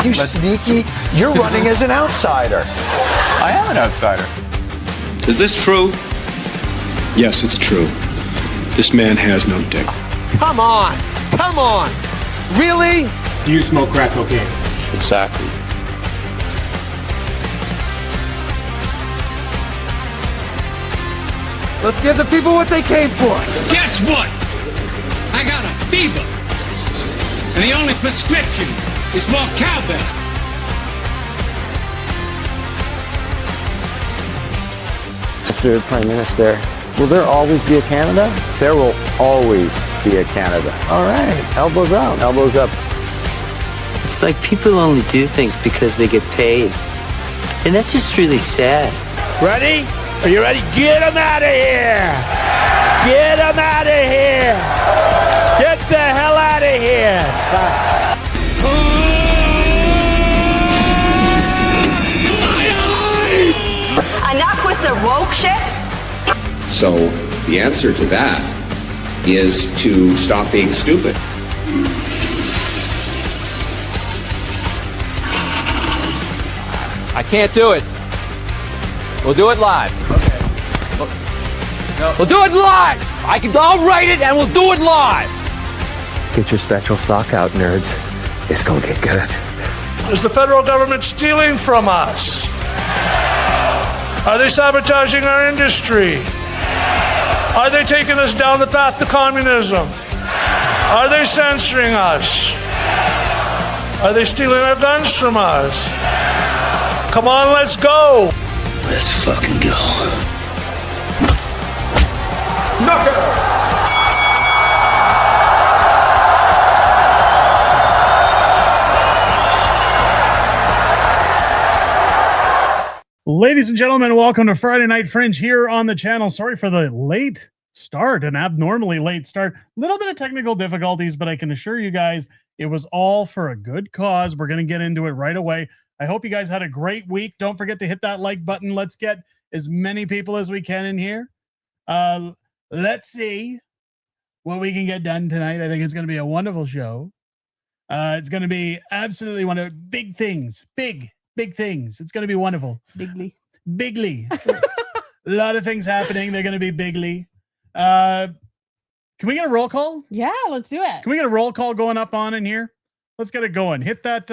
You sneaky. You're running as an outsider. I am an outsider. Is this true? Yes, it's true. This man has no dick. Come on. Come on. Really? Do you smoke crack cocaine? Exactly. Let's give the people what they came for. Guess what? I got a fever. And the only prescription is more cowbell. Mr. Prime Minister, will there always be a Canada? There will always be a Canada. All right, elbows out. Elbows up. It's like people only do things because they get paid. And that's just really sad. Ready? Are you ready? Get them out of here! Get them out of here! Get the hell out of here! Enough with the woke shit. So the answer to that is to stop being stupid. I can't do it. We'll do it live. Okay. We'll do it live. I'll write it and we'll do it live. Get your special sock out, nerds. It's gonna get good. Is the federal government stealing from us? Are they sabotaging our industry? Are they taking us down the path to communism? Are they censoring us? Are they stealing our guns from us? Come on, let's go. Let's fucking go. Knockout! Ladies and gentlemen, welcome to Friday Night Fringe here on the channel. Sorry for the late start, an abnormally late start. A little bit of technical difficulties, but I can assure you guys it was all for a good cause. We're going to get into it right away. I hope you guys had a great week. Don't forget to hit that like button. Let's get as many people as we can in here. Let's see what we can get done tonight. I think it's going to be a wonderful show. It's going to be absolutely one of big things. Big things. It's going to be wonderful. Bigly. A lot of things happening. They're going to be bigly. Can we get a roll call? Yeah, let's do it. Can we get a roll call going up on in here? Let's get it going. Hit that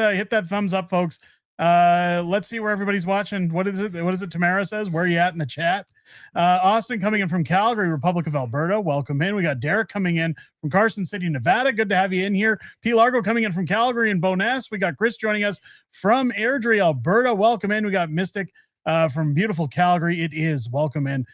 thumbs up, folks. Let's see where everybody's watching. What is it Tamara says? Where are you at in the chat? Austin coming in from Calgary, Republic of Alberta. Welcome in. We got Derek coming in from Carson City, Nevada. Good to have you in here. P. Largo coming in from Calgary and Bowness. We got Chris joining us from Airdrie, Alberta. Welcome in. We got Mystic from beautiful Calgary. It is. Welcome in.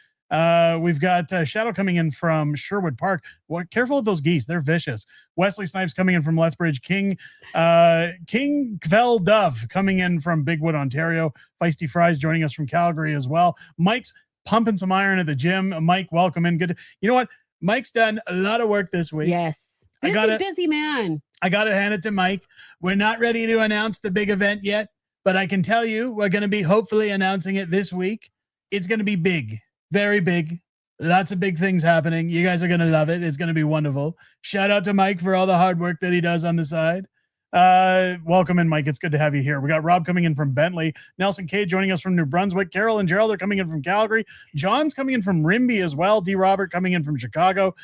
We've got Shadow coming in from Sherwood Park. Careful with those geese. They're vicious. Wesley Snipes coming in from Lethbridge. King Kvel Dove coming in from Bigwood, Ontario. Feisty Fries joining us from Calgary as well. Mike's pumping some iron at the gym. Mike, welcome in. Good. You know what? Mike's done a lot of work this week. Yes. Busy man. I got to hand it to Mike. We're not ready to announce the big event yet, but I can tell you we're going to be hopefully announcing it this week. It's going to be big. Very big. Lots of big things happening. You guys are going to love it. It's going to be wonderful. Shout out to Mike for all the hard work that he does on the side. Welcome in, Mike. It's good to have you here. We got Rob coming in from Bentley. Nelson K joining us from New Brunswick. Carol and Gerald are coming in from Calgary. John's coming in from Rimbey as well. D. Robert coming in from Chicago.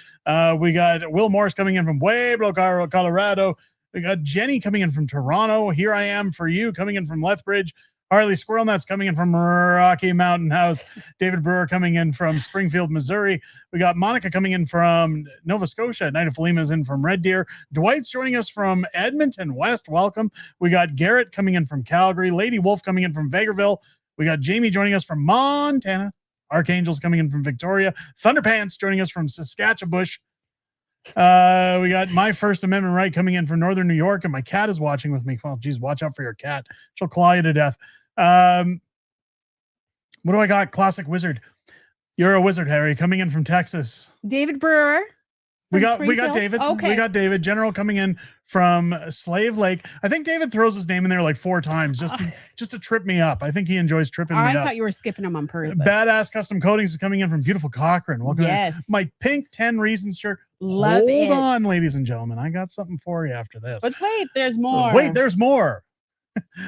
We got Will Morris coming in from Pueblo, Colorado. We got Jenny coming in from Toronto. Here I am for you coming in from Lethbridge. Harley Squirrel Nuts coming in from Rocky Mountain House. David Brewer coming in from Springfield, Missouri. We got Monica coming in from Nova Scotia. Night of Falima's in from Red Deer. Dwight's joining us from Edmonton West. Welcome. We got Garrett coming in from Calgary. Lady Wolf coming in from Vegreville. We got Jamie joining us from Montana. Archangels coming in from Victoria. Thunderpants joining us from Saskatchewan. We got My First Amendment Right coming in from Northern New York, and my cat is watching with me. Well, geez, watch out for your cat. She'll claw you to death. What do I got? Classic Wizard. You're a wizard, Harry, coming in from Texas. David Brewer. We got David. Okay. We got David. General coming in from Slave Lake. I think David throws his name in there like 4 times just to trip me up. I think he enjoys tripping me up. I thought you were skipping him on purpose. Badass Custom Coatings is coming in from beautiful Cochrane. Welcome yes. in. My pink 10 Reasons shirt. Love Hold on, ladies and gentlemen. I got something for you after this. But wait, there's more. Wait, there's more.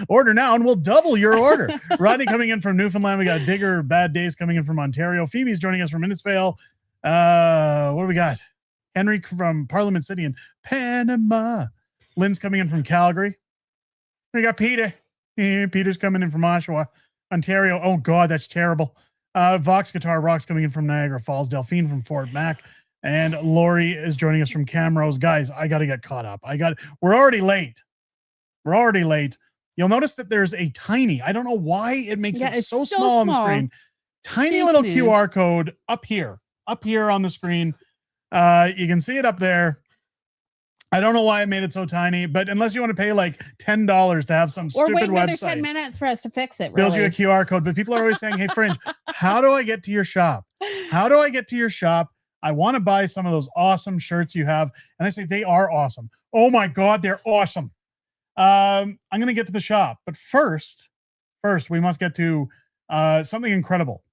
Order now and we'll double your order. Rodney coming in from Newfoundland. We got Digger Bad Days coming in from Ontario. Phoebe's joining us from Innisfail. What do we got? Henry from Parliament City in Panama. Lynn's coming in from Calgary. We got Peter. Peter's coming in from Oshawa, Ontario. Oh God, that's terrible. Vox Guitar Rock's coming in from Niagara Falls. Delphine from Fort Mac. And Lori is joining us from Camrose. Guys, I got to get caught up. We're already late. You'll notice that there's a tiny, I don't know why it makes it so small on the screen. Tiny little QR code up here on the screen. You can see it up there. I don't know why it made it so tiny, but unless you want to pay like $10 to have some stupid website. Or wait another 10 minutes for us to fix it. Builds you a QR code. But people are always saying, hey, Fringe, how do I get to your shop? How do I get to your shop? I want to buy some of those awesome shirts you have. And I say, they are awesome. Oh my God, they're awesome. I'm going to get to the shop. But first, we must get to something incredible.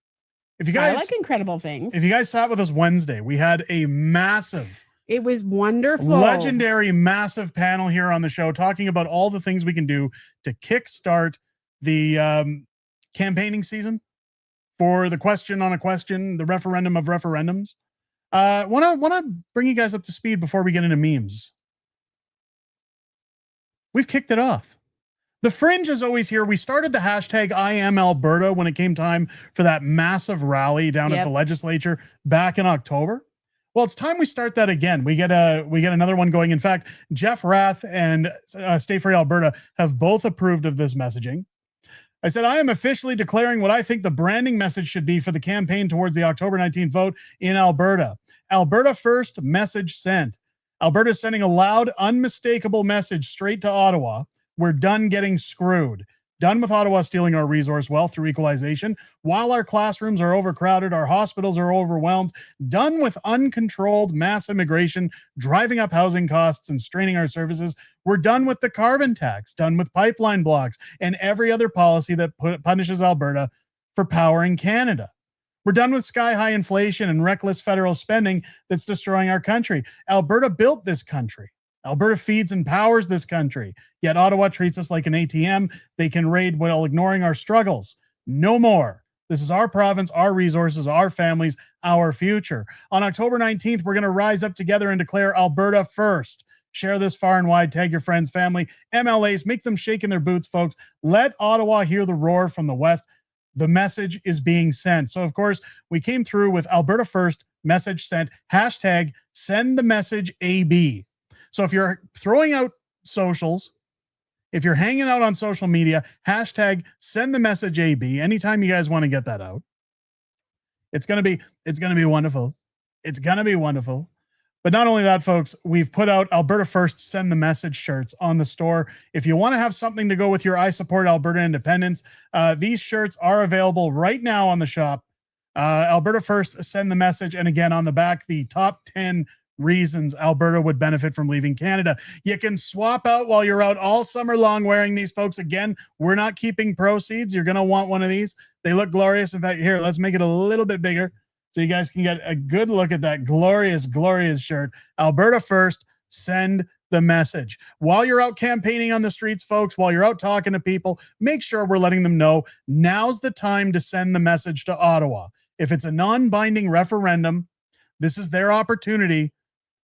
If you guys, I like incredible things. If you guys sat with us Wednesday, we had a massive... It was wonderful. Legendary, massive panel here on the show talking about all the things we can do to kickstart the campaigning season for the question on a question, the referendum of referendums. Want to bring you guys up to speed before we get into memes. We've kicked it off. The Fringe is always here. We started the hashtag I am Alberta when it came time for that massive rally down at the legislature back in October. Well, it's time we start that again. We get another one going. In fact, Jeff Rath and Stay Free Alberta have both approved of this messaging. I said, I am officially declaring what I think the branding message should be for the campaign towards the October 19th vote in Alberta. Alberta first, message sent. Alberta is sending a loud, unmistakable message straight to Ottawa. We're done getting screwed. Done with Ottawa stealing our resource wealth through equalization. While our classrooms are overcrowded, our hospitals are overwhelmed. Done with uncontrolled mass immigration, driving up housing costs and straining our services. We're done with the carbon tax. Done with pipeline blocks and every other policy that punishes Alberta for powering Canada. We're done with sky-high inflation and reckless federal spending that's destroying our country. Alberta built this country. Alberta feeds and powers this country, yet Ottawa treats us like an ATM. They can raid while ignoring our struggles. No more. This is our province, our resources, our families, our future. On October 19th, we're going to rise up together and declare Alberta first. Share this far and wide. Tag your friends, family, MLAs. Make them shake in their boots, folks. Let Ottawa hear the roar from the west. The message is being sent. So, of course, we came through with Alberta first, message sent, hashtag send the message AB. So if you're throwing out socials, if you're hanging out on social media, hashtag send the message AB. Anytime you guys want to get that out, it's going to be wonderful. It's going to be wonderful. But not only that, folks, we've put out Alberta First Send the Message shirts on the store. If you want to have something to go with your I Support Alberta Independence, these shirts are available right now on the shop. Alberta First Send the Message. And again, on the back, the top 10 reasons Alberta would benefit from leaving Canada. You can swap out while you're out all summer long wearing these, folks. Again, we're not keeping proceeds. You're going to want one of these. They look glorious. In fact, here, let's make it a little bit bigger so you guys can get a good look at that glorious, glorious shirt. Alberta first, send the message. While you're out campaigning on the streets, folks, while you're out talking to people, make sure we're letting them know now's the time to send the message to Ottawa. If it's a non-binding referendum, this is their opportunity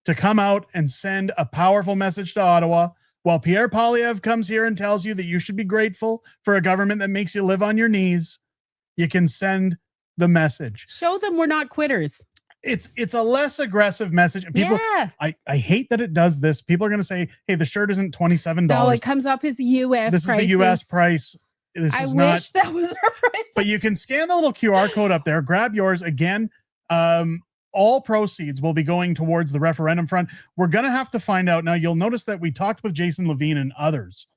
to come out and send a powerful message to Ottawa. While Pierre Poilievre comes here and tells you that you should be grateful for a government that makes you live on your knees, you can send the message. Show them we're not quitters. It's a less aggressive message. People, yeah. I hate that it does this. People are going to say, hey, the shirt isn't $27. No, it comes up as U.S. This prices. is the U.S. price. I wish that was our price. But you can scan the little QR code up there. Grab yours. Again, all proceeds will be going towards the referendum front. We're going to have to find out. Now, you'll notice that we talked with Jason Levine and others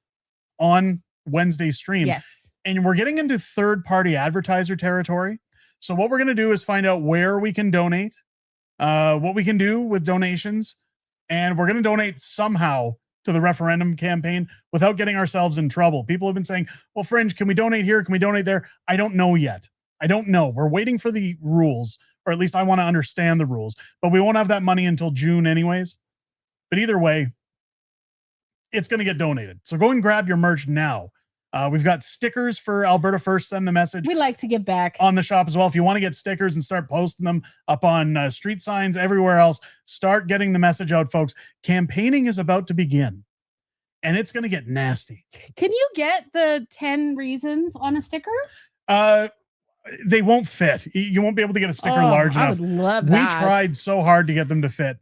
on Wednesday's stream. Yes. And we're getting into third-party advertiser territory. So what we're going to do is find out where we can donate, what we can do with donations, and we're going to donate somehow to the referendum campaign without getting ourselves in trouble. People have been saying, well, Fringe, can we donate here? Can we donate there? I don't know yet. I don't know. We're waiting for the rules, or at least I want to understand the rules, but we won't have that money until June anyways. But either way, it's going to get donated. So go and grab your merch now. We've got stickers for Alberta First. Send the message. We like to give back on the shop as well. If you want to get stickers and start posting them up on street signs everywhere else, start getting the message out, folks. Campaigning is about to begin, and it's going to get nasty. Can you get the 10 reasons on a sticker? They won't fit. You won't be able to get a sticker large enough. I would love that. We tried so hard to get them to fit,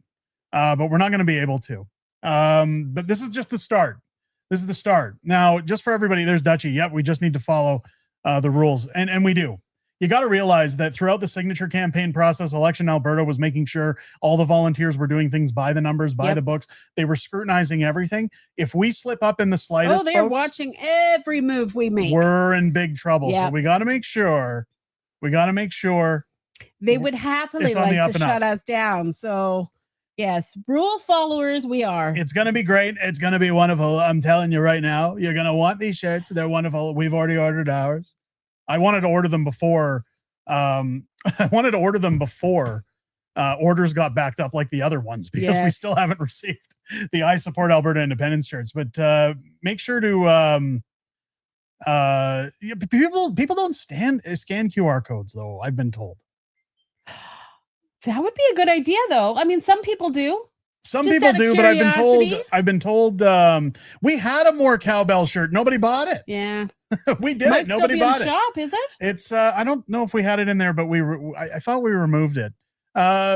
but we're not going to be able to. But this is just the start. This is the start. Now, just for everybody, there's Dutchie. Yep, we just need to follow the rules, and we do. You got to realize that throughout the signature campaign process, Election Alberta was making sure all the volunteers were doing things by the numbers, by the books. They were scrutinizing everything. If we slip up in the slightest, they're folks, watching every move we make. We're in big trouble. Yep. So we got to make sure. They would happily like to shut us down. So, yes, rule followers we are. It's going to be great. It's going to be wonderful. I'm telling you right now, you're going to want these shirts. They're wonderful. We've already ordered ours. I wanted to order them before. Orders got backed up like the other ones because we still haven't received the I Support Alberta Independence shirts. But make sure to people don't scan QR codes though. I've been told. That would be a good idea, though. I mean, some people do. Some people do, but I've been told we had a more cowbell shirt. Nobody bought it. Yeah, we did it. Nobody bought it. Shop, is it? It's I don't know if we had it in there, but I thought we removed it.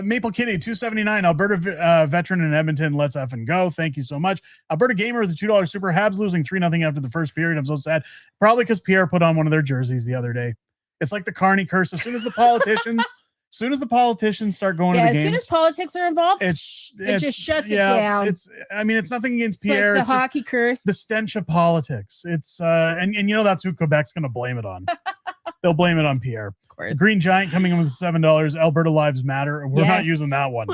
Maple Kitty 279 Alberta veteran in Edmonton. Let's effing go. Thank you so much. Alberta Gamer with the $2 super. Habs losing 3-0 after the first period. I'm so sad. Probably because Pierre put on one of their jerseys the other day. It's like the Carney curse. As soon as the politicians start going to the games, as soon as politics are involved, it just shuts it down. It's nothing against it's Pierre. Like it's the hockey curse, the stench of politics. It's and you know that's who Quebec's going to blame it on. They'll blame it on Pierre. Of course. Green Giant coming in with $7. Alberta Lives Matter. We're not using that one.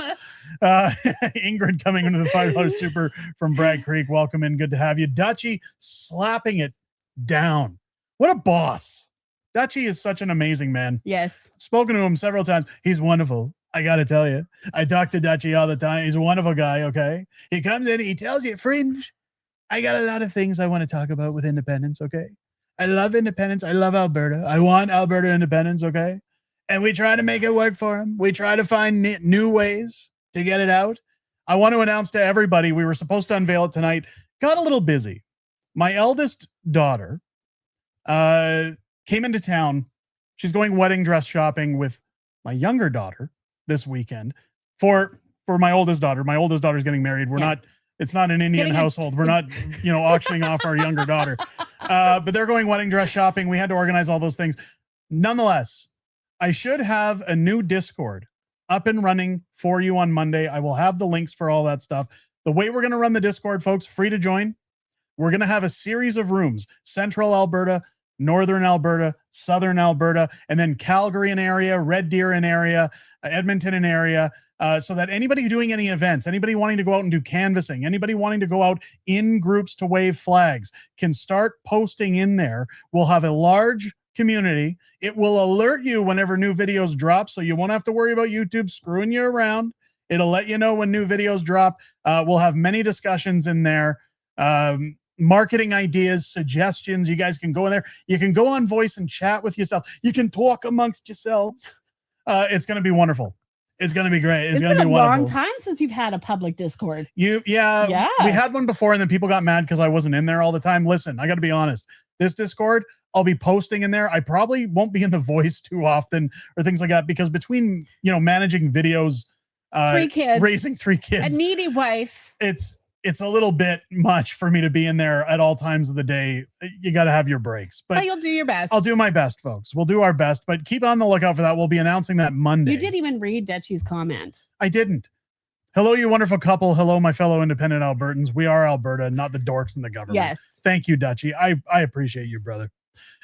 Ingrid coming into the $5 super from Bragg Creek. Welcome in. Good to have you. Dutchie slapping it down. What a boss. Dutchie is such an amazing man. Yes. Spoken to him several times. He's wonderful. I got to tell you. I talk to Dutchie all the time. He's a wonderful guy, okay? He comes in, he tells you, Fringe, I got a lot of things I want to talk about with independence, okay? I love independence. I love Alberta. I want Alberta independence, okay? And we try to make it work for him. We try to find new ways to get it out. I want to announce to everybody, we were supposed to unveil it tonight. Got a little busy. My eldest daughter, came into town. She's going wedding dress shopping with my younger daughter this weekend for my oldest daughter. My oldest daughter's getting married. It's not an Indian household. We're not, auctioning off our younger daughter. But they're going wedding dress shopping. We had to organize all those things. Nonetheless, I should have a new Discord up and running for you on Monday. I will have the links for all that stuff. The way we're going to run the Discord, folks, free to join. We're going to have a series of rooms, Central Alberta, Northern Alberta, Southern Alberta, and then Calgary an area, Red Deer an area, Edmonton an area, so that anybody doing any events, anybody wanting to go out and do canvassing, anybody wanting to go out in groups to wave flags can start posting in there. We'll have a large community. It will alert you whenever new videos drop, so you won't have to worry about YouTube screwing you around. It'll let you know when new videos drop. We'll have many discussions in there. Marketing ideas, suggestions. You guys can go in there. You can go on voice and chat with yourself. You can talk amongst yourselves. It's going to be wonderful. It's going to be great. It's going to be wonderful. It's been a long time since you've had a public Discord. Yeah. We had one before, and then people got mad because I wasn't in there all the time. Listen, I got to be honest. This Discord, I'll be posting in there. I probably won't be in the voice too often or things like that because between managing videos, 3 kids, raising 3 kids, a needy wife, it's a little bit much for me to be in there at all times of the day. You got to have your breaks. But you'll do your best. I'll do my best, folks. We'll do our best, but keep on the lookout for that. We'll be announcing that Monday. You didn't even read Dutchie's comment. I didn't. Hello, you wonderful couple. Hello, my fellow independent Albertans. We are Alberta, not the dorks in the government. Yes. Thank you, Dutchie. I appreciate you, brother.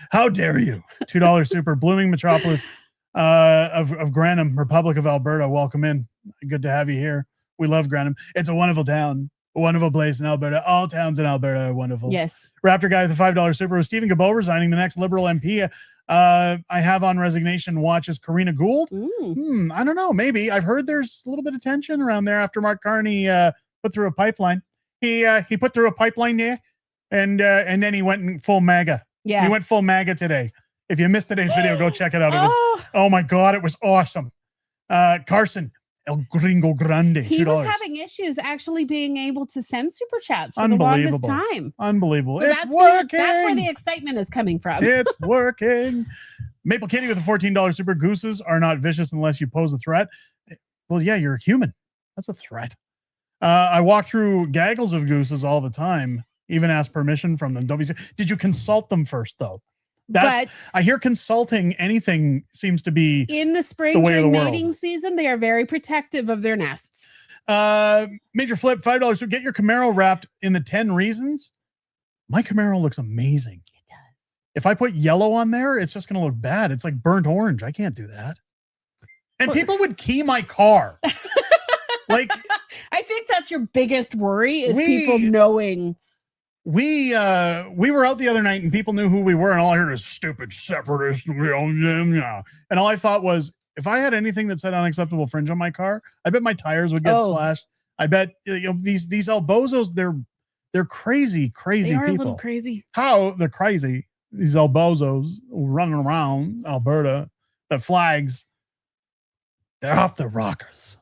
How dare you? $2 super. Blooming metropolis of Granham, Republic of Alberta. Welcome in. Good to have you here. We love Granham. It's a wonderful town. A wonderful place in Alberta. All towns in Alberta are wonderful. Yes. Raptor guy with the $5 super. With Stephen Gabot resigning, the next Liberal MP I have on resignation watch is Karina Gould. I don't know. Maybe. I've heard there's a little bit of tension around there after Mark Carney put through a pipeline. He put through a pipeline there, and then he went in full MAGA. Yeah. He went full MAGA today. If you missed today's video, go check it out. It was, oh my God, it was awesome. Carson, El Gringo Grande, $2. He was having issues actually being able to send super chats for the longest time. Unbelievable. So It's that's working. That's where the excitement is coming from. It's working. Maple Kitty with a $14 super. Gooses are not vicious unless you pose a threat. Well, yeah, you're a human. That's a threat. I walk through gaggles of gooses all the time, even ask permission from them. Don't be. Did you consult them first, though? I hear consulting anything seems to be in the spring during mating season. They are very protective of their nests. Major Flip, $5. So get your Camaro wrapped in the 10 reasons. My Camaro looks amazing. It does. If I put yellow on there, it's just going to look bad. It's like burnt orange. I can't do that. And people would key my car. Like, I think that's your biggest worry is people knowing. We were out the other night and people knew who we were, and all I heard was stupid separatist. And all I thought was, if I had anything that said unacceptable fringe on my car, I bet my tires would get slashed. I bet these Albozos, they're crazy They are people. a little crazy. How they're crazy. These Albozos running around Alberta, the flags, they're off the rockers.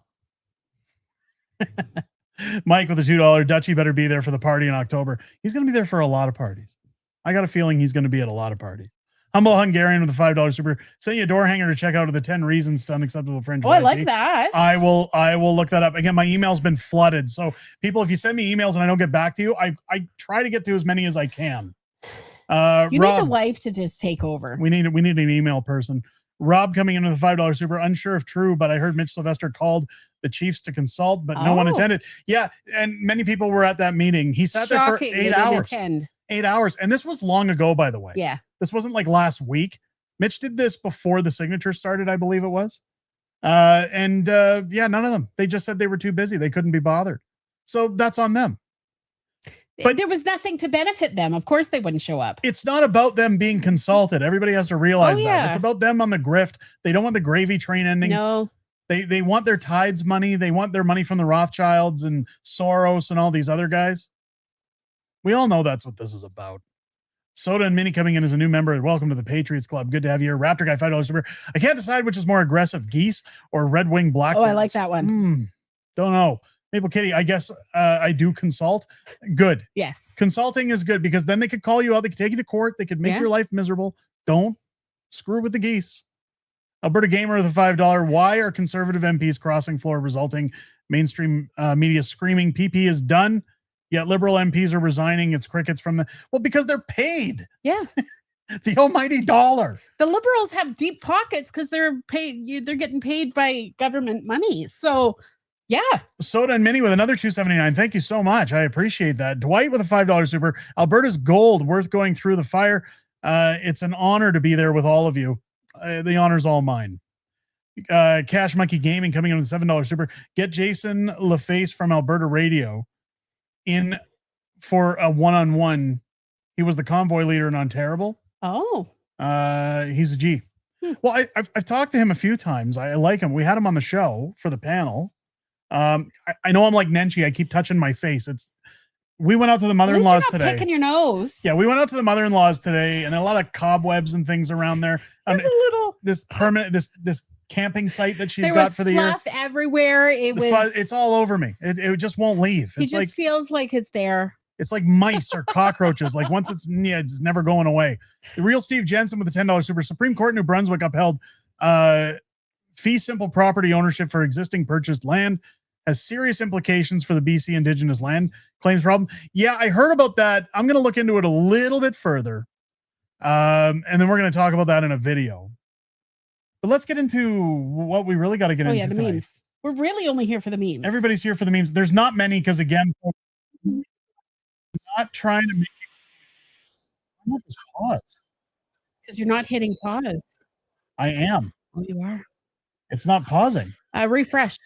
Mike with a $2. Dutchie better be there for the party in October. He's going to be there for a lot of parties. I got a feeling he's going to be at a lot of parties. Humble Hungarian with a $5 super. Send you a door hanger to check out of the 10 reasons to unacceptable fringe. Oh, I like that. I will look that up. Again, my email's been flooded. So people, if you send me emails and I don't get back to you, I try to get to as many as I can. You Rob, need the wife to just take over. We need an email person. Rob coming in with a $5 super. Unsure if true, but I heard Mitch Sylvester called the Chiefs to consult, but no one attended. Yeah, and many people were at that meeting. He sat there for 8 hours. 8 hours. And this was long ago, by the way. Yeah. This wasn't like last week. Mitch did this before the signature started, I believe it was. Yeah, none of them. They just said they were too busy. They couldn't be bothered. So that's on them. But there was nothing to benefit them. Of course they wouldn't show up. It's not about them being consulted. Everybody has to realize that. It's about them on the grift. They don't want the gravy train ending. No. They want their tithes money. They want their money from the Rothschilds and Soros and all these other guys. We all know that's what this is about. Soda and Minnie coming in as a new member. Welcome to the Patriots Club. Good to have you here. Raptor Guy, $5 super. I can't decide which is more aggressive, geese or Red Wing Blackbirds. Oh, I like that one. Don't know. Maple Kitty, I guess I do consult. Good. Yes. Consulting is good because then they could call you out. They could take you to court. They could make your life miserable. Don't screw with the geese. Alberta Gamer with a $5. Why are conservative MPs crossing floor, resulting mainstream media screaming PP is done, yet liberal MPs are resigning? It's crickets from the... Well, because they're paid. Yeah. The almighty dollar. The liberals have deep pockets because they're paid. They're getting paid by government money. So... yeah. Soda and Minnie with another $2.79. Thank you so much. I appreciate that. Dwight with a $5 super. Alberta's gold, worth going through the fire. It's an honor to be there with all of you. The honor's all mine. Cash Monkey Gaming coming in with a $7 super. Get Jason LaFace from Alberta Radio in for a one-on-one. He was the convoy leader in Ontariable. Oh. He's a G. Well, I've talked to him a few times. I like him. We had him on the show for the panel. I know I'm like Nenchi. I keep touching my face. We went out to the mother-in-law's today. Picking your nose. Yeah, we went out to the mother-in-law's today, and a lot of cobwebs and things around there. This permanent this camping site that she's got for the year. There was fluff everywhere. It's all over me. It just won't leave. It just feels like it's there. It's like mice or cockroaches. Like once it's never going away. The real Steve Jensen with the $10 super. Supreme Court New Brunswick upheld fee simple property ownership for existing purchased land has serious implications for the BC Indigenous land claims problem. Yeah, I heard about that. I'm going to look into it a little bit further. And then we're going to talk about that in a video. But let's get into what we really got to get into the tonight. memes. We're really only here for the memes. Everybody's here for the memes. There's not many because, again, I'm not trying to make it. Why not just pause? Because you're not hitting pause. I am. Oh, you are. It's not pausing. Refresh.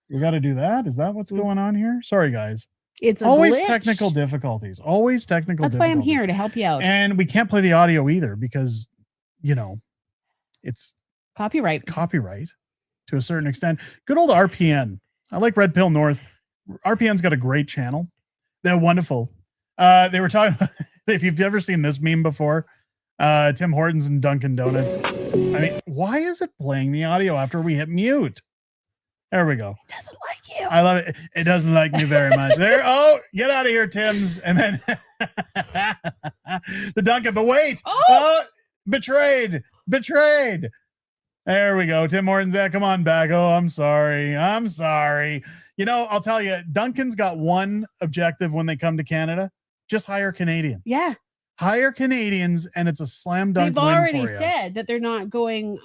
We got to do that. Is that what's going on here? Sorry, guys. It's always glitch. Technical difficulties. Always technical That's difficulties. why I'm here to help you out. And we can't play the audio either because, it's copyright to a certain extent. Good old RPN. I like Red Pill North. RPN's got a great channel. They're wonderful. They were talking if you've ever seen this meme before, Tim Hortons and Dunkin' Donuts. I mean, why is it playing the audio after we hit mute? There we go. It doesn't like you. I love it. It doesn't like me very much. There. Oh, get out of here, Tim's. And then the Dunkin'. But wait. Oh, betrayed. There we go. Tim Hortons. Come on back. Oh, I'm sorry. You know, I'll tell you, Dunkin's got one objective when they come to Canada. Just hire Canadians. Yeah. Hire Canadians, and it's a slam dunk. They've already said that they're not going,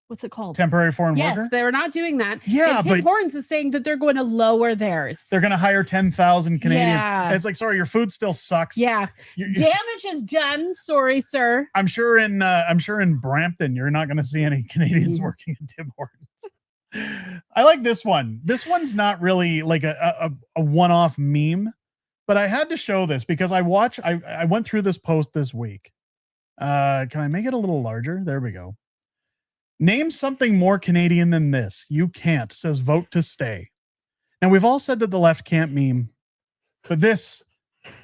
what's it called? Temporary foreign worker? Yes, they're not doing that. Yeah, and Tim Hortons is saying that they're going to lower theirs. They're going to hire 10,000 Canadians. Yeah. And it's like, sorry, your food still sucks. Yeah. Damage is done. Sorry, sir. I'm sure in Brampton, you're not going to see any Canadians working at Tim Hortons. I like this one. This one's not really like a one-off meme, but I had to show this because I went through this post this week. Can I make it a little larger? There we go. Name something more Canadian than this. You can't, says vote to stay. Now, we've all said that the left can't meme, but this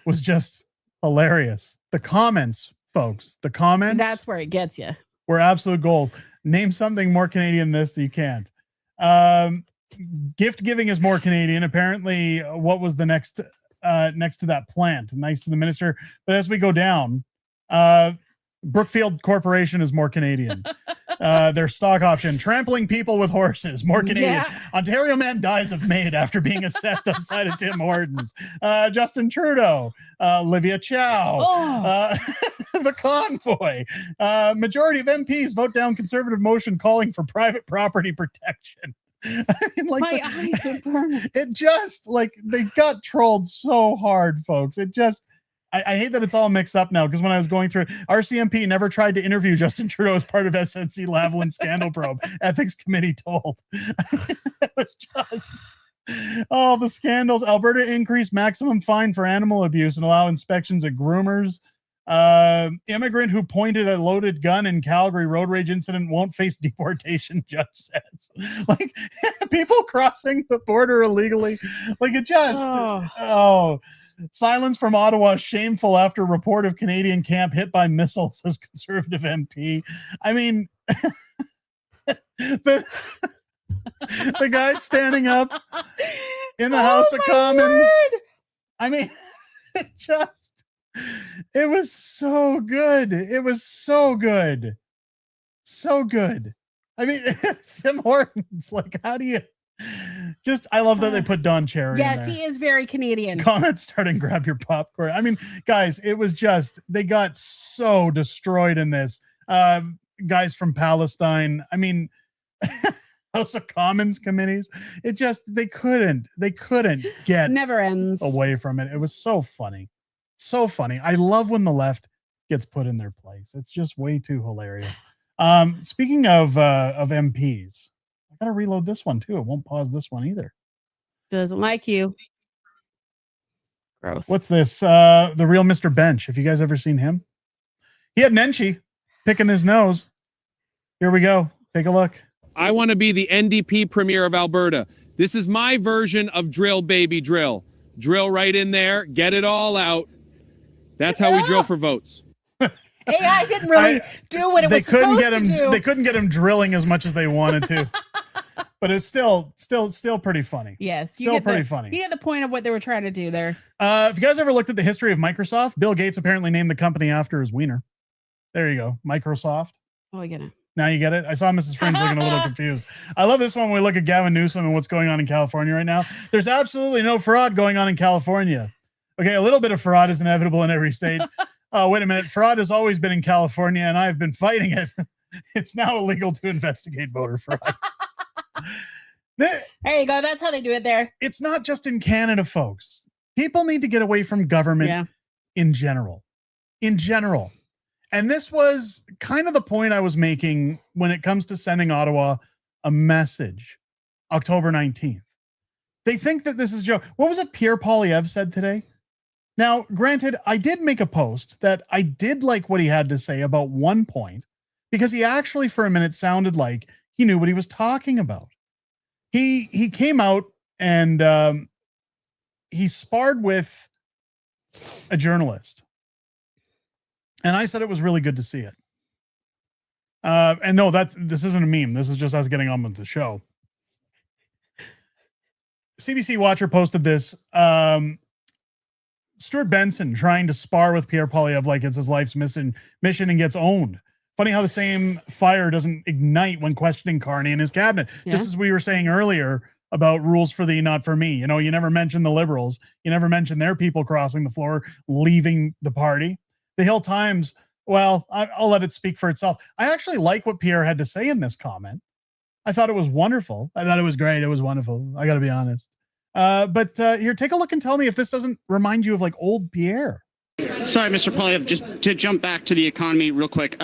was just hilarious. The comments, folks, That's where it gets you. Were absolute gold. Name something more Canadian than this that you can't. Gift giving is more Canadian. Apparently, what was the next to that plant? Nice to the minister. But as we go down, Brookfield Corporation is more Canadian. Their stock option, trampling people with horses, more Canadian. Yeah. Ontario man dies of MAID after being assessed outside of Tim Hortons. Justin Trudeau, Olivia Chow, the convoy. Majority of MPs vote down conservative motion calling for private property protection. I mean, like my eyes are burning. It just like they got trolled so hard, folks. It just. I hate that it's all mixed up now because when I was going through it, RCMP never tried to interview Justin Trudeau as part of SNC Lavalin scandal probe. Ethics committee told. It was just the scandals. Alberta increased maximum fine for animal abuse and allow inspections at groomers. Immigrant who pointed a loaded gun in Calgary road rage incident won't face deportation, judge says. Like people crossing the border illegally. Like it just silence from Ottawa, shameful after report of Canadian camp hit by missiles, says Conservative MP. I mean, the guy standing up in the House of Commons. Word. I mean, it was so good. It was so good. So good. I mean, Tim Hortons, like, how do you... I love that they put Don Cherry in there. He is very Canadian. Comment starting, grab your popcorn. I mean, guys, it was just, they got so destroyed in this. Guys from Palestine, I mean, House of Commons committees, they couldn't get never ends away from it. It was so funny. So funny. I love when the left gets put in their place. It's just way too hilarious. Speaking of MPs, I gotta reload this one too. It won't pause this one either. Doesn't like you. Gross. What's this? The real Mr. Bench. Have you guys ever seen him? He had Nenshi picking his nose. Here we go. Take a look. I want to be the NDP premier of Alberta. This is my version of drill, baby, drill. Drill right in there. Get it all out. That's how we drill for votes. AI didn't really do what it was supposed to do. They couldn't get him drilling as much as they wanted to. But it's still pretty funny. Yes. Still pretty funny. You get the point of what they were trying to do there. If you guys ever looked at the history of Microsoft, Bill Gates apparently named the company after his wiener. There you go. Microsoft. Oh, I get it. Now you get it? I saw Mrs. Fringe looking a little confused. I love this one when we look at Gavin Newsom and what's going on in California right now. There's absolutely no fraud going on in California. Okay, a little bit of fraud is inevitable in every state. Oh, wait a minute. Fraud has always been in California, and I've been fighting it. It's now illegal to investigate voter fraud. There you go. That's how they do it there. It's not just in Canada, folks. People need to get away from government in general. In general. And this was kind of the point I was making when it comes to sending Ottawa a message October 19th. They think that this is Joe. What was it Pierre Poilievre said today? Now, granted, I did make a post that I did like what he had to say about one point because he actually for a minute sounded like he knew what he was talking about. He came out and he sparred with a journalist. And I said it was really good to see it. And no, this isn't a meme. This is just us getting on with the show. CBC Watcher posted this. Stuart Benson trying to spar with Pierre Poilievre like it's his life's mission and gets owned. Funny how the same fire doesn't ignite when questioning Carney and his cabinet. Yeah. Just as we were saying earlier about rules for thee, not for me. You know, you never mention the Liberals. You never mention their people crossing the floor, leaving the party. The Hill Times, well, I'll let it speak for itself. I actually like what Pierre had to say in this comment. I thought it was wonderful. I thought it was great. It was wonderful. I got to be honest. But here, take a look and tell me if this doesn't remind you of like old Pierre. Sorry, Mr. Poilievre, just to jump back to the economy real quick.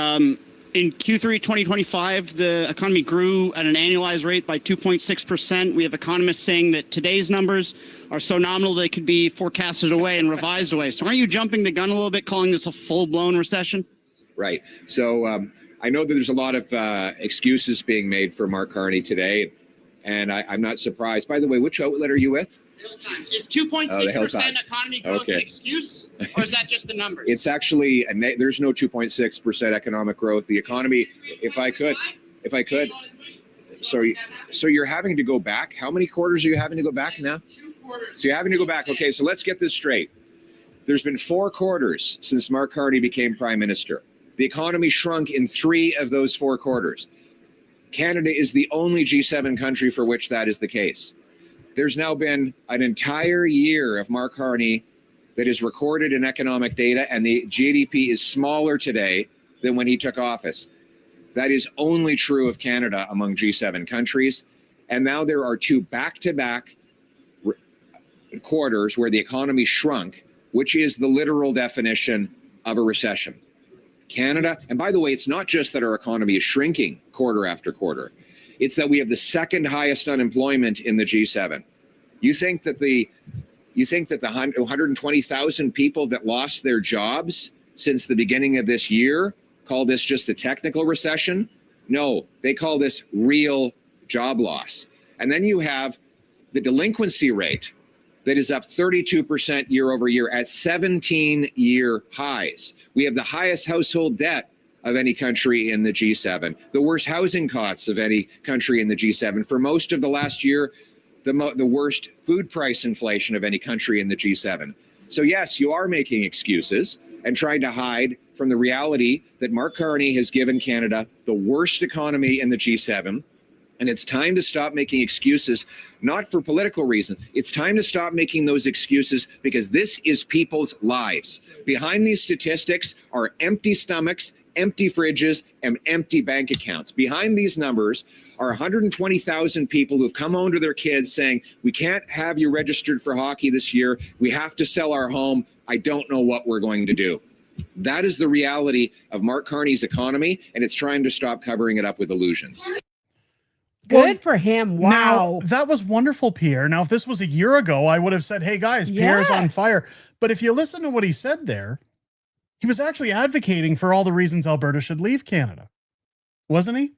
In Q3 2025, the economy grew at an annualized rate by 2.6%. We have economists saying that today's numbers are so nominal they could be forecasted away and revised away. So aren't you jumping the gun a little bit, calling this a full-blown recession? Right. So I know that there's a lot of excuses being made for Mark Carney today, and I'm not surprised. By the way, which outlet are you with? Hill Times. Is 2.6% economy growth an excuse, or is that just the numbers? It's actually there's no 2.6% economic growth. The economy, if I could, so you're having to go back. How many quarters are you having to go back now? 2 quarters. So you're having to go back. Okay, so let's get this straight. There's been 4 quarters since Mark Carney became prime minister. The economy shrunk in 3 of those 4 quarters. Canada is the only G7 country for which that is the case. There's now been an entire year of Mark Carney that is recorded in economic data, and the GDP is smaller today than when he took office. That is only true of Canada among G7 countries. And now there are 2 back-to-back quarters where the economy shrunk, which is the literal definition of a recession. Canada, and by the way, it's not just that our economy is shrinking quarter after quarter. It's that we have the 2nd highest unemployment in the G7. You think that the 120,000 people that lost their jobs since the beginning of this year call this just a technical recession? No, they call this real job loss. And then you have the delinquency rate that is up 32% year over year at 17-year highs. We have the highest household debt of any country in the G7, the worst housing costs of any country in the G7. For most of the last year, the worst food price inflation of any country in the G7. So yes, you are making excuses and trying to hide from the reality that Mark Carney has given Canada the worst economy in the G7. And it's time to stop making excuses, not for political reasons. It's time to stop making those excuses because this is people's lives. Behind these statistics are empty stomachs, empty fridges, and empty bank accounts. Behind these numbers are 120,000 people who've come home to their kids saying, we can't have you registered for hockey this year. We have to sell our home. I don't know what we're going to do. That is the reality of Mark Carney's economy, and it's trying to stop covering it up with illusions. Good for him. Wow. Now, that was wonderful, Pierre. Now, if this was a year ago, I would have said, hey, guys, Pierre's on fire. But if you listen to what he said there, he was actually advocating for all the reasons Alberta should leave Canada. Wasn't he?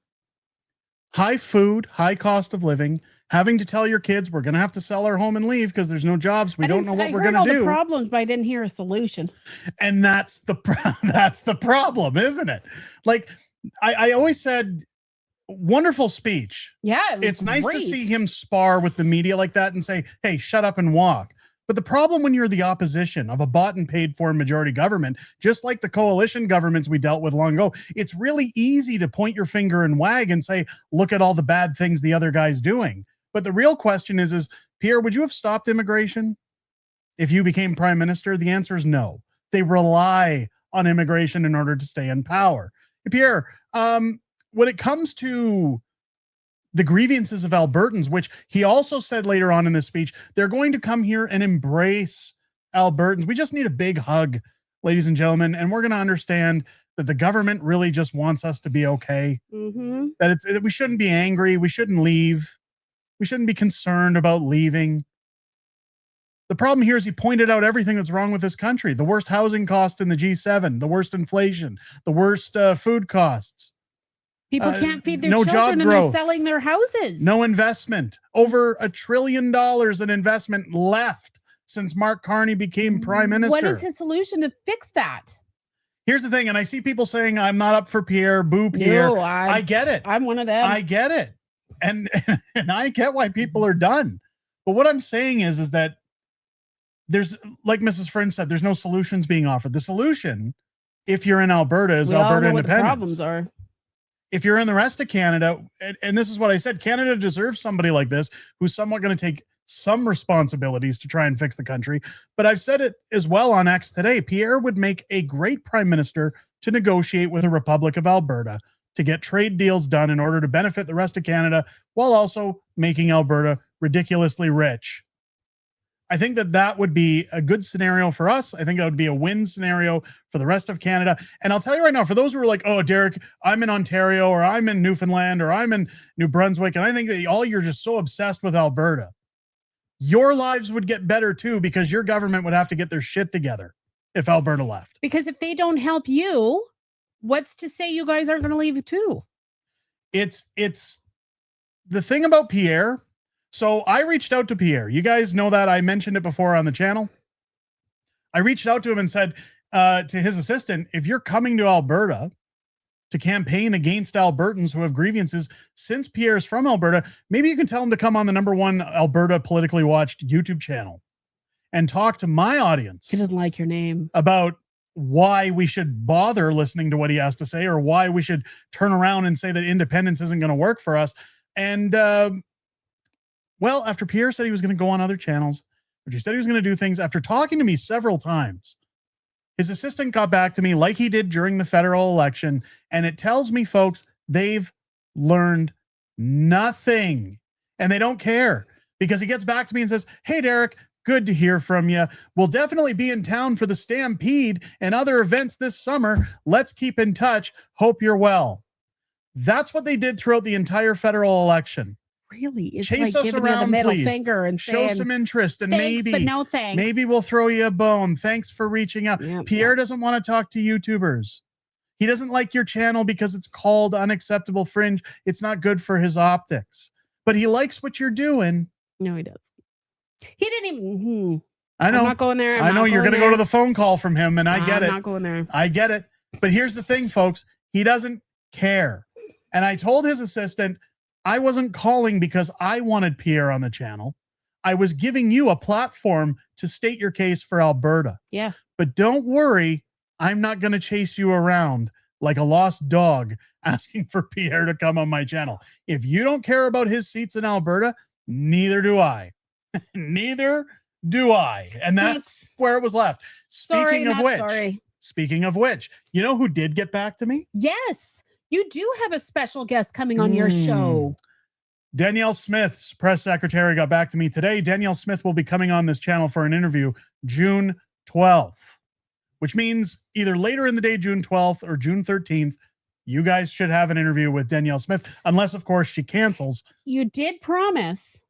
High food, high cost of living, having to tell your kids we're going to have to sell our home and leave because there's no jobs. We don't know what we're going to do. The problems, but I didn't hear a solution. And that's the problem, isn't it? Like I always said, wonderful speech. Yeah, it's nice to see him spar with the media like that and say, hey, shut up and walk. But the problem when you're the opposition of a bought and paid for majority government, just like the coalition governments we dealt with long ago, it's really easy to point your finger and wag and say, look at all the bad things the other guy's doing. But the real question is Pierre, would you have stopped immigration if you became prime minister? The answer is no. They rely on immigration in order to stay in power. Pierre, when it comes to the grievances of Albertans, which he also said later on in this speech, they're going to come here and embrace Albertans. We just need a big hug, ladies and gentlemen, and we're going to understand that the government really just wants us to be okay. Mm-hmm. That we shouldn't be angry. We shouldn't leave. We shouldn't be concerned about leaving. The problem here is he pointed out everything that's wrong with this country. The worst housing cost in the G7, the worst inflation, the worst food costs. People can't feed their no children job and they're growth. selling their houses. No investment. Over $1 trillion in investment left since Mark Carney became prime minister. What is his solution to fix that? Here's the thing, and I see people saying, I'm not up for Pierre, boo Pierre. No, I get it. I'm one of them. I get it. And I get why people are done. But what I'm saying is that there's, like Mrs. Fringe said, there's no solutions being offered. The solution, if you're in Alberta, is Alberta independence. What the problems are. If you're in the rest of Canada, and this is what I said, Canada deserves somebody like this who's somewhat going to take some responsibilities to try and fix the country. But I've said it as well on X today. Pierre would make a great prime minister to negotiate with the Republic of Alberta to get trade deals done in order to benefit the rest of Canada while also making Alberta ridiculously rich. I think that would be a good scenario for us. I think that would be a win scenario for the rest of Canada. And I'll tell you right now, for those who are like, oh, Derek, I'm in Ontario or I'm in Newfoundland or I'm in New Brunswick, and I think that you're just so obsessed with Alberta. Your lives would get better too, because your government would have to get their shit together if Alberta left. Because if they don't help you, what's to say you guys aren't going to leave too? It's the thing about Pierre. So I reached out to Pierre. You guys know that. I mentioned it before on the channel. I reached out to him and said to his assistant, if you're coming to Alberta to campaign against Albertans who have grievances, since Pierre's from Alberta, maybe you can tell him to come on the #1 Alberta politically watched YouTube channel and talk to my audience. He doesn't like your name. About why we should bother listening to what he has to say, or why we should turn around and say that independence isn't going to work for us. And well, after Pierre said he was going to go on other channels, which he said he was going to do things, after talking to me several times, his assistant got back to me like he did during the federal election. And it tells me, folks, they've learned nothing and they don't care, because he gets back to me and says, hey, Derek, good to hear from you. We'll definitely be in town for the Stampede and other events this summer. Let's keep in touch. Hope you're well. That's what they did throughout the entire federal election. Really? It's Chase like us giving around, you the middle please. finger and show saying, some interest, and thanks, but no thanks. Maybe we'll throw you a bone. Thanks for reaching out. Pierre doesn't want to talk to YouTubers. He doesn't like your channel because it's called Unacceptable Fringe. It's not good for his optics, but he likes what you're doing. No, he does. He didn't even. I know. I'm not going there. I know you're going to go to the phone call from him, and I get it. I'm not going there. I get it. But here's the thing, folks. He doesn't care. And I told his assistant, I wasn't calling because I wanted Pierre on the channel. I was giving you a platform to state your case for Alberta. Yeah. But don't worry, I'm not going to chase you around like a lost dog asking for Pierre to come on my channel. If you don't care about his seats in Alberta, neither do I. Neither do I. And that's where it was left. Speaking of which, you know who did get back to me? Yes. You do have a special guest coming on your show. Danielle Smith's press secretary got back to me today. Danielle Smith will be coming on this channel for an interview June 12th, which means either later in the day, June 12th or June 13th, you guys should have an interview with Danielle Smith, unless, of course, she cancels. You did promise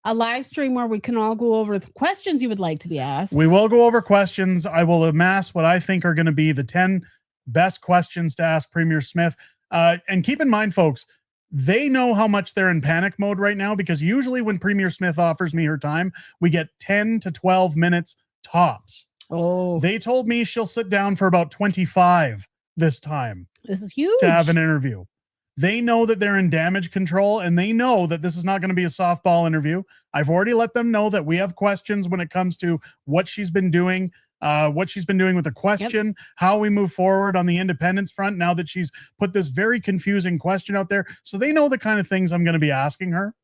a live stream where we can all go over the questions you would like to be asked. We will go over questions. I will amass what I think are going to be the 10 best questions to ask Premier Smith. And keep in mind, folks, they know how much they're in panic mode right now, because usually when Premier Smith offers me her time, we get 10 to 12 minutes tops. Oh, they told me she'll sit down for about 25 this time. This is huge. To have an interview. They know that they're in damage control, and they know that this is not going to be a softball interview. I've already let them know that we have questions when it comes to what she's been doing, with the question, how we move forward on the independence front now that she's put this very confusing question out there. So they know the kind of things I'm going to be asking her.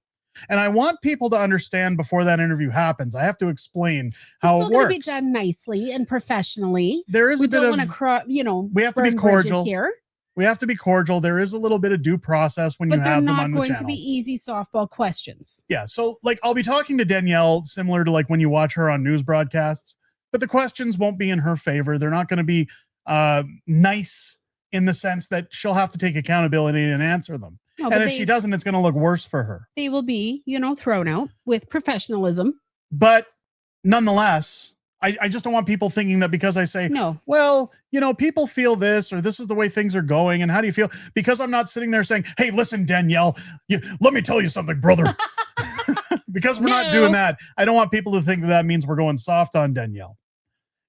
And I want people to understand before that interview happens. I have to explain how it works. It's going to be done nicely and professionally. There is we don't want to, we have to be cordial here. We have to be cordial. There is a little bit of due process when you have them on the channel. But they're not going to be easy softball questions. Yeah. So like, I'll be talking to Danielle similar to like when you watch her on news broadcasts, but the questions won't be in her favor. They're not going to be nice in the sense that she'll have to take accountability and answer them. No, and if she doesn't, it's going to look worse for her. They will be, thrown out with professionalism. But nonetheless, I just don't want people thinking that because I say, no, well, people feel this, or this is the way things are going. And how do you feel? Because I'm not sitting there saying, hey, listen, Danielle, let me tell you something, brother. because we're not doing that. I don't want people to think that means we're going soft on Danielle.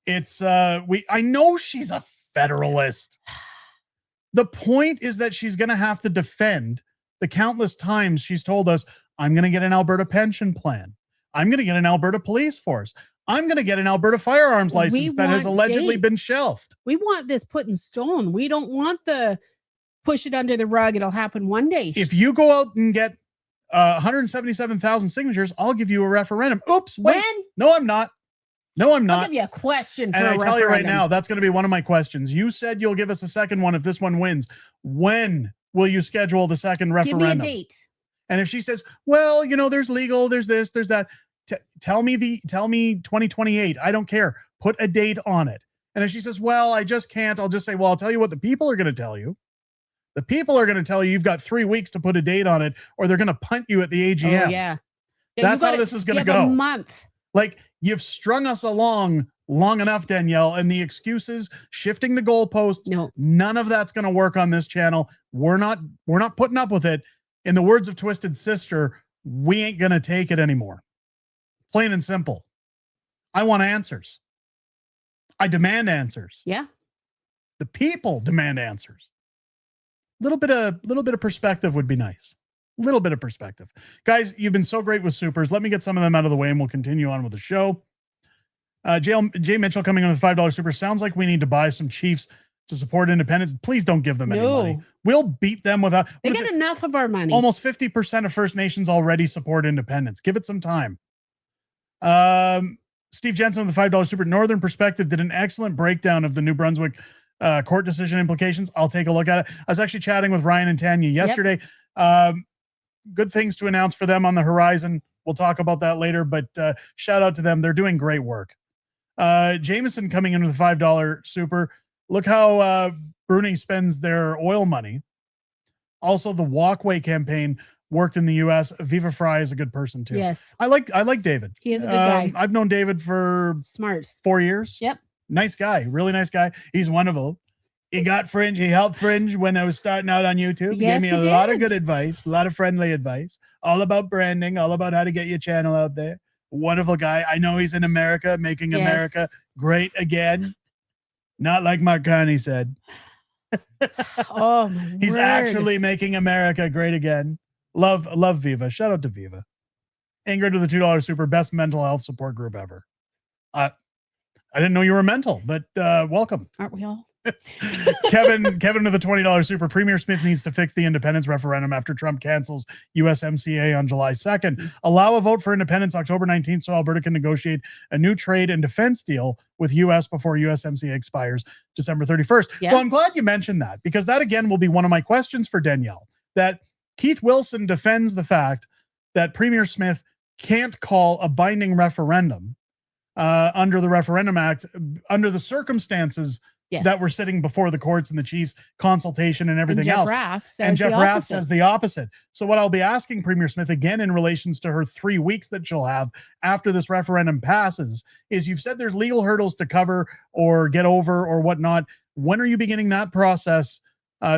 It's I know she's a Federalist. The point is that she's going to have to defend the countless times she's told us, I'm going to get an Alberta pension plan. I'm going to get an Alberta police force. I'm going to get an Alberta firearms license that has allegedly been shelved. We want this put in stone. We don't want the push it under the rug. It'll happen one day. If you go out and get 177,000 signatures, I'll give you a referendum. Oops. Wait. When? No, I'm not. No, I'm not. I'll give you a question for and a I tell you right referendum. now, that's going to be one of my questions. You said you'll give us a second one if this one wins. When will you schedule the second referendum? Give me a date. And if she says, well, you know, there's legal, there's this, there's that, tell me 2028. I don't care. Put a date on it. And if she says, well, I just can't, I'll just say, well, I'll tell you what the people are going to tell you. The people are going to tell you you've got 3 weeks to put a date on it, or they're going to punt you at the AGM. Oh, yeah. That's how this is going to go. A month. Like, you've strung us along long enough, Danielle, and the excuses, shifting the goalposts, none of that's going to work on this channel. We're not putting up with it. In the words of Twisted Sister, we ain't going to take it anymore. Plain and simple. I want answers. I demand answers. Yeah. The people demand answers. Little bit of perspective would be nice. Little bit of perspective. Guys, you've been so great with supers. Let me get some of them out of the way and we'll continue on with the show. Jay Mitchell coming in with $5 super. Sounds like we need to buy some Chiefs to support independence. Please don't give them any money. We'll beat them without. They get enough of our money. Almost 50% of First Nations already support independence. Give it some time. Steve Jensen with the $5 super. Northern Perspective did an excellent breakdown of the New Brunswick court decision implications. I'll take a look at it. I was actually chatting with Ryan and Tanya yesterday. Good things to announce for them on the horizon. We'll talk about that later, but shout out to them. They're doing great work. Jameson coming in with a $5 super. Look how Bruni spends their oil money. Also, the Walkway campaign worked in the U.S. Viva Fry is a good person too. Yes. I like David. He is a good guy. I've known David for smart 4 years. Yep. Nice guy. Really nice guy. He's wonderful. He got Fringe. He helped Fringe when I was starting out on YouTube. He gave me a lot of good advice, a lot of friendly advice, all about branding, all about how to get your channel out there. Wonderful guy. I know he's in America, making America great again. Not like Mark Carney said. Oh, my He's word. actually making America great again. Love Viva. Shout out to Viva. Ingrid with the $2 super. Best mental health support group ever. I didn't know you were mental, but welcome. Aren't we all? Kevin with the $20 super. Premier Smith needs to fix the independence referendum after Trump cancels USMCA on July 2nd. Allow a vote for independence October 19th so Alberta can negotiate a new trade and defense deal with US before USMCA expires December 31st. Yeah. Well, I'm glad you mentioned that, because that again will be one of my questions for Danielle, that Keith Wilson defends the fact that Premier Smith can't call a binding referendum under the Referendum Act, under the circumstances that were sitting before the courts and the Chiefs consultation and everything else. Jeff Rath says the opposite. So what I'll be asking Premier Smith again in relations to her 3 weeks that she'll have after this referendum passes is, you've said there's legal hurdles to cover or get over or whatnot. When are you beginning that process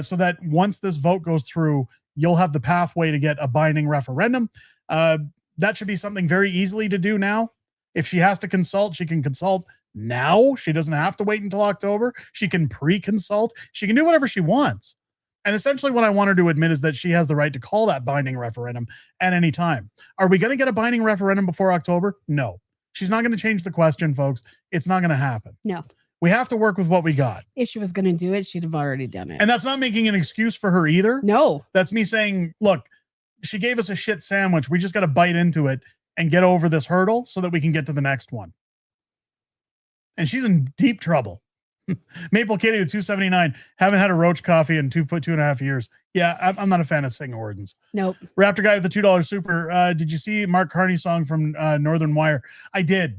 so that once this vote goes through, you'll have the pathway to get a binding referendum? That should be something very easily to do now. If she has to consult, she can consult now. She doesn't have to wait until October. She can pre-consult. She can do whatever she wants. And essentially what I want her to admit is that she has the right to call that binding referendum at any time. Are we going to get a binding referendum before October? No. She's not going to change the question, folks. It's not going to happen. No. We have to work with what we got. If she was going to do it, she'd have already done it. And that's not making an excuse for her either. No. That's me saying, look, she gave us a shit sandwich. We just got to bite into it and get over this hurdle so that we can get to the next one. And she's in deep trouble. Maple Kitty with 279. Haven't had a roach coffee in 2.5 years. Yeah, I'm not a fan of St. Gordon's. Nope. Raptor Guy with the $2 super. Did you see Mark Carney's song from Northern Wire? I did.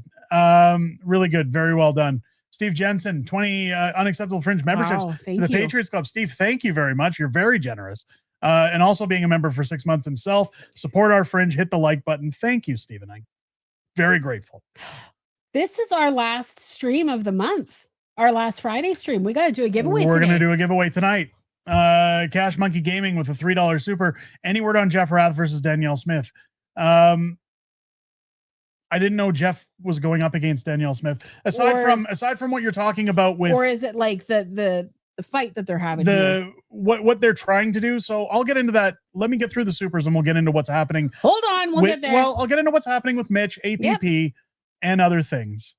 Really good. Very well done. Steve Jensen, 20 unacceptable Fringe memberships to the Patriots Club. Steve, thank you very much. You're very generous. And also being a member for 6 months himself. Support our Fringe. Hit the like button. Thank you, Stephen. I'm very grateful. This is our last stream of the month. Our last Friday stream. We got to do a giveaway We're today. going to do a giveaway tonight. Cash Monkey Gaming with a $3 super. Any word on Jeff Rath versus Danielle Smith? I didn't know Jeff was going up against Danielle Smith. Aside from what you're talking about with, or is it like the fight that they're having here? what they're trying to do? So I'll get into that. Let me get through the supers and we'll get into what's happening. Hold on, we'll get there. Well, I'll get into what's happening with Mitch, APP, and other things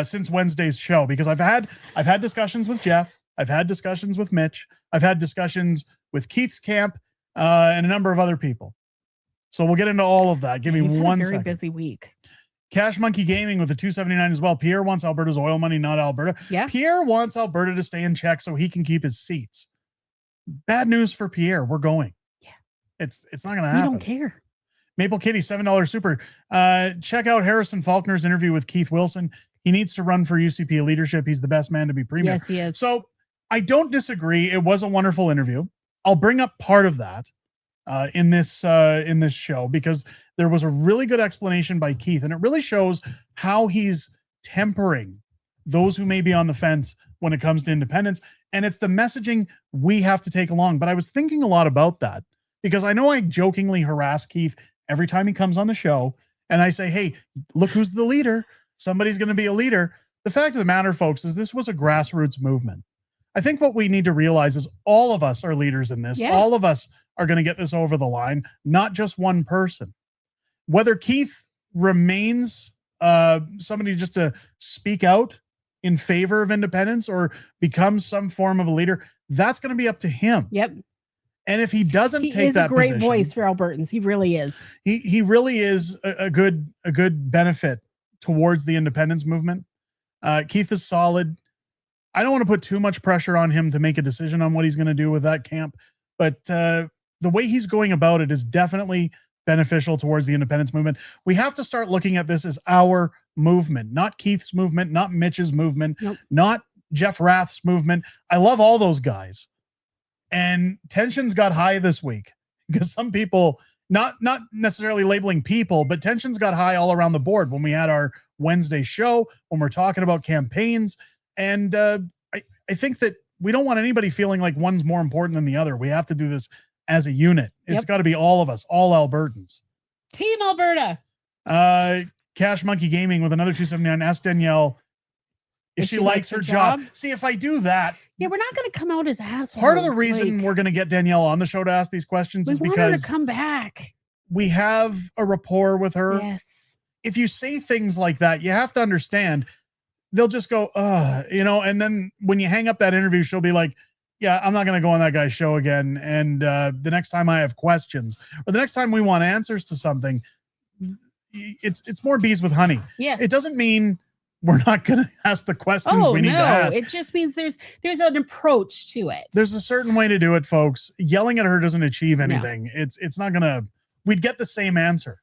since Wednesday's show, because I've had discussions with Jeff, I've had discussions with Mitch, I've had discussions with Keith's camp, and a number of other people. So we'll get into all of that. Give me one second. Very busy week. Cash Monkey Gaming with a 279 as well. Pierre wants Alberta's oil money, not Alberta. Yeah. Pierre wants Alberta to stay in check so he can keep his seats. Bad news for Pierre. We're going. Yeah. It's not going to happen. We don't care. Maple Kitty, $7 super. Check out Harrison Faulkner's interview with Keith Wilson. He needs to run for UCP leadership. He's the best man to be premier. Yes, he is. So I don't disagree. It was a wonderful interview. I'll bring up part of that in this show, because there was a really good explanation by Keith, and it really shows how he's tempering those who may be on the fence when it comes to independence. And it's the messaging we have to take along. But I was thinking a lot about that, because I know I jokingly harass Keith every time he comes on the show, and I say, hey, look who's the leader. Somebody's going to be a leader. The fact of the matter, folks, is this was a grassroots movement. I think what we need to realize is all of us are leaders in this. Yeah. All of us are going to get this over the line, not just one person. Whether Keith remains somebody just to speak out in favor of independence or becomes some form of a leader, that's going to be up to him. Yep. And if he doesn't He take is that a great position, voice for Albertans. He really is. He really is a good benefit towards the independence movement. Keith is solid. I don't want to put too much pressure on him to make a decision on what he's going to do with that camp, but the way he's going about it is definitely beneficial towards the independence movement. We have to start looking at this as our movement, not Keith's movement, not Mitch's movement, not Jeff Rath's movement. I love all those guys. And tensions got high this week because some people, not necessarily labeling people, but tensions got high all around the board when we had our Wednesday show, when we're talking about campaigns. And I think that we don't want anybody feeling like one's more important than the other. We have to do this as a unit. It's got to be all of us, all Albertans. Team Alberta. Cash Monkey Gaming with another 279. Ask Danielle if she likes her job. See, if I do that, yeah, we're not going to come out as assholes. part of the reason we're going to get Danielle on the show to ask these questions is want because her to come back. We have a rapport with her. Yes. If you say things like that, you have to understand they'll just go, and then when you hang up that interview, she'll be like, yeah, I'm not going to go on that guy's show again. And the next time I have questions or the next time we want answers to something, it's more bees with honey. Yeah. It doesn't mean we're not going to ask the questions we need to ask. It just means there's an approach to it. There's a certain way to do it, folks. Yelling at her doesn't achieve anything. No. It's not going to, we'd get the same answer.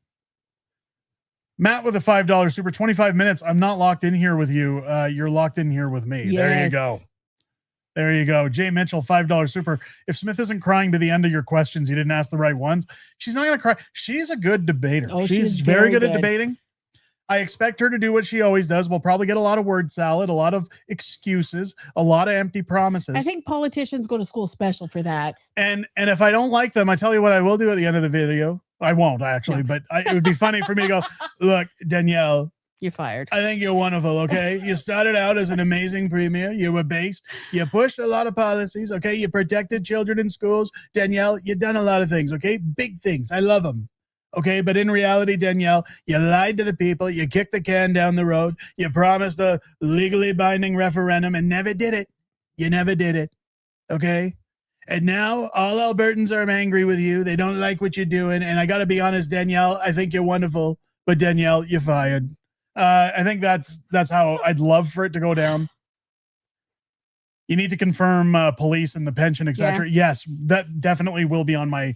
Matt with a $5 super, 25 minutes. I'm not locked in here with you. You're locked in here with me. Yes. There you go. There you go. Jay Mitchell, $5 super. If Smith isn't crying to the end of your questions, you didn't ask the right ones. She's not going to cry. She's a good debater. Oh, she's very good at debating. I expect her to do what she always does. We'll probably get a lot of word salad, a lot of excuses, a lot of empty promises. I think politicians go to school special for that. And if I don't like them, I tell you what I will do at the end of the video. I won't actually, but it would be funny for me to go, look, Danielle, you're fired. I think you're wonderful. Okay. You started out as an amazing premier. You were based. You pushed a lot of policies. Okay. You protected children in schools. Danielle, you've done a lot of things. Okay. Big things. I love them. Okay. But in reality, Danielle, you lied to the people. You kicked the can down the road. You promised a legally binding referendum and never did it. You never did it. Okay. And now all Albertans are angry with you. They don't like what you're doing. And I got to be honest, Danielle, I think you're wonderful. But Danielle, you're fired. I think that's how I'd love for it to go down. You need to confirm police and the pension, etc. Yeah. Yes, that definitely will be on my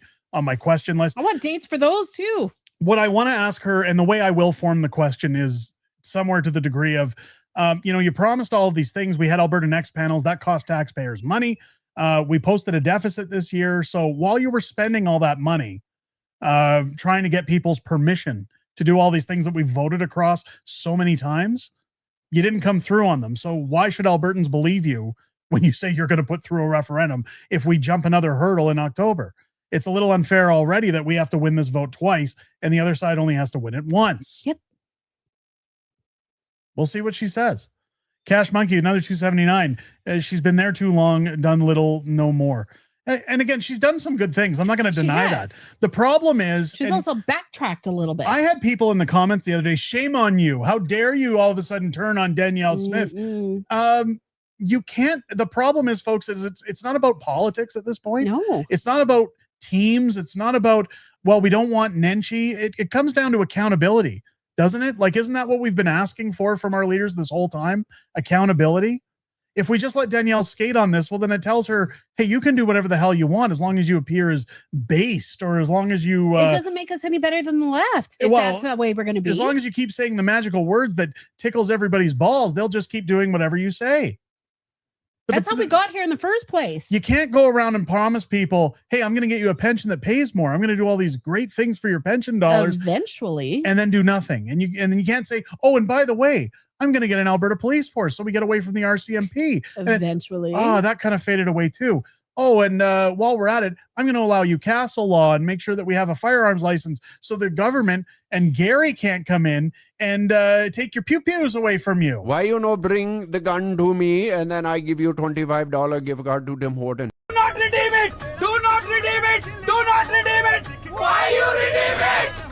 question list. I want dates for those too. What I want to ask her, and the way I will form the question, is somewhere to the degree of, you promised all of these things. We had Alberta Next panels that cost taxpayers money. We posted a deficit this year. So while you were spending all that money, trying to get people's permission to do all these things that we've voted across so many times, you didn't come through on them. So why should Albertans believe you when you say you're going to put through a referendum if we jump another hurdle in October? It's a little unfair already that we have to win this vote twice and the other side only has to win it once. Yep. We'll see what she says. Cash Monkey, another 279. She's been there too long, done little, no more. And again, she's done some good things. I'm not going to deny that. The problem is she's also backtracked a little bit. I had people in the comments the other day, shame on you. How dare you all of a sudden turn on Danielle Smith? You can't. The problem is, folks, is it's not about politics at this point. No. It's not about teams. It's not about, well, we don't want Nenshi. It comes down to accountability, doesn't it? Like, isn't that what we've been asking for from our leaders this whole time? Accountability. If we just let Danielle skate on this, well, then it tells her, hey, you can do whatever the hell you want as long as you appear as based or as long as you... it doesn't make us any better than the left if that's the way we're going to be. As long as you keep saying the magical words that tickles everybody's balls, they'll just keep doing whatever you say. But that's how we got here in the first place. You can't go around and promise people, hey, I'm going to get you a pension that pays more. I'm going to do all these great things for your pension dollars. Eventually. And then do nothing. And then you can't say, oh, and by the way, I'm going to get an Alberta police force so we get away from the RCMP. Eventually. That kind of faded away too. Oh, and while we're at it, I'm going to allow you castle law and make sure that we have a firearms license so the government and Gary can't come in and take your pew-pews away from you. Why you no bring the gun to me and then I give you $25 gift card to Tim Horton? Do not redeem it! Do not redeem it! Do not redeem it! Why you redeem it?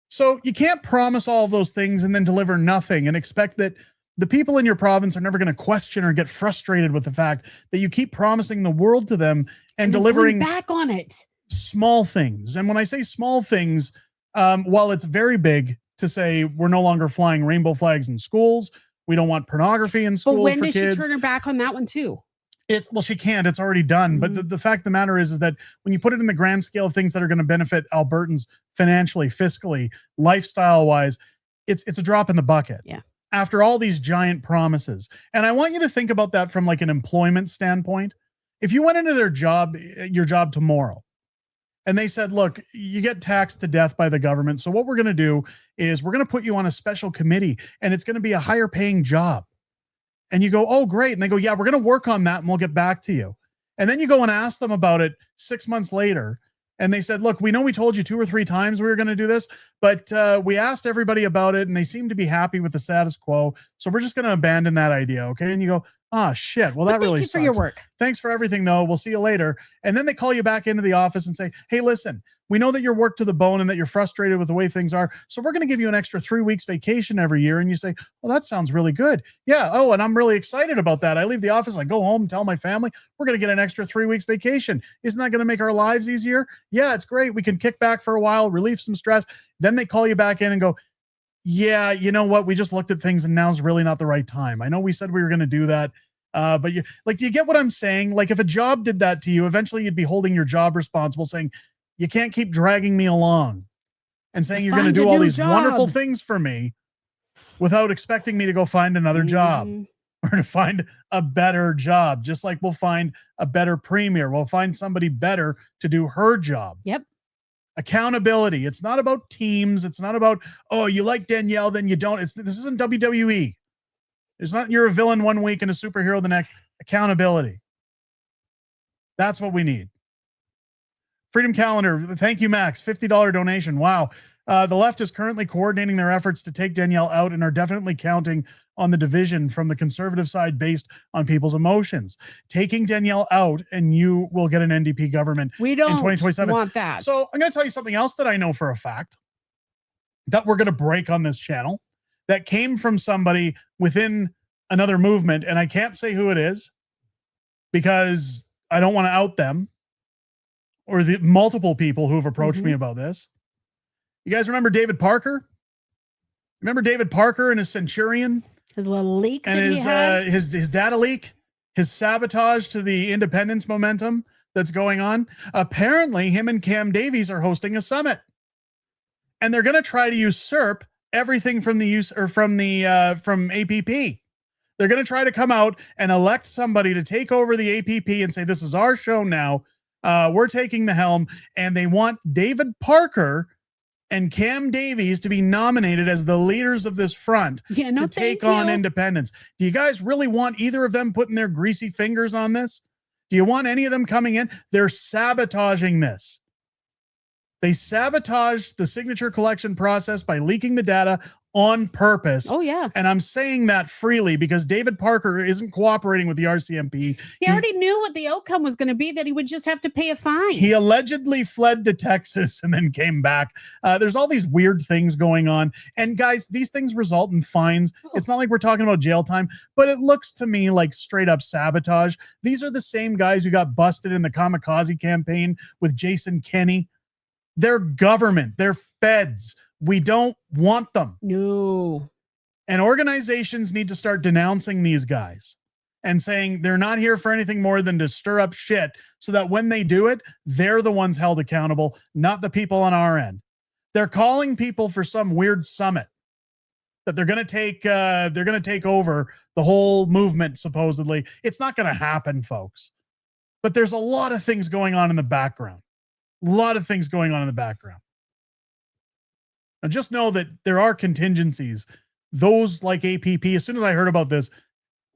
So you can't promise all those things and then deliver nothing and expect that the people in your province are never going to question or get frustrated with the fact that you keep promising the world to them and delivering back on it. Small things. And when I say small things, while it's very big to say we're no longer flying rainbow flags in schools, we don't want pornography in schools for kids. But when does she turn her back on that one too? Well, she can't. It's already done. But the fact of the matter is that when you put it in the grand scale of things that are going to benefit Albertans financially, fiscally, lifestyle-wise, it's a drop in the bucket. Yeah. After all these giant promises. And I want you to think about that from like an employment standpoint. If you went into your job tomorrow, and they said, look, you get taxed to death by the government. So what we're going to do is we're going to put you on a special committee and it's going to be a higher paying job. And you go, oh, great. And they go, yeah, we're going to work on that and we'll get back to you. And then you go and ask them about it 6 months later. And they said, look, we know we told you 2 or 3 times we were going to do this, but we asked everybody about it and they seem to be happy with the status quo. So we're just going to abandon that idea. Okay. And you go, ah, shit. Well, that really sucks. Thank you for your work. Thanks for everything, though. We'll see you later. And then they call you back into the office and say, hey, listen, we know that you're worked to the bone and that you're frustrated with the way things are. So we're going to give you an extra 3 weeks vacation every year. And you say, well, that sounds really good. Yeah. Oh, and I'm really excited about that. I leave the office. I go home and tell my family, we're going to get an extra 3 weeks vacation. Isn't that going to make our lives easier? Yeah, it's great. We can kick back for a while, relieve some stress. Then they call you back in and go, yeah, you know what? We just looked at things and now's really not the right time. I know we said we were going to do that. But do you get what I'm saying? Like if a job did that to you, eventually you'd be holding your job responsible saying, you can't keep dragging me along and saying you're going to do all these wonderful things for me without expecting me to go find another job or to find a better job. Just like we'll find a better premier. We'll find somebody better to do her job. Yep. Accountability. It's not about teams. It's not about, oh, you like Danielle, then you don't. This isn't WWE. It's not you're a villain 1 week and a superhero the next. Accountability. That's what we need. Freedom Calendar. Thank you, Max. $50 donation. Wow. The left is currently coordinating their efforts to take Danielle out and are definitely counting on the division from the conservative side based on people's emotions. Taking Danielle out and you will get an NDP government in 2027. Want that. So I'm going to tell you something else that I know for a fact that we're going to break on this channel. That came from somebody within another movement, and I can't say who it is because I don't want to out them or the multiple people who have approached me about this. You guys remember David Parker? Remember David Parker and his Centurion? His little leak and his data leak, his sabotage to the independence momentum that's going on. Apparently, him and Cam Davies are hosting a summit, and they're going to try to usurp everything from from APP. They're going to try to come out and elect somebody to take over the APP and say, this is our show now. We're taking the helm. And they want David Parker and Cam Davies to be nominated as the leaders of this front to take on independence. Do you guys really want either of them putting their greasy fingers on this? Do you want any of them coming in? They're sabotaging this. They sabotaged the signature collection process by leaking the data on purpose. Oh, yeah. And I'm saying that freely because David Parker isn't cooperating with the RCMP. He already knew what the outcome was going to be, that he would just have to pay a fine. He allegedly fled to Texas and then came back. There's all these weird things going on. And guys, these things result in fines. It's not like we're talking about jail time, but it looks to me like straight up sabotage. These are the same guys who got busted in the kamikaze campaign with Jason Kenney. They're government. They're feds. We don't want them. No. And organizations need to start denouncing these guys and saying they're not here for anything more than to stir up shit so that when they do it, they're the ones held accountable, not the people on our end. They're calling people for some weird summit that they're going to take over the whole movement, supposedly. It's not going to happen, folks. But there's a lot of things going on in the background. A lot of things going on in the background. Now, just know that there are contingencies. Those like APP, as soon as I heard about this,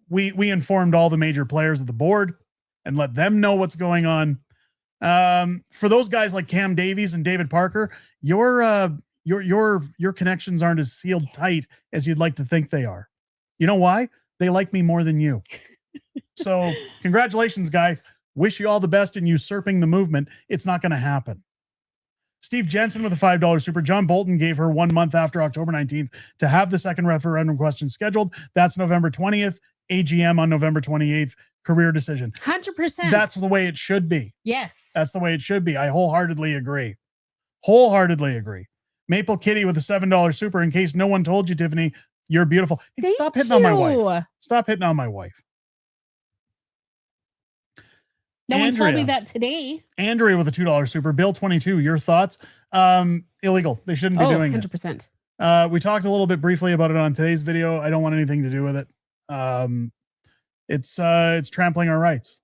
we informed all the major players of the board and let them know what's going on. For those guys like Cam Davies and David Parker, your connections aren't as sealed tight as you'd like to think they are. You know why? They like me more than you. So congratulations, guys. Wish you all the best in usurping the movement. It's not going to happen. Steve Jensen with a $5 super. John Bolton gave her 1 month after October 19th to have the second referendum question scheduled. That's November 20th. AGM on November 28th. Career decision. 100%. That's the way it should be. Yes. That's the way it should be. I wholeheartedly agree. Wholeheartedly agree. Maple Kitty with a $7 super. In case no one told you, Tiffany, you're beautiful. Hey, stop hitting on my wife. Stop hitting on my wife. No one told me that today. Andrea with a $2 super. Bill 22, your thoughts? Illegal. They shouldn't be doing 100%. it. We talked a little bit briefly about it on today's video. I don't want anything to do with it. It's trampling our rights.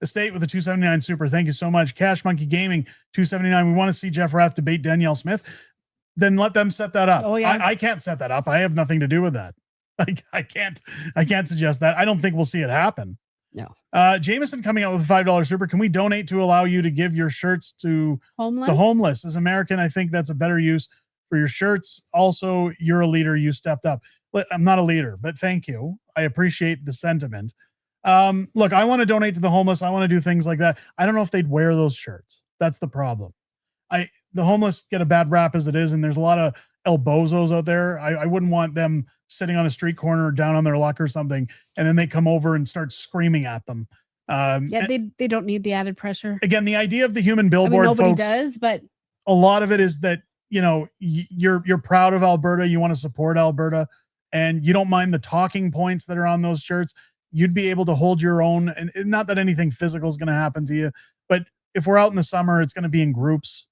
Estate with a 279 super. Thank you so much. Cash Monkey Gaming 279. We want to see Jeff Rath debate Danielle Smith. Then let them set that up. Oh, yeah. I can't set that up. I have nothing to do with that. I can't suggest that. I don't think we'll see it happen. No. Jameson coming out with a $5 super. Can we donate to allow you to give your shirts to Homeless? the homeless? As American, I think that's a better use for your shirts. Also, you're a leader. You stepped up. I'm not a leader, but thank you. I appreciate the sentiment. Look, I want to donate to the homeless. I want to do things like that. I don't know if they'd wear those shirts. That's the problem. The homeless get a bad rap as it is, and there's a lot of El Bozos out there. I wouldn't want them sitting on a street corner down on their luck or something, and then they come over and start screaming at them. They don't need the added pressure. Again, the idea of the human billboard, nobody folks, does, but a lot of it is that, you know, you're proud of Alberta, you want to support Alberta, and you don't mind the talking points that are on those shirts. You'd be able to hold your own, and not that anything physical is going to happen to you, but if we're out in the summer, it's going to be in groups.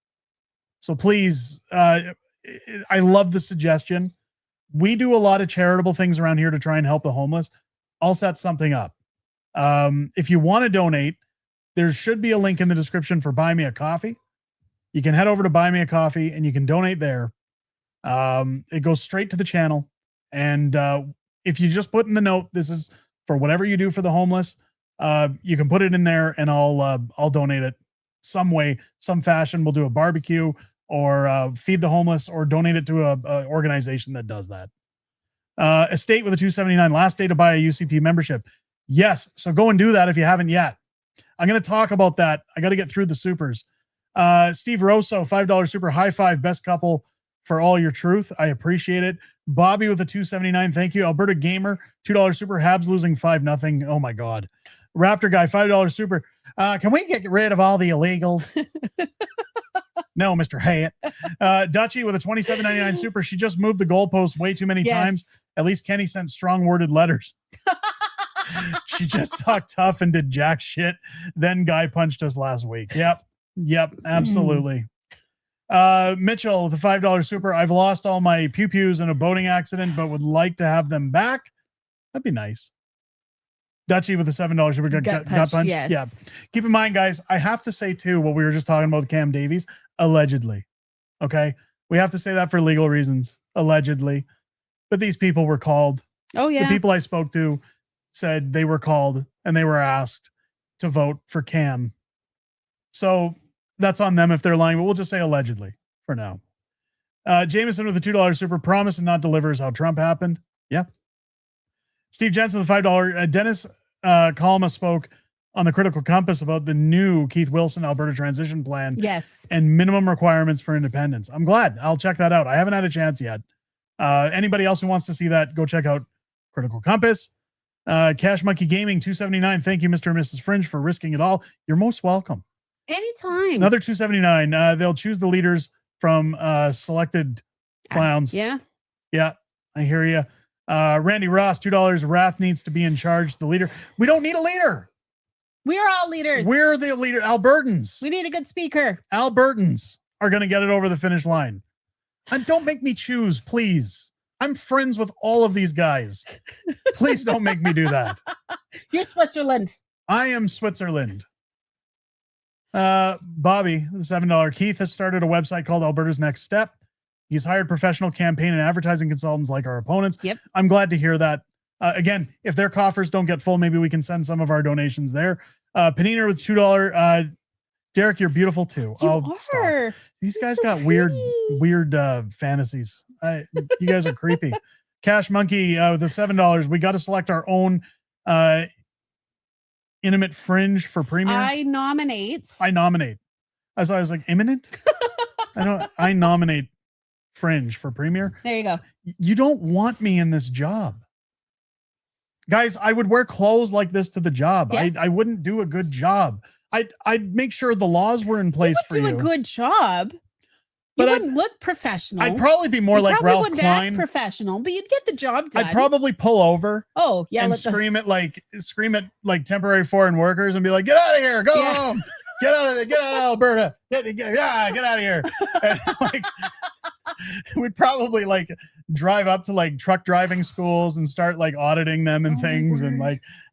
So please, I love the suggestion. We do a lot of charitable things around here to try and help the homeless. I'll set something up. If you want to donate, there should be a link in the description for Buy Me a Coffee. You can head over to Buy Me a Coffee and you can donate there. It goes straight to the channel. And if you just put in the note, this is for whatever you do for the homeless, you can put it in there and I'll donate it some way, some fashion. We'll do a barbecue or feed the homeless or donate it to a organization that does that. Estate with a 279, last day to buy a UCP membership. Yes. So go and do that if you haven't yet. I'm going to talk about that. I got to get through the supers. Steve Rosso, $5 super. High five, best couple for all your truth. I appreciate it. Bobby with a 279. Thank you. Alberta Gamer, $2 super. Habs losing 5-0. Oh my God. Raptor Guy, $5 super. Can we get rid of all the illegals? No, Mr. Hyatt. Dutchie with a 27.99 super. She just moved the goalpost way too many times. At least Kenny sent strong worded letters. She just talked tough and did jack shit. Then Guy punched us last week. Yep, absolutely. Mitchell with a $5 super. I've lost all my pew-pews in a boating accident, but would like to have them back. That'd be nice. Dutchie with a $7 super. Got punched. Yes. Yeah. Keep in mind, guys, I have to say too, what we were just talking about with Cam Davies, allegedly. Okay. We have to say that for legal reasons, allegedly. But these people were called. Oh, yeah. The people I spoke to said they were called and they were asked to vote for Cam. So That's on them if they're lying, but we'll just say allegedly for now. Jameson with the $2 super, promise and not deliver is how Trump happened. Yep. Steve Jensen with the $5. Dennis Kalma spoke on the Critical Compass about the new Keith Wilson Alberta transition plan. Yes. And minimum requirements for independence. I'm glad. I'll check that out. I haven't had a chance yet. Anybody else who wants to see that, go check out Critical Compass. Cash Monkey Gaming 279. Thank you, Mr. and Mrs. Fringe, for risking it all. You're most welcome. Anytime. Another 279. They'll choose the leaders from selected clowns. Yeah. Yeah, I hear you. Randy Ross, $2. Wrath needs to be in charge. The leader. We don't need a leader. We're all leaders. We're the leader. Albertans. We need a good speaker. Albertans are going to get it over the finish line. And don't make me choose, please. I'm friends with all of these guys. Please don't make me do that. You're Switzerland. I am Switzerland. Bobby, the $7. Keith has started a website called Alberta's Next Step. He's hired professional campaign and advertising consultants like our opponents. Yep. I'm glad to hear that. Again, if their coffers don't get full, maybe we can send some of our donations there. Panina with $2. Derek, you're beautiful too. Stop. These guys got weird fantasies. You guys are creepy. Cash Monkey with the $7. We got to select our own intimate Fringe for premier. I nominate. As I was like, imminent? I nominate Fringe for premier. There you go. You don't want me in this job. Guys, I would wear clothes like this to the job. Yeah. I wouldn't do a good job. I'd make sure the laws were in place for you. Do a good job. But you wouldn't look professional. I'd probably be more like Ralph Klein. Act professional, but you'd get the job done. I'd probably pull over. Oh, yeah. And scream at like temporary foreign workers and be like, "Get out of here! Go home! Get out of Alberta! Get out of here!" And, we'd probably drive up to truck driving schools and start auditing them and things, and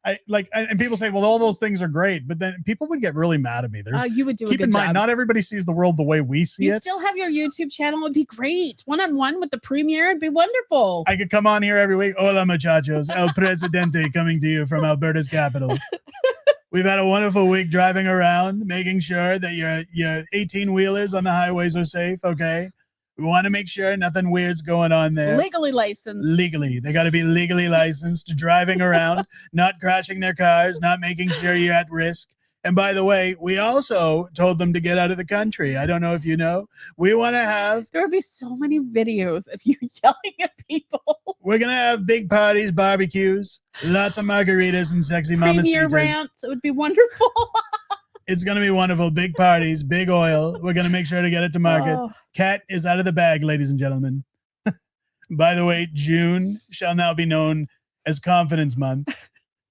and people say, well, all those things are great, but then people would get really mad at me. You would do keep a good in mind, job. not everybody sees the world the way we see You'd it. still have your YouTube channel. It'd be great. One-on-one with the premier. It'd be wonderful. I could come on here every week. Hola, muchachos. El Presidente coming to you from Alberta's capital. We've had a wonderful week driving around, making sure that your 18-wheelers on the highways are safe, okay? We want to make sure nothing weird's going on there. Legally licensed. Legally. They got to be legally licensed, driving around, not crashing their cars, not making sure you're at risk. And by the way, we also told them to get out of the country. I don't know if you know. We want to have... There would be so many videos of you yelling at people. We're going to have big parties, barbecues, lots of margaritas and sexy mamacitas. Premier rants. It would be wonderful. It's going to be wonderful. Big parties, big oil. We're going to make sure to get it to market. Oh. Cat is out of the bag, ladies and gentlemen. By the way, June shall now be known as Confidence Month,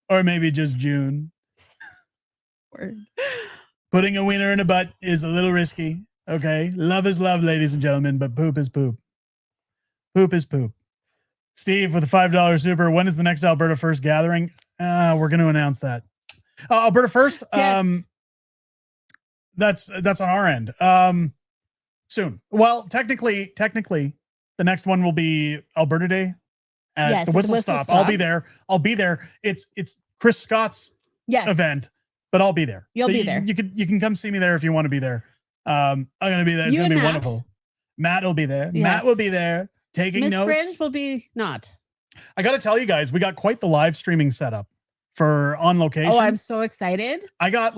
or maybe just June. Word. Putting a wiener in a butt is a little risky. Okay. Love is love, ladies and gentlemen, but poop is poop. Poop is poop. Steve with a $5 super. When is the next Alberta First gathering? We're going to announce that. Alberta First. Yes. That's on our end. Soon. Well, technically, the next one will be Alberta Day at the Whistle Stop. I'll be there. It's Chris Scott's event, but I'll be there. You'll be there. You can come see me there if you want to be there. I'm gonna be there. It's gonna be wonderful. Matt will be there. Yes. Matt will be there taking Miss notes. Fringe will be not. I got to tell you guys, we got quite the live streaming setup for On Location. Oh, I'm so excited. I got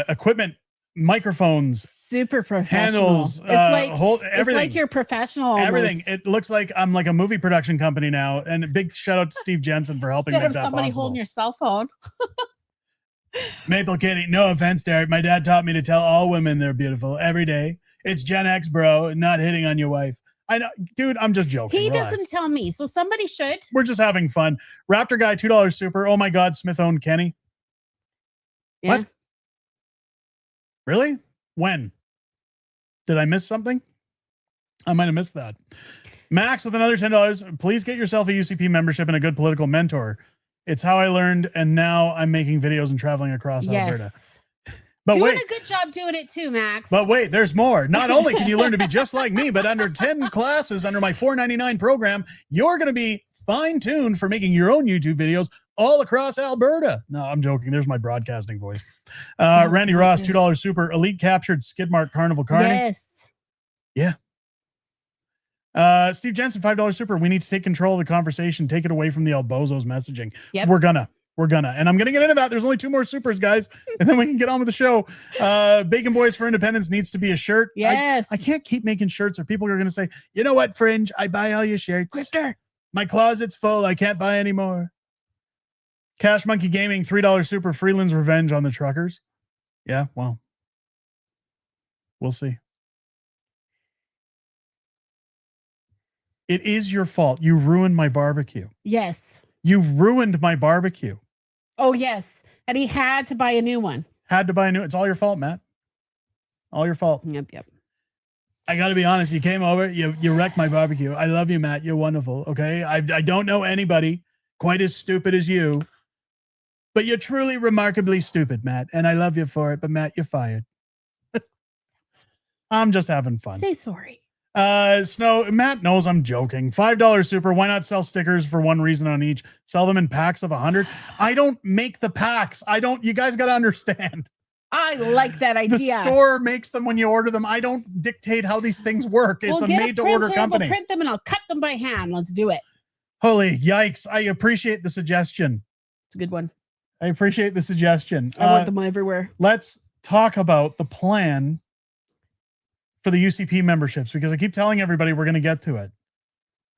equipment, microphones, super professional. Handles, everything. It's like you're professional. Almost. Everything. It looks like I'm like a movie production company now. And a big shout out to Steve Jensen for helping Instead make of that somebody possible. holding your cell phone. Maple Kitty, no offense, Derek. My dad taught me to tell all women they're beautiful every day. It's Gen X, bro, not hitting on your wife. I know, dude, I'm just joking. He Relax. doesn't tell me, so somebody should. We're just having fun. Raptor Guy, $2 super. Oh my God, Smith owned Kenny. Yeah. What? Really? When? Did I miss something? I might have missed that. Max with another $10. Please get yourself a UCP membership and a good political mentor. It's how I learned, and now I'm making videos and traveling across Alberta. But doing wait, a good job doing it too, Max. but wait, there's more. Not only can you learn to be just like me, but under 10 classes under my $4.99 program, you're going to be fine-tuned for making your own YouTube videos all across Alberta. No, I'm joking. There's my broadcasting voice. Randy Ross, $2 super. Elite captured Skidmark Carnival Carney. Yes. Yeah. Steve Jensen, $5 super. We need to take control of the conversation. Take it away from the Albozos messaging. Yep. We're gonna. And I'm gonna get into that. There's only 2 more supers, guys, and then we can get on with the show. Bacon Boys for Independence needs to be a shirt. Yes. I can't keep making shirts, or people are gonna say, you know what, Fringe? I buy all your shirts. Grifter. My closet's full. I can't buy anymore. Cash Monkey Gaming, $3 super. Freeland's revenge on the truckers. Yeah, well, we'll see. It is your fault. You ruined my barbecue. Yes. You ruined my barbecue. Oh, yes. And he had to buy a new one. Had to buy a new. It's all your fault, Matt. All your fault. Yep. I got to be honest. You came over. You wrecked my barbecue. I love you, Matt. You're wonderful. Okay. I don't know anybody quite as stupid as you, but you're truly remarkably stupid, Matt. And I love you for it. But Matt, you're fired. I'm just having fun. Say sorry. Snow, Matt knows I'm joking. $5 super. Why not sell stickers for one reason on each? Sell them in packs of 100. I don't make the packs. You guys got to understand. I like that idea. The store makes them when you order them. I don't dictate how these things work. It's a made to order company. We'll print them and I'll cut them by hand. Let's do it. Holy yikes. I appreciate the suggestion. It's a good one. I appreciate the suggestion. I want them everywhere. Let's talk about the plan for the UCP memberships, because I keep telling everybody we're going to get to it.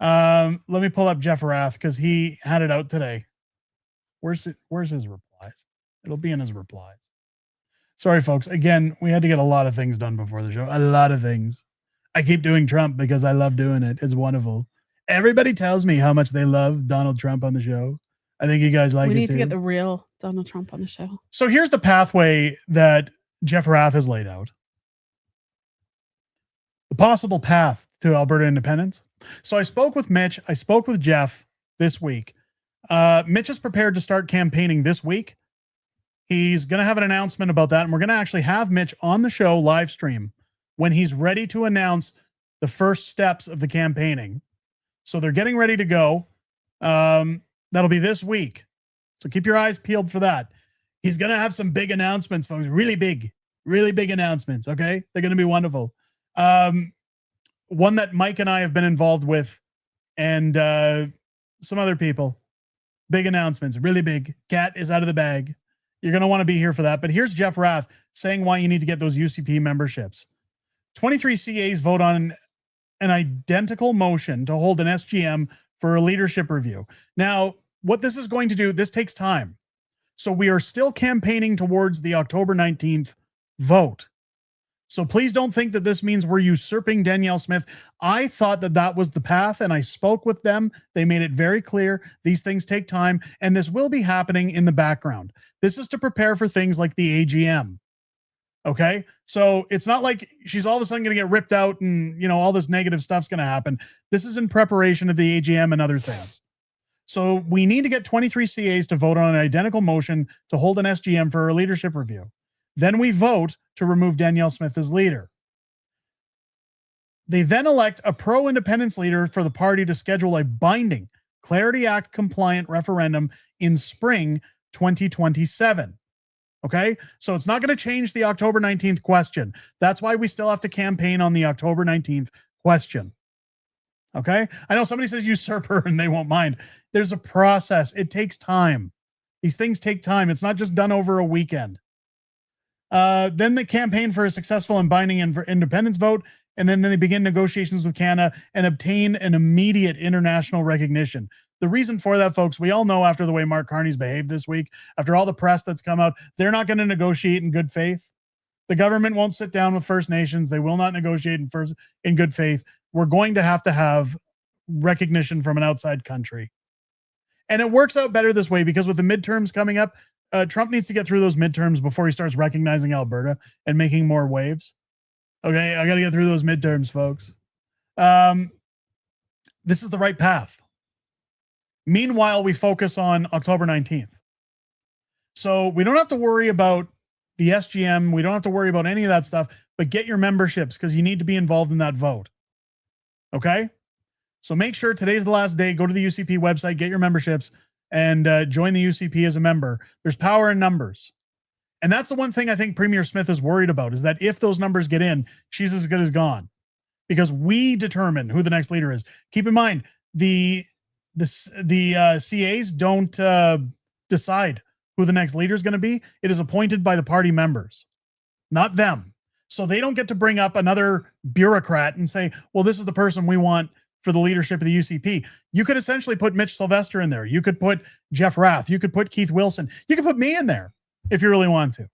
Let me pull up Jeff Rath because he had it out today. Where's his replies? It'll be in his replies. Sorry, folks. Again, we had to get a lot of things done before the show. A lot of things. I keep doing Trump because I love doing it. It's wonderful. Everybody tells me how much they love Donald Trump on the show. I think you guys like it too. We need to get the real Donald Trump on the show. So here's the pathway that Jeff Rath has laid out. The possible path to Alberta independence. So I spoke with Mitch. I spoke with Jeff this week. Mitch is prepared to start campaigning this week. He's going to have an announcement about that. And we're going to actually have Mitch on the show live stream when he's ready to announce the first steps of the campaigning. So they're getting ready to go. That'll be this week. So keep your eyes peeled for that. He's going to have some big announcements, folks. Really big announcements. Okay. They're going to be wonderful. One that Mike and I have been involved with, and some other people. Big announcements, really big. Cat is out of the bag. You're going to want to be here for that. But here's Jeff Rath saying why you need to get those UCP memberships. 23 CAs vote on an identical motion to hold an SGM for a leadership review. Now, what this is going to do, this takes time. So we are still campaigning towards the October 19th vote. So please don't think that this means we're usurping Danielle Smith. I thought that that was the path, and I spoke with them. They made it very clear. These things take time, and this will be happening in the background. This is to prepare for things like the AGM. Okay? So it's not like she's all of a sudden going to get ripped out and, all this negative stuff's going to happen. This is in preparation of the AGM and other things. So we need to get 23 CAs to vote on an identical motion to hold an SGM for a leadership review. Then we vote to remove Danielle Smith as leader. They then elect a pro-independence leader for the party to schedule a binding Clarity Act compliant referendum in spring 2027. Okay? So it's not going to change the October 19th question. That's why we still have to campaign on the October 19th question. Okay? I know somebody says usurper and they won't mind. There's a process. It takes time. These things take time. It's not just done over a weekend. Then they campaign for a successful and binding independence vote, and then they begin negotiations with Canada and obtain an immediate international recognition. The reason for that, folks, we all know after the way Mark Carney's behaved this week, after all the press that's come out, they're not going to negotiate in good faith. The government won't sit down with First Nations. They will not negotiate in good faith. We're going to have recognition from an outside country. And it works out better this way because with the midterms coming up, Trump needs to get through those midterms before he starts recognizing Alberta and making more waves. Okay, I got to get through those midterms, folks. This is the right path. Meanwhile, we focus on October 19th. So we don't have to worry about the SGM. We don't have to worry about any of that stuff, but get your memberships because you need to be involved in that vote. Okay? So make sure today's the last day. Go to the UCP website, get your memberships. and join the UCP as a member. There's power in numbers. And that's the one thing I think Premier Smith is worried about, is that if those numbers get in, she's as good as gone. Because we determine who the next leader is. Keep in mind, the CAs don't decide who the next leader is going to be. It is appointed by the party members, not them. So they don't get to bring up another bureaucrat and say, well, this is the person we want for the leadership of the UCP. You could essentially put Mitch Sylvester in there. You could put Jeff Rath. You could put Keith Wilson. You could put me in there if you really want to.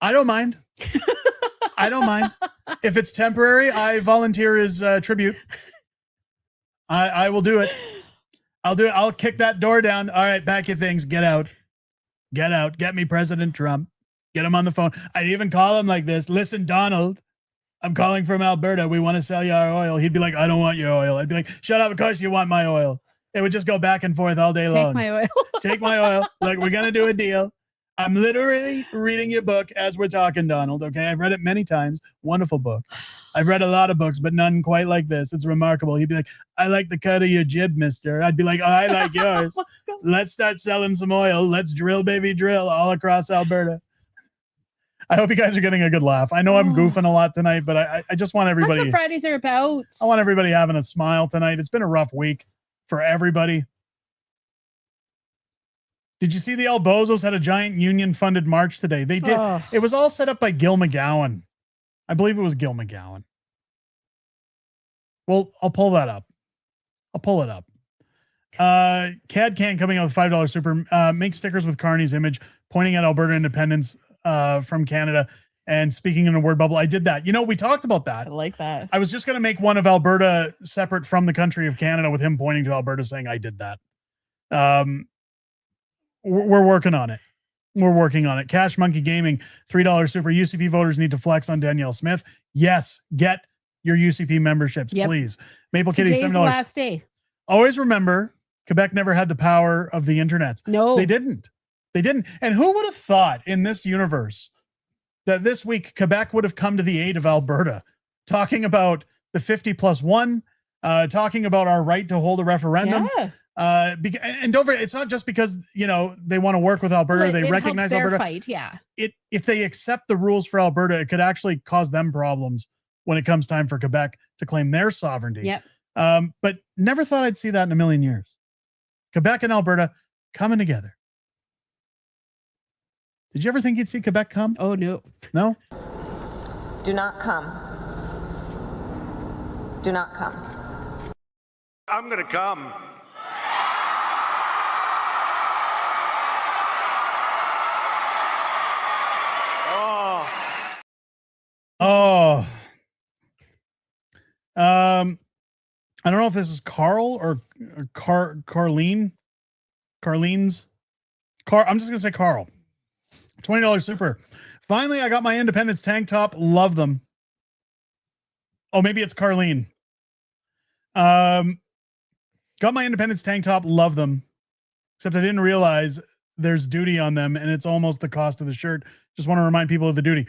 I don't mind. I don't mind. If it's temporary, I volunteer as tribute. I will do it. I'll do it. I'll kick that door down. All right, pack your things. Get out. Get out. Get me President Trump. Get him on the phone. I'd even call him like this. Listen, Donald, I'm calling from Alberta. We want to sell you our oil. He'd be like, I don't want your oil. I'd be like, shut up. Of course you want my oil. It would just go back and forth all day long. Take my oil. Take my oil. Look, we're going to do a deal. I'm literally reading your book as we're talking, Donald. Okay. I've read it many times. Wonderful book. I've read a lot of books, but none quite like this. It's remarkable. He'd be like, I like the cut of your jib, mister. I'd be like, oh, I like yours. Let's start selling some oil. Let's drill, baby, drill all across Alberta. I hope you guys are getting a good laugh. I know I'm goofing a lot tonight, but I just want everybody. That's what Fridays are about. I want everybody having a smile tonight. It's been a rough week for everybody. Did you see the El Bozos had a giant union-funded march today? They did. Oh. It was all set up by Gil McGowan. I believe it was Gil McGowan. Well, I'll pull that up. I'll pull it up. CAD Can coming out with $5 super. Make stickers with Carney's image, pointing at Alberta independence from Canada and speaking in a word bubble. I did that. You know, we talked about that. I like that. I was just going to make one of Alberta separate from the country of Canada with him pointing to Alberta saying I did that. We're working on it. We're working on it. Cash Monkey Gaming, $3 super. UCP voters need to flex on Danielle Smith. Yes, get your UCP memberships, please. Maple Kitty, $7. Last day. Always remember, Quebec never had the power of the internet. No, they didn't. They didn't. And who would have thought in this universe that this week Quebec would have come to the aid of Alberta, talking about the 50+1, talking about our right to hold a referendum. Yeah. And don't forget, it's not just because, you know, they want to work with Alberta. They recognize Alberta. Fight, yeah. If they accept the rules for Alberta, it could actually cause them problems when it comes time for Quebec to claim their sovereignty. Yep. But never thought I'd see that in a million years. Quebec and Alberta coming together. Did you ever think you'd see Quebec come? Oh, no. No? Do not come. Do not come. I'm going to come. Oh. I don't know if this is Carl or Carlene. Carlene's. I'm just going to say Carl. $20 super. Finally, I got my Independence tank top. Love them. Oh, maybe it's Carlene. Got my Independence tank top. Love them. Except I didn't realize there's duty on them and it's almost the cost of the shirt. Just want to remind people of the duty.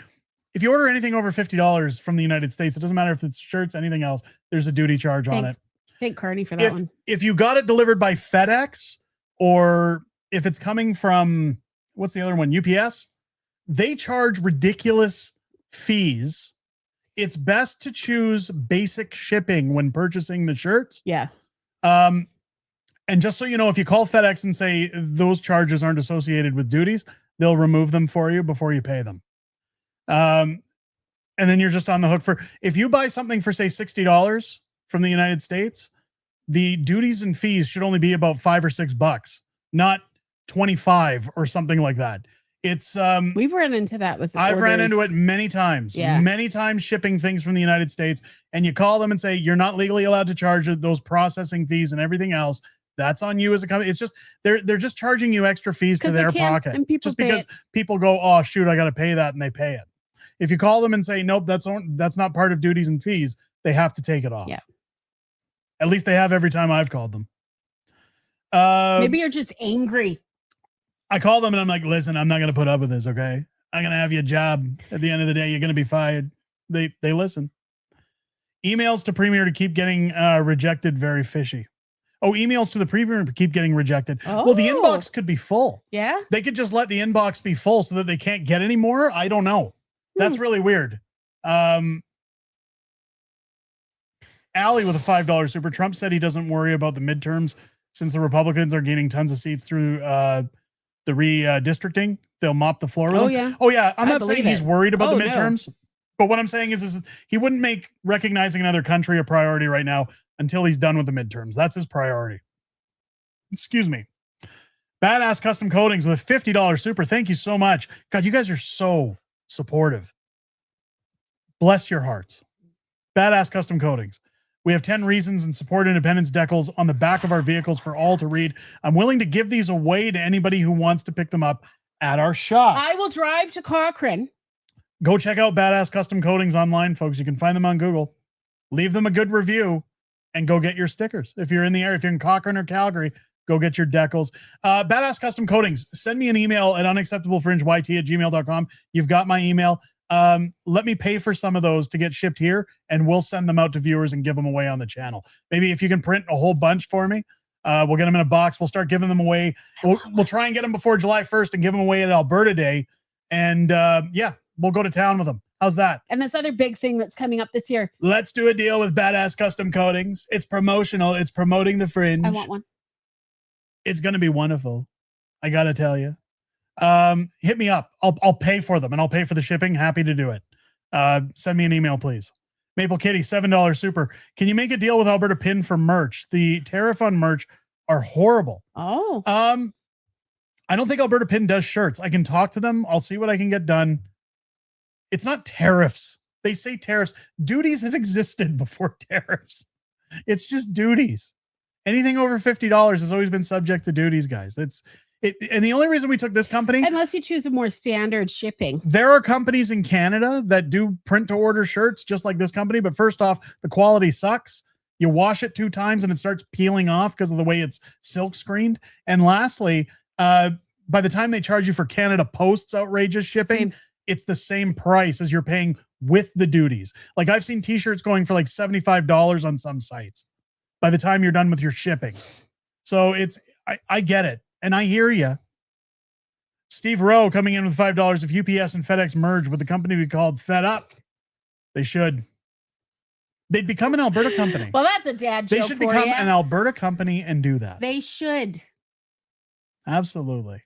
If you order anything over $50 from the United States, it doesn't matter if it's shirts, anything else, there's a duty charge on it. Thank Carney for that one. If you got it delivered by FedEx, or if it's coming from, what's the other one, UPS, they charge ridiculous fees. It's best to choose basic shipping when purchasing the shirts. Yeah. And just so you know, if you call FedEx and say those charges aren't associated with duties, they'll remove them for you before you pay them. And then you're just on the hook for, if you buy something for say $60 from the United States, the duties and fees should only be about $5 or $6, not 25 or something like that. It's we've run into that with I've ran into it many times. Yeah. Many times shipping things from the United States, and you call them and say you're not legally allowed to charge those processing fees and everything else. That's on you as a company. It's just they're just charging you extra fees to their pocket. Just because people go, oh shoot, I got to pay that, and they pay it. If you call them and say nope, that's not part of duties and fees, they have to take it off. Yeah. At least they have every time I've called them. Maybe you're just angry. I call them and I'm like, listen, I'm not going to put up with this. Okay. I'm going to have you a job. At the end of the day, you're going to be fired. They listen. Emails to Premier to keep getting rejected. Very fishy. Oh, emails to the preview keep getting rejected. Well, the inbox could be full. Yeah. They could just let the inbox be full so that they can't get any more. I don't know. That's really weird. Allie with a $5 super. Trump said he doesn't worry about the midterms since the Republicans are gaining tons of seats through the redistricting. They'll mop the floor with them. Yeah. Oh, yeah. I'm I not saying believe he's it. worried about Oh, the midterms. But what I'm saying is he wouldn't make recognizing another country a priority right now until he's done with the midterms. That's his priority. Excuse me. Badass Custom Coatings with a $50 super. Thank you so much. God, you guys are so supportive. Bless your hearts. Badass Custom Coatings. We have 10 reasons and support independence decals on the back of our vehicles for all to read. I'm willing to give these away to anybody who wants to pick them up at our shop. I will drive to Cochrane. Go check out Badass Custom Coatings online, folks. You can find them on Google. Leave them a good review and go get your stickers. If you're in the area, if you're in Cochrane or Calgary, go get your decals. Badass Custom Coatings. Send me an email at unacceptablefringeyt@gmail.com. You've got my email. Let me pay for some of those to get shipped here, and we'll send them out to viewers and give them away on the channel. Maybe if you can print a whole bunch for me, we'll get them in a box. We'll start giving them away. We'll try and get them before July 1st and give them away at Alberta Day. And we'll go to town with them. How's that? And this other big thing that's coming up this year. Let's do a deal with Badass Custom Coatings. It's promotional. It's promoting the Fringe. I want one. It's going to be wonderful. I got to tell you. Hit me up. I'll pay for them and I'll pay for the shipping. Happy to do it. Send me an email, please. Maple Kitty, $7 super. Can you make a deal with Alberta Pin for merch? The tariff on merch are horrible. Oh. I don't think Alberta Pin does shirts. I can talk to them. I'll see what I can get done. It's not tariffs. They say tariffs. Duties have existed before tariffs. It's just duties. Anything over $50 has always been subject to duties, guys. And the only reason we took this company, unless you choose a more standard shipping, there are companies in Canada that do print to order shirts just like this company. But first off, the quality sucks. You wash it 2 times and it starts peeling off because of the way it's silk screened. And lastly, by the time they charge you for Canada Post's outrageous shipping, it's the same price as you're paying with the duties. Like I've seen t-shirts going for like $75 on some sites by the time you're done with your shipping. So I get it. And I hear you. Steve Rowe coming in with $5. If UPS and FedEx merge with the company we called Fed Up, they should. They'd become an Alberta company. Well, that's a dad joke. They should become an Alberta company and do that. They should. Absolutely.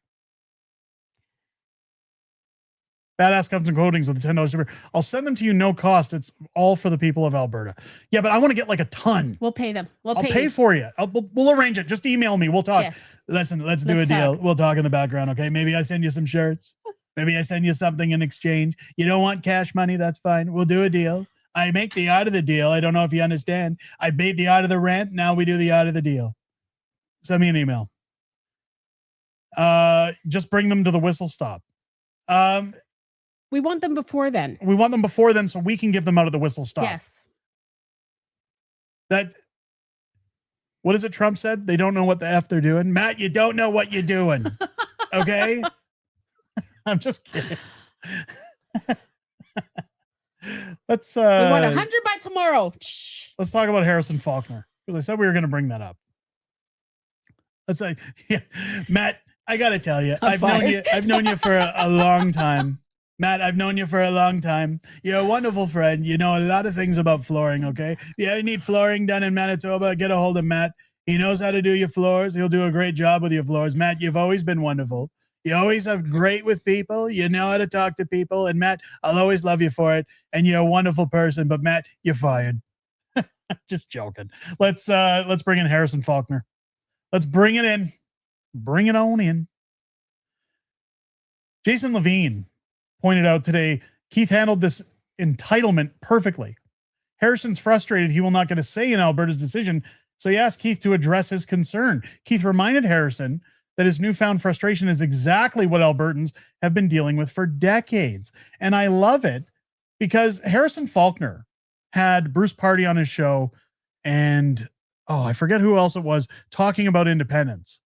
Badass Custom Coatings with the $10 super. I'll send them to you, no cost. It's all for the people of Alberta. Yeah, but I want to get like a ton. We'll pay them. I'll pay for you. We'll arrange it. Just email me. We'll talk. Yes. Listen, let's do a deal. We'll talk in the background, okay? Maybe I send you some shirts. Maybe I send you something in exchange. You don't want cash money? That's fine. We'll do a deal. I make the art of the deal. I don't know if you understand. I made the art of the rent. Now we do the art of the deal. Send me an email. Just bring them to the whistle stop. We want them before then. We want them before then so we can give them out of the whistle stop. Yes. What is it Trump said? They don't know what the F they're doing. Matt, you don't know what you're doing. Okay? I'm just kidding. Let's we want 100 by tomorrow. Let's talk about Harrison Faulkner. Because I said we were going to bring that up. Let's say, yeah, Matt, I got to tell you, I've known you for a long time. Matt, I've known you for a long time. You're a wonderful friend. You know a lot of things about flooring, okay? If you ever need flooring done in Manitoba, get a hold of Matt. He knows how to do your floors. He'll do a great job with your floors. Matt, you've always been wonderful. You always have great with people. You know how to talk to people. And Matt, I'll always love you for it. And you're a wonderful person. But Matt, you're fired. Just joking. Let's bring in Harrison Faulkner. Let's bring it in. Bring it on in. Jason Levine pointed out today, Keith handled this entitlement perfectly. Harrison's frustrated he will not get a say in Alberta's decision, so he asked Keith to address his concern. Keith reminded Harrison that his newfound frustration is exactly what Albertans have been dealing with for decades. And I love it because Harrison Faulkner had Bruce Party on his show and, I forget who else it was, talking about independence.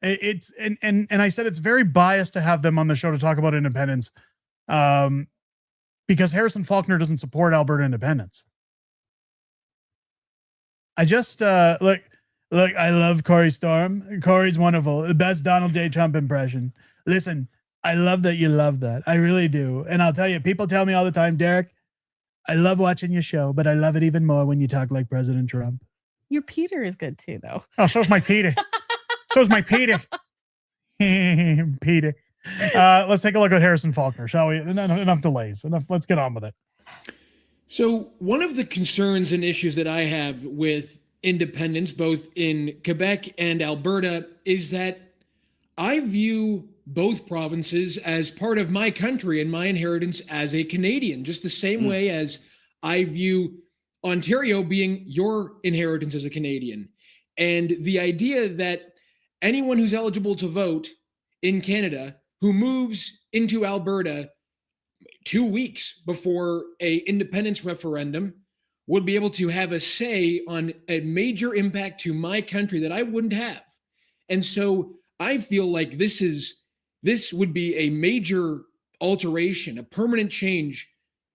It's and I said it's very biased to have them on the show to talk about independence, because Harrison Faulkner doesn't support Alberta independence. I just look, Look, I love Corey Storm. Corey's wonderful. The best Donald J. Trump impression. Listen, I love that you love that. I really do. And I'll tell you, people tell me all the time, Derek, I love watching your show, but I love it even more when you talk like President Trump. Your Peter is good too, though. Oh, so's my Peter. So's my Peter. Peter. Let's take a look at Harrison Faulkner, shall we? Enough delays. Enough. Let's get on with it. So one of the concerns and issues that I have with independence, both in Quebec and Alberta, is that I view both provinces as part of my country and my inheritance as a Canadian, just the same way as I view Ontario being your inheritance as a Canadian. And the idea that anyone who's eligible to vote in Canada who moves into Alberta 2 weeks before a independence referendum would be able to have a say on a major impact to my country that I wouldn't have. And so I feel like this would be a major alteration, a permanent change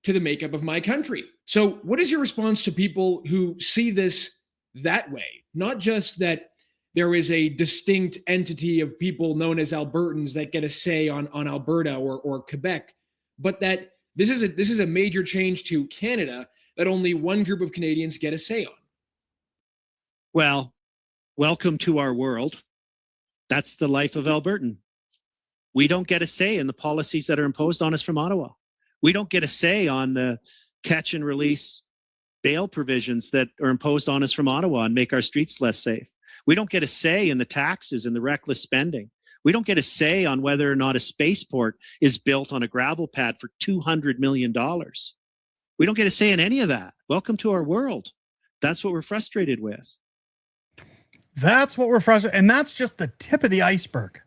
to the makeup of my country. So what is your response to people who see this that way? Not just that there is a distinct entity of people known as Albertans that get a say on Alberta or Quebec, but that this is a major change to Canada that only one group of Canadians get a say on. Well, welcome to our world. That's the life of Albertan. We don't get a say in the policies that are imposed on us from Ottawa. We don't get a say on the catch and release bail provisions that are imposed on us from Ottawa and make our streets less safe. We don't get a say in the taxes and the reckless spending. We don't get a say on whether or not a spaceport is built on a gravel pad for $200 million. We don't get a say in any of that. Welcome to our world. That's what we're frustrated with. That's what we're frustrated. And that's just the tip of the iceberg,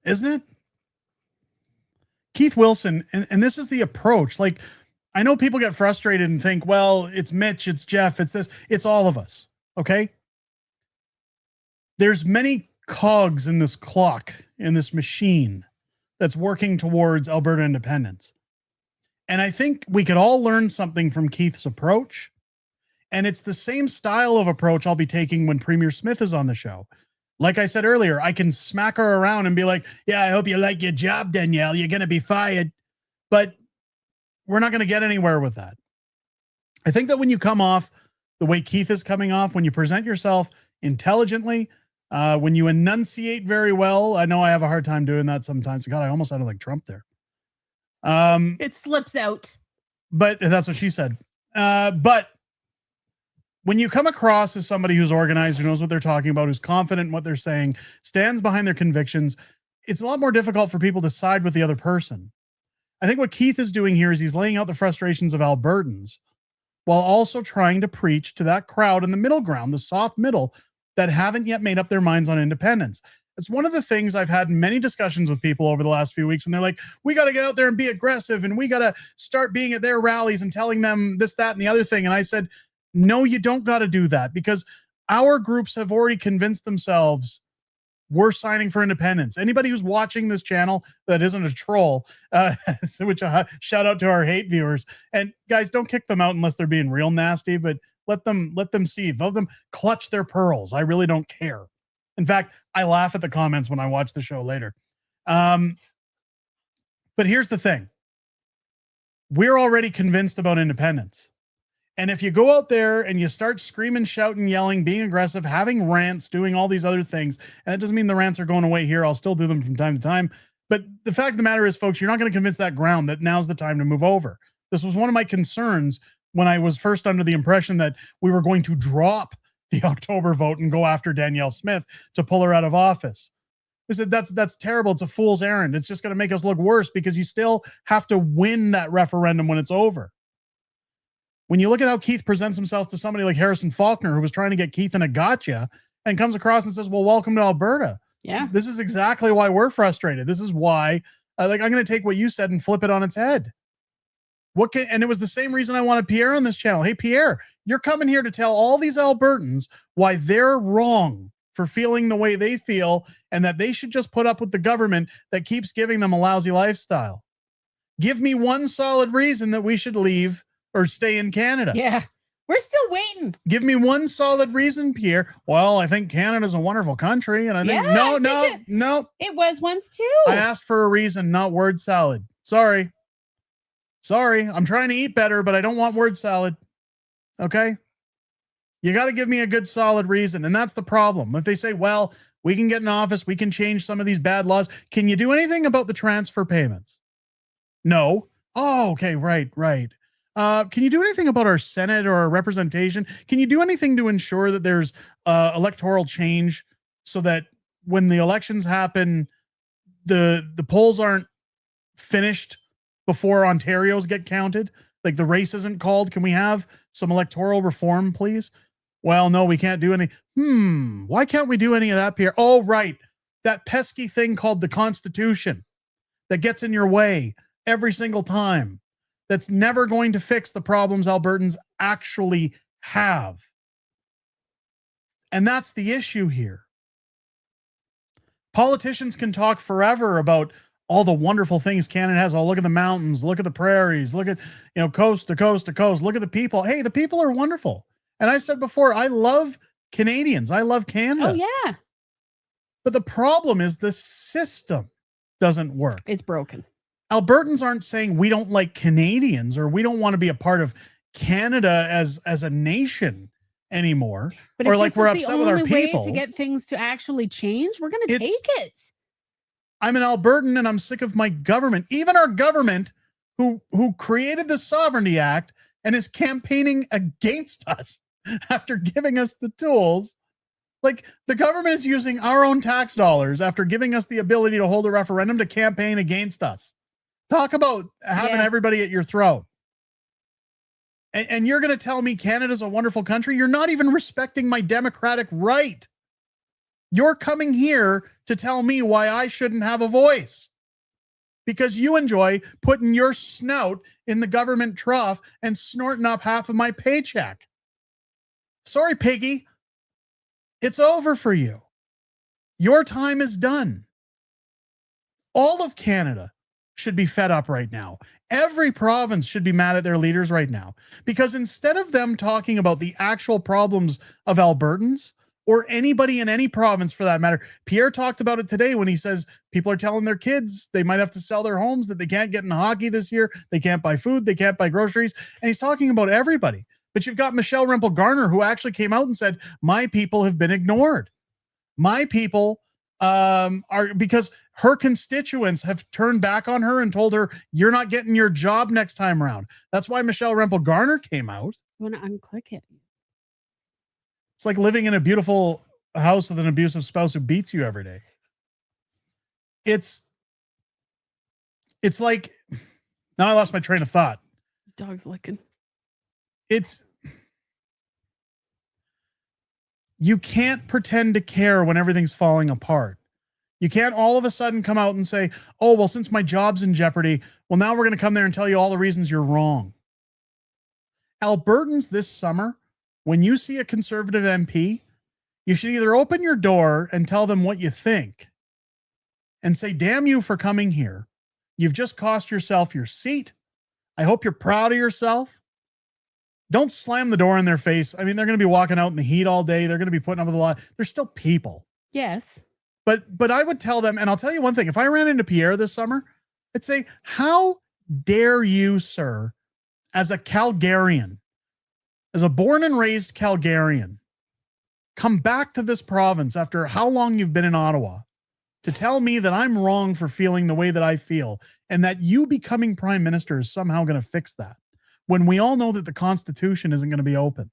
isn't it? Keith Wilson, and this is the approach. Like, I know people get frustrated and think, well, it's Mitch, it's Jeff, it's this, it's all of us. Okay. There's many cogs in this clock, in this machine that's working towards Alberta independence. And I think we could all learn something from Keith's approach. And it's the same style of approach I'll be taking when Premier Smith is on the show. Like I said earlier, I can smack her around and be like, yeah, I hope you like your job, Danielle. You're going to be fired. But we're not going to get anywhere with that. I think that when you come off the way Keith is coming off, when you present yourself intelligently, when you enunciate very well, I know I have a hard time doing that sometimes. God, I almost sounded like Trump there. It slips out. But that's what she said. But when you come across as somebody who's organized, who knows what they're talking about, who's confident in what they're saying, stands behind their convictions, it's a lot more difficult for people to side with the other person. I think what Keith is doing here is he's laying out the frustrations of Albertans while also trying to preach to that crowd in the middle ground, the soft middle, that haven't yet made up their minds on independence. It's one of the things I've had many discussions with people over the last few weeks when they're like, we got to get out there and be aggressive and we got to start being at their rallies and telling them this, that, and the other thing. And I said, no, you don't got to do that, because our groups have already convinced themselves we're signing for independence. Anybody who's watching this channel that isn't a troll, which shout out to our hate viewers. And guys, don't kick them out unless they're being real nasty, but let them see, let them clutch their pearls. I really don't care. In fact, I laugh at the comments when I watch the show later. But here's the thing. We're already convinced about independence. And if you go out there and you start screaming, shouting, yelling, being aggressive, having rants, doing all these other things, and that doesn't mean the rants are going away here. I'll still do them from time to time. But the fact of the matter is, folks, you're not going to convince that ground that now's the time to move over. This was one of my concerns when I was first under the impression that we were going to drop the October vote and go after Danielle Smith to pull her out of office. I said, that's terrible. It's a fool's errand. It's just going to make us look worse, because you still have to win that referendum when it's over. When you look at how Keith presents himself to somebody like Harrison Faulkner, who was trying to get Keith in a gotcha, and comes across and says, well, welcome to Alberta. Yeah. This is exactly why we're frustrated. This is why, I'm going to take what you said and flip it on its head. And it was the same reason I wanted Pierre on this channel. Hey, Pierre, you're coming here to tell all these Albertans why they're wrong for feeling the way they feel, and that they should just put up with the government that keeps giving them a lousy lifestyle. Give me one solid reason that we should leave or stay in Canada. Yeah. We're still waiting. Give me one solid reason, Pierre. Well, I think Canada's a wonderful country, and I think no. It was once too. I asked for a reason, not word salad. Sorry. I'm trying to eat better, but I don't want word salad. Okay? You got to give me a good solid reason, and that's the problem. If they say, well, we can get in office, we can change some of these bad laws. Can you do anything about the transfer payments? No. Oh, okay, right. Can you do anything about our Senate or our representation? Can you do anything to ensure that there's electoral change so that when the elections happen, the polls aren't finished before Ontarios get counted? Like the race isn't called. Can we have some electoral reform, please? Well, no, we can't do any. Why can't we do any of that, Pierre? Oh, right. That pesky thing called the Constitution that gets in your way every single time. That's never going to fix the problems Albertans actually have. And that's the issue here. Politicians can talk forever about all the wonderful things Canada has. Oh, look at the mountains, look at the prairies, look at, coast to coast to coast, look at the people. Hey, the people are wonderful. And I've said before, I love Canadians. I love Canada. Oh, yeah. But the problem is the system doesn't work. It's broken. Albertans aren't saying we don't like Canadians or we don't want to be a part of Canada as a nation anymore. But or if like this we're is upset the with our only way people. to get things to actually change, we're going to take it. I'm an Albertan and I'm sick of my government. Even our government who created the Sovereignty Act and is campaigning against us after giving us the tools. Like the government is using our own tax dollars after giving us the ability to hold a referendum to campaign against us. Talk about having everybody at your throat. And you're going to tell me Canada's a wonderful country? You're not even respecting my democratic right. You're coming here to tell me why I shouldn't have a voice. Because you enjoy putting your snout in the government trough and snorting up half of my paycheck. Sorry, piggy. It's over for you. Your time is done. All of Canada should be fed up right now. Every province should be mad at their leaders right now. Because instead of them talking about the actual problems of Albertans, or anybody in any province for that matter, Pierre talked about it today when he says people are telling their kids they might have to sell their homes, that they can't get in hockey this year, they can't buy food, they can't buy groceries, and he's talking about everybody. But you've got Michelle Rempel-Garner who actually came out and said, my people have been ignored. My people are, because her constituents have turned back on her and told her, you're not getting your job next time around. That's why Michelle Rempel-Garner came out. You want to unclick it? It's like living in a beautiful house with an abusive spouse who beats you every day. It's like, now I lost my train of thought. Dog's licking. You can't pretend to care when everything's falling apart. You can't all of a sudden come out and say, oh, well, since my job's in jeopardy, well, now we're going to come there and tell you all the reasons you're wrong. Albertans this summer, when you see a conservative MP, you should either open your door and tell them what you think and say, damn you for coming here. You've just cost yourself your seat. I hope you're proud of yourself. Don't slam the door in their face. I mean, they're going to be walking out in the heat all day. They're going to be putting up with a lot. They're still people. Yes. But I would tell them, and I'll tell you one thing. If I ran into Pierre this summer, I'd say, how dare you, sir, as a Calgarian, as a born and raised Calgarian, come back to this province after how long you've been in Ottawa to tell me that I'm wrong for feeling the way that I feel and that you becoming prime minister is somehow going to fix that, when we all know that the Constitution isn't going to be opened.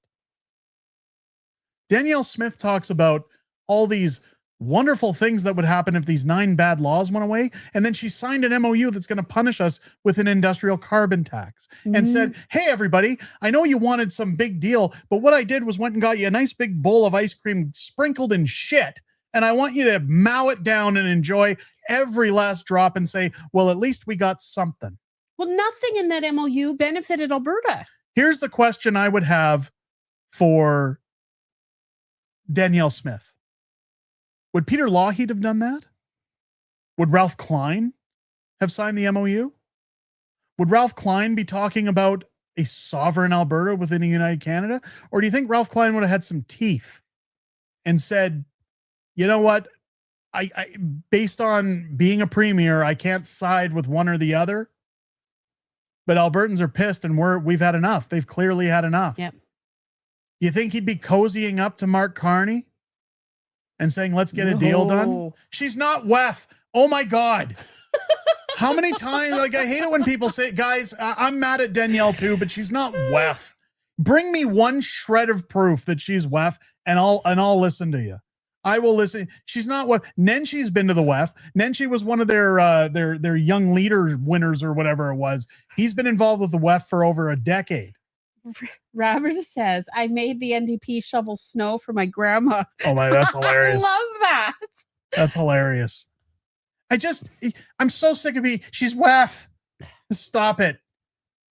Danielle Smith talks about all these wonderful things that would happen if these 9 bad laws went away, and then she signed an MOU that's going to punish us with an industrial carbon tax and said, hey, everybody, I know you wanted some big deal, but what I did was went and got you a nice big bowl of ice cream sprinkled in shit, and I want you to mow it down and enjoy every last drop and say, well, at least we got something. Well, nothing in that MOU benefited Alberta. Here's the question I would have for Danielle Smith. Would Peter Lougheed have done that? Would Ralph Klein have signed the MOU? Would Ralph Klein be talking about a sovereign Alberta within a united Canada? Or do you think Ralph Klein would have had some teeth and said, you know what, I based on being a premier, I can't side with one or the other, but Albertans are pissed and we've had enough. They've clearly had enough. Yep. You think he'd be cozying up to Mark Carney and saying, let's get a deal done? She's not WEF. Oh my God. How many times, like, I hate it when people say, guys, I'm mad at Danielle too, but she's not WEF. Bring me one shred of proof that she's WEF and I'll listen to you. I will listen. She's not WEF. Nenshi's been to the WEF. Nenshi was one of their young leader winners or whatever it was. He's been involved with the WEF for over a decade. Robert says, I made the NDP shovel snow for my grandma. Oh my, that's hilarious. I love that. That's hilarious. I'm so sick of she's WEF. Stop it.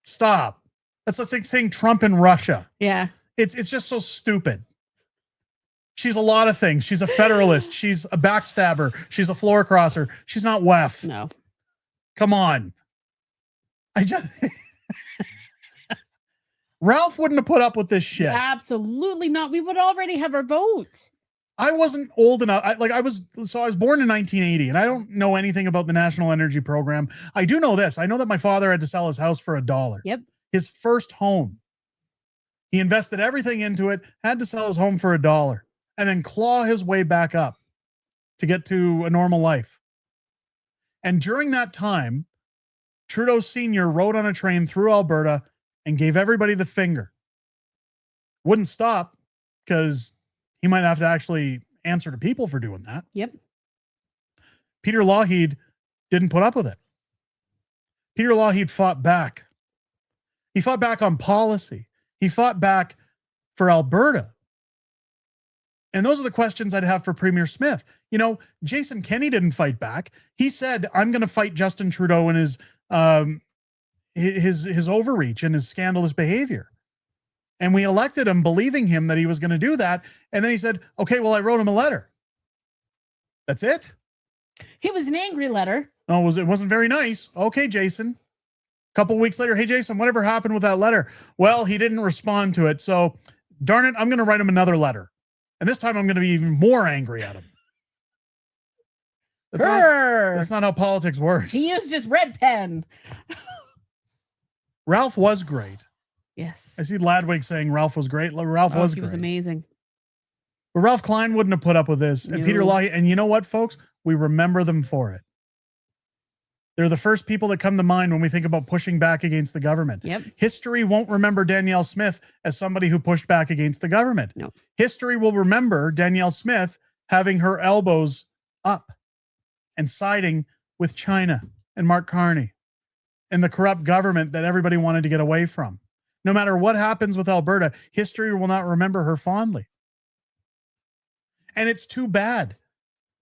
Stop. That's like saying Trump in Russia. Yeah. It's just so stupid. She's a lot of things. She's a federalist. She's a backstabber. She's a floor crosser. She's not WEF. No. Come on. Ralph wouldn't have put up with this shit. Absolutely not. We would already have our vote. I wasn't old enough. I was born in 1980 and I don't know anything about the National Energy Program. I do know this. I know that my father had to sell his house for $1. Yep. His first home. He invested everything into it, had to sell his home for $1 and then claw his way back up to get to a normal life. And during that time, Trudeau Sr. rode on a train through Alberta and gave everybody the finger. Wouldn't stop because he might have to actually answer to people for doing that. Yep. Peter Lougheed didn't put up with it. Peter Lougheed fought back. He fought back on policy. He fought back for Alberta. And those are the questions I'd have for Premier Smith. You know, Jason Kenney didn't fight back. He said, I'm going to fight Justin Trudeau and his overreach and his scandalous behavior. And we elected him believing him that he was going to do that. And then he said, okay, well, I wrote him a letter. That's it. It was an angry letter. Oh, it wasn't very nice. Okay, Jason. A couple weeks later, hey, Jason, whatever happened with that letter? Well, he didn't respond to it. So darn it, I'm going to write him another letter. And this time I'm going to be even more angry at him. That's not how politics works. He used his red pen. Ralph was great. Yes. I see Ladwig saying Ralph was great. Ralph was great. He was amazing. But Ralph Klein wouldn't have put up with this. And No. Peter Lougheed, and you know what, folks? We remember them for it. They're the first people that come to mind when we think about pushing back against the government. Yep. History won't remember Danielle Smith as somebody who pushed back against the government. No. History will remember Danielle Smith having her elbows up and siding with China and Mark Carney and the corrupt government that everybody wanted to get away from. No matter what happens with Alberta, history will not remember her fondly. And it's too bad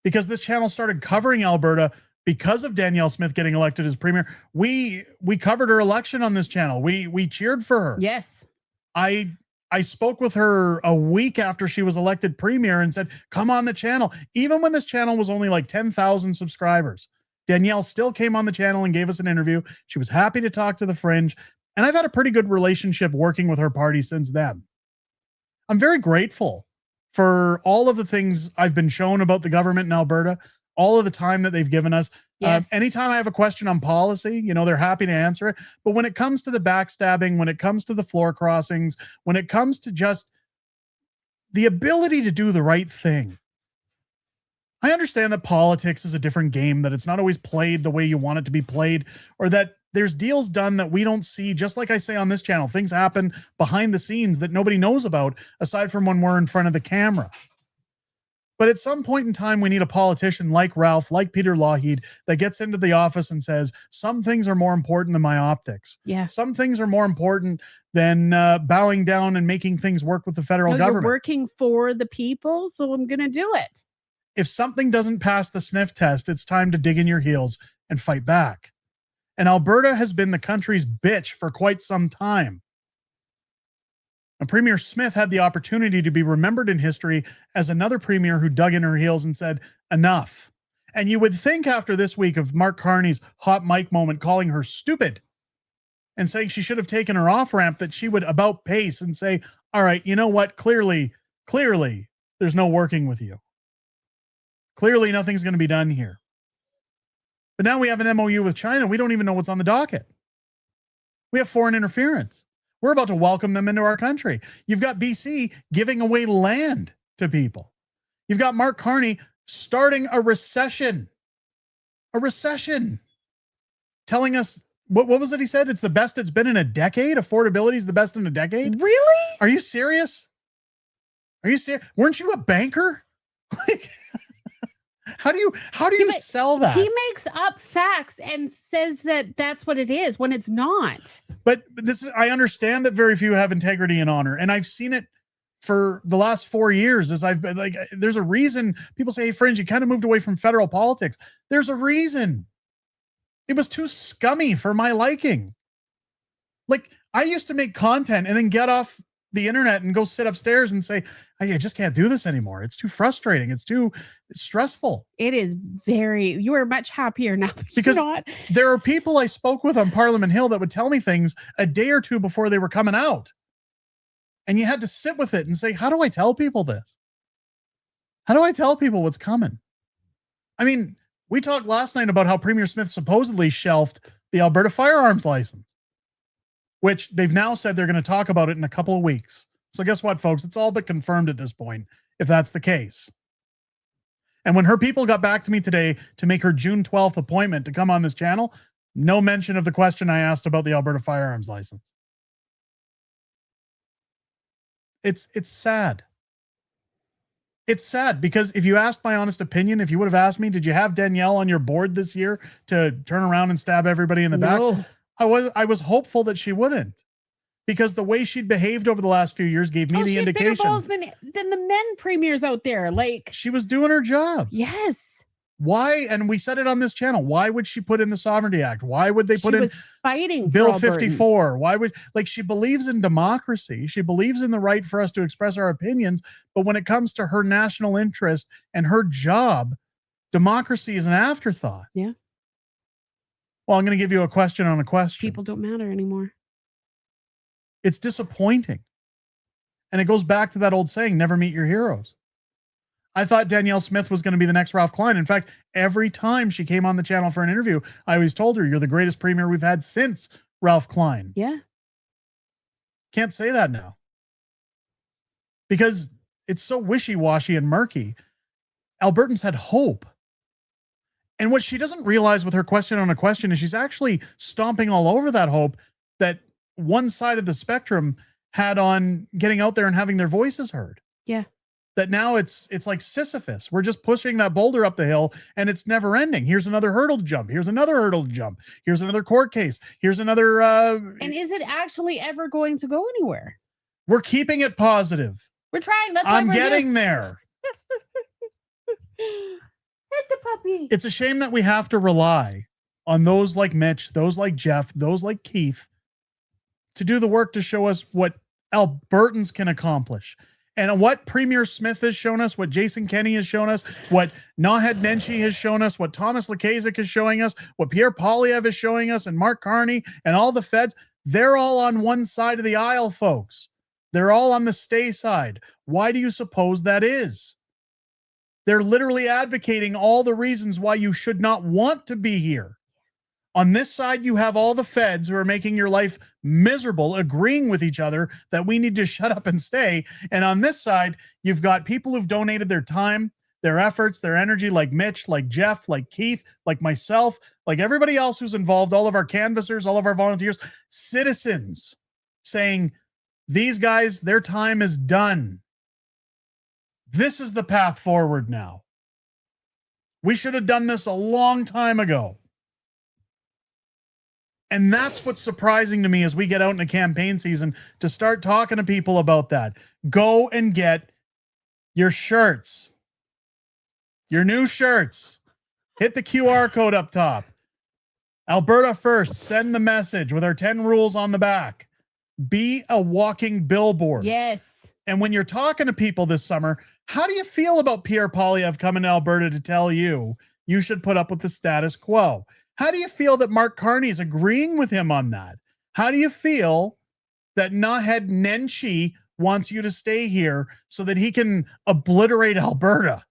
because this channel started covering Alberta because of Danielle Smith getting elected as premier. We covered her election on this channel. We cheered for her. Yes. I spoke with her a week after she was elected premier and said, come on the channel. Even when this channel was only like 10,000 subscribers, Danielle still came on the channel and gave us an interview. She was happy to talk to the Fringe. And I've had a pretty good relationship working with her party since then. I'm very grateful for all of the things I've been shown about the government in Alberta, all of the time that they've given us. Yes. Anytime I have a question on policy, you know, they're happy to answer it. But when it comes to the backstabbing, when it comes to the floor crossings, when it comes to just the ability to do the right thing, I understand that politics is a different game, that it's not always played the way you want it to be played, or that there's deals done that we don't see. Just like I say on this channel, things happen behind the scenes that nobody knows about aside from when we're in front of the camera. But at some point in time, we need a politician like Ralph, like Peter Lougheed, that gets into the office and says, some things are more important than my optics. Yeah. Some things are more important than bowing down and making things work with the federal government. You're working for the people, so I'm going to do it. If something doesn't pass the sniff test, it's time to dig in your heels and fight back. And Alberta has been the country's bitch for quite some time. And Premier Smith had the opportunity to be remembered in history as another premier who dug in her heels and said, enough. And you would think after this week of Mark Carney's hot mic moment calling her stupid, and saying she should have taken her off ramp, that she would about pace and say, all right, you know what? Clearly, there's no working with you. Clearly, nothing's going to be done here. But now we have an MOU with China. We don't even know what's on the docket. We have foreign interference. We're about to welcome them into our country. You've got BC giving away land to people. You've got Mark Carney starting a recession. A recession. Telling us, what was it he said? It's the best it's been in a decade? Affordability is the best in a decade? Really? Are you serious? Are you serious? Weren't you a banker? Like, how do you sell that? He makes up facts and says that that's what it is when it's not. But I understand that very few have integrity and honor. And I've seen it for the last 4 years as I've been like, there's a reason people say, hey, Fringe, you kind of moved away from federal politics. There's a reason. It was too scummy for my liking. Like, I used to make content and then get off the internet and go sit upstairs and say, I just can't do this anymore. It's too frustrating. It's too stressful. It is you are much happier now that because you're not. There are people I spoke with on Parliament Hill that would tell me things a day or two before they were coming out. And you had to sit with it and say, how do I tell people this? How do I tell people what's coming? I mean, we talked last night about how Premier Smith supposedly shelved the Alberta firearms license, which they've now said they're going to talk about it in a couple of weeks. So guess what, folks? It's all but confirmed at this point, if that's the case. And when her people got back to me today to make her June 12th appointment to come on this channel, no mention of the question I asked about the Alberta firearms license. It's sad. It's sad because if you asked my honest opinion, if you would have asked me, did you have Danielle on your board this year to turn around and stab everybody in the back? I was hopeful that she wouldn't, because the way she'd behaved over the last few years gave me the indication. Bigger balls than the men premiers out there. Like, she was doing her job. Yes. Why? And we said it on this channel. Why would she put in the Sovereignty Act? Why would they put in fighting Bill 54? Why would, like, she believes in democracy. She believes in the right for us to express our opinions. But when it comes to her national interest and her job, democracy is an afterthought. Yeah. Well, I'm going to give you a question on a question. People don't matter anymore. It's disappointing. And it goes back to that old saying, never meet your heroes. I thought Danielle Smith was going to be the next Ralph Klein. In fact, every time she came on the channel for an interview, I always told her, you're the greatest premier we've had since Ralph Klein. Yeah. Can't say that now, because it's so wishy-washy and murky. Albertans had hope. And what she doesn't realize with her question on a question is she's actually stomping all over that hope that one side of the spectrum had on getting out there and having their voices heard. Yeah. That now it's like Sisyphus. We're just pushing that boulder up the hill and it's never ending. Here's another hurdle to jump. Here's another hurdle to jump. Here's another court case. Here's another. And is it actually ever going to go anywhere? We're keeping it positive. We're trying. That's why I'm getting there. Hit the puppy. It's a shame that we have to rely on those like Mitch, those like Jeff, those like Keith to do the work to show us what Albertans can accomplish. And what Premier Smith has shown us, what Jason Kenney has shown us, what Naheed Nenshi has shown us, what Thomas Lukaszuk is showing us, what Pierre Poilievre is showing us, and Mark Carney and all the feds, they're all on one side of the aisle, folks. They're all on the stay side. Why do you suppose that is? They're literally advocating all the reasons why you should not want to be here. On this side, you have all the feds who are making your life miserable, agreeing with each other that we need to shut up and stay. And on this side, you've got people who've donated their time, their efforts, their energy, like Mitch, like Jeff, like Keith, like myself, like everybody else who's involved, all of our canvassers, all of our volunteers, citizens saying, these guys, their time is done. This is the path forward now. We should have done this a long time ago. And that's what's surprising to me as we get out in a campaign season to start talking to people about that. Go and get your shirts, your new shirts. Hit the QR code up top. Alberta first, send the message with our 10 rules on the back. Be a walking billboard. Yes. And when you're talking to people this summer, how do you feel about Pierre Poilievre coming to Alberta to tell you you should put up with the status quo? How do you feel that Mark Carney is agreeing with him on that? How do you feel that Naheed Nenshi wants you to stay here so that he can obliterate Alberta?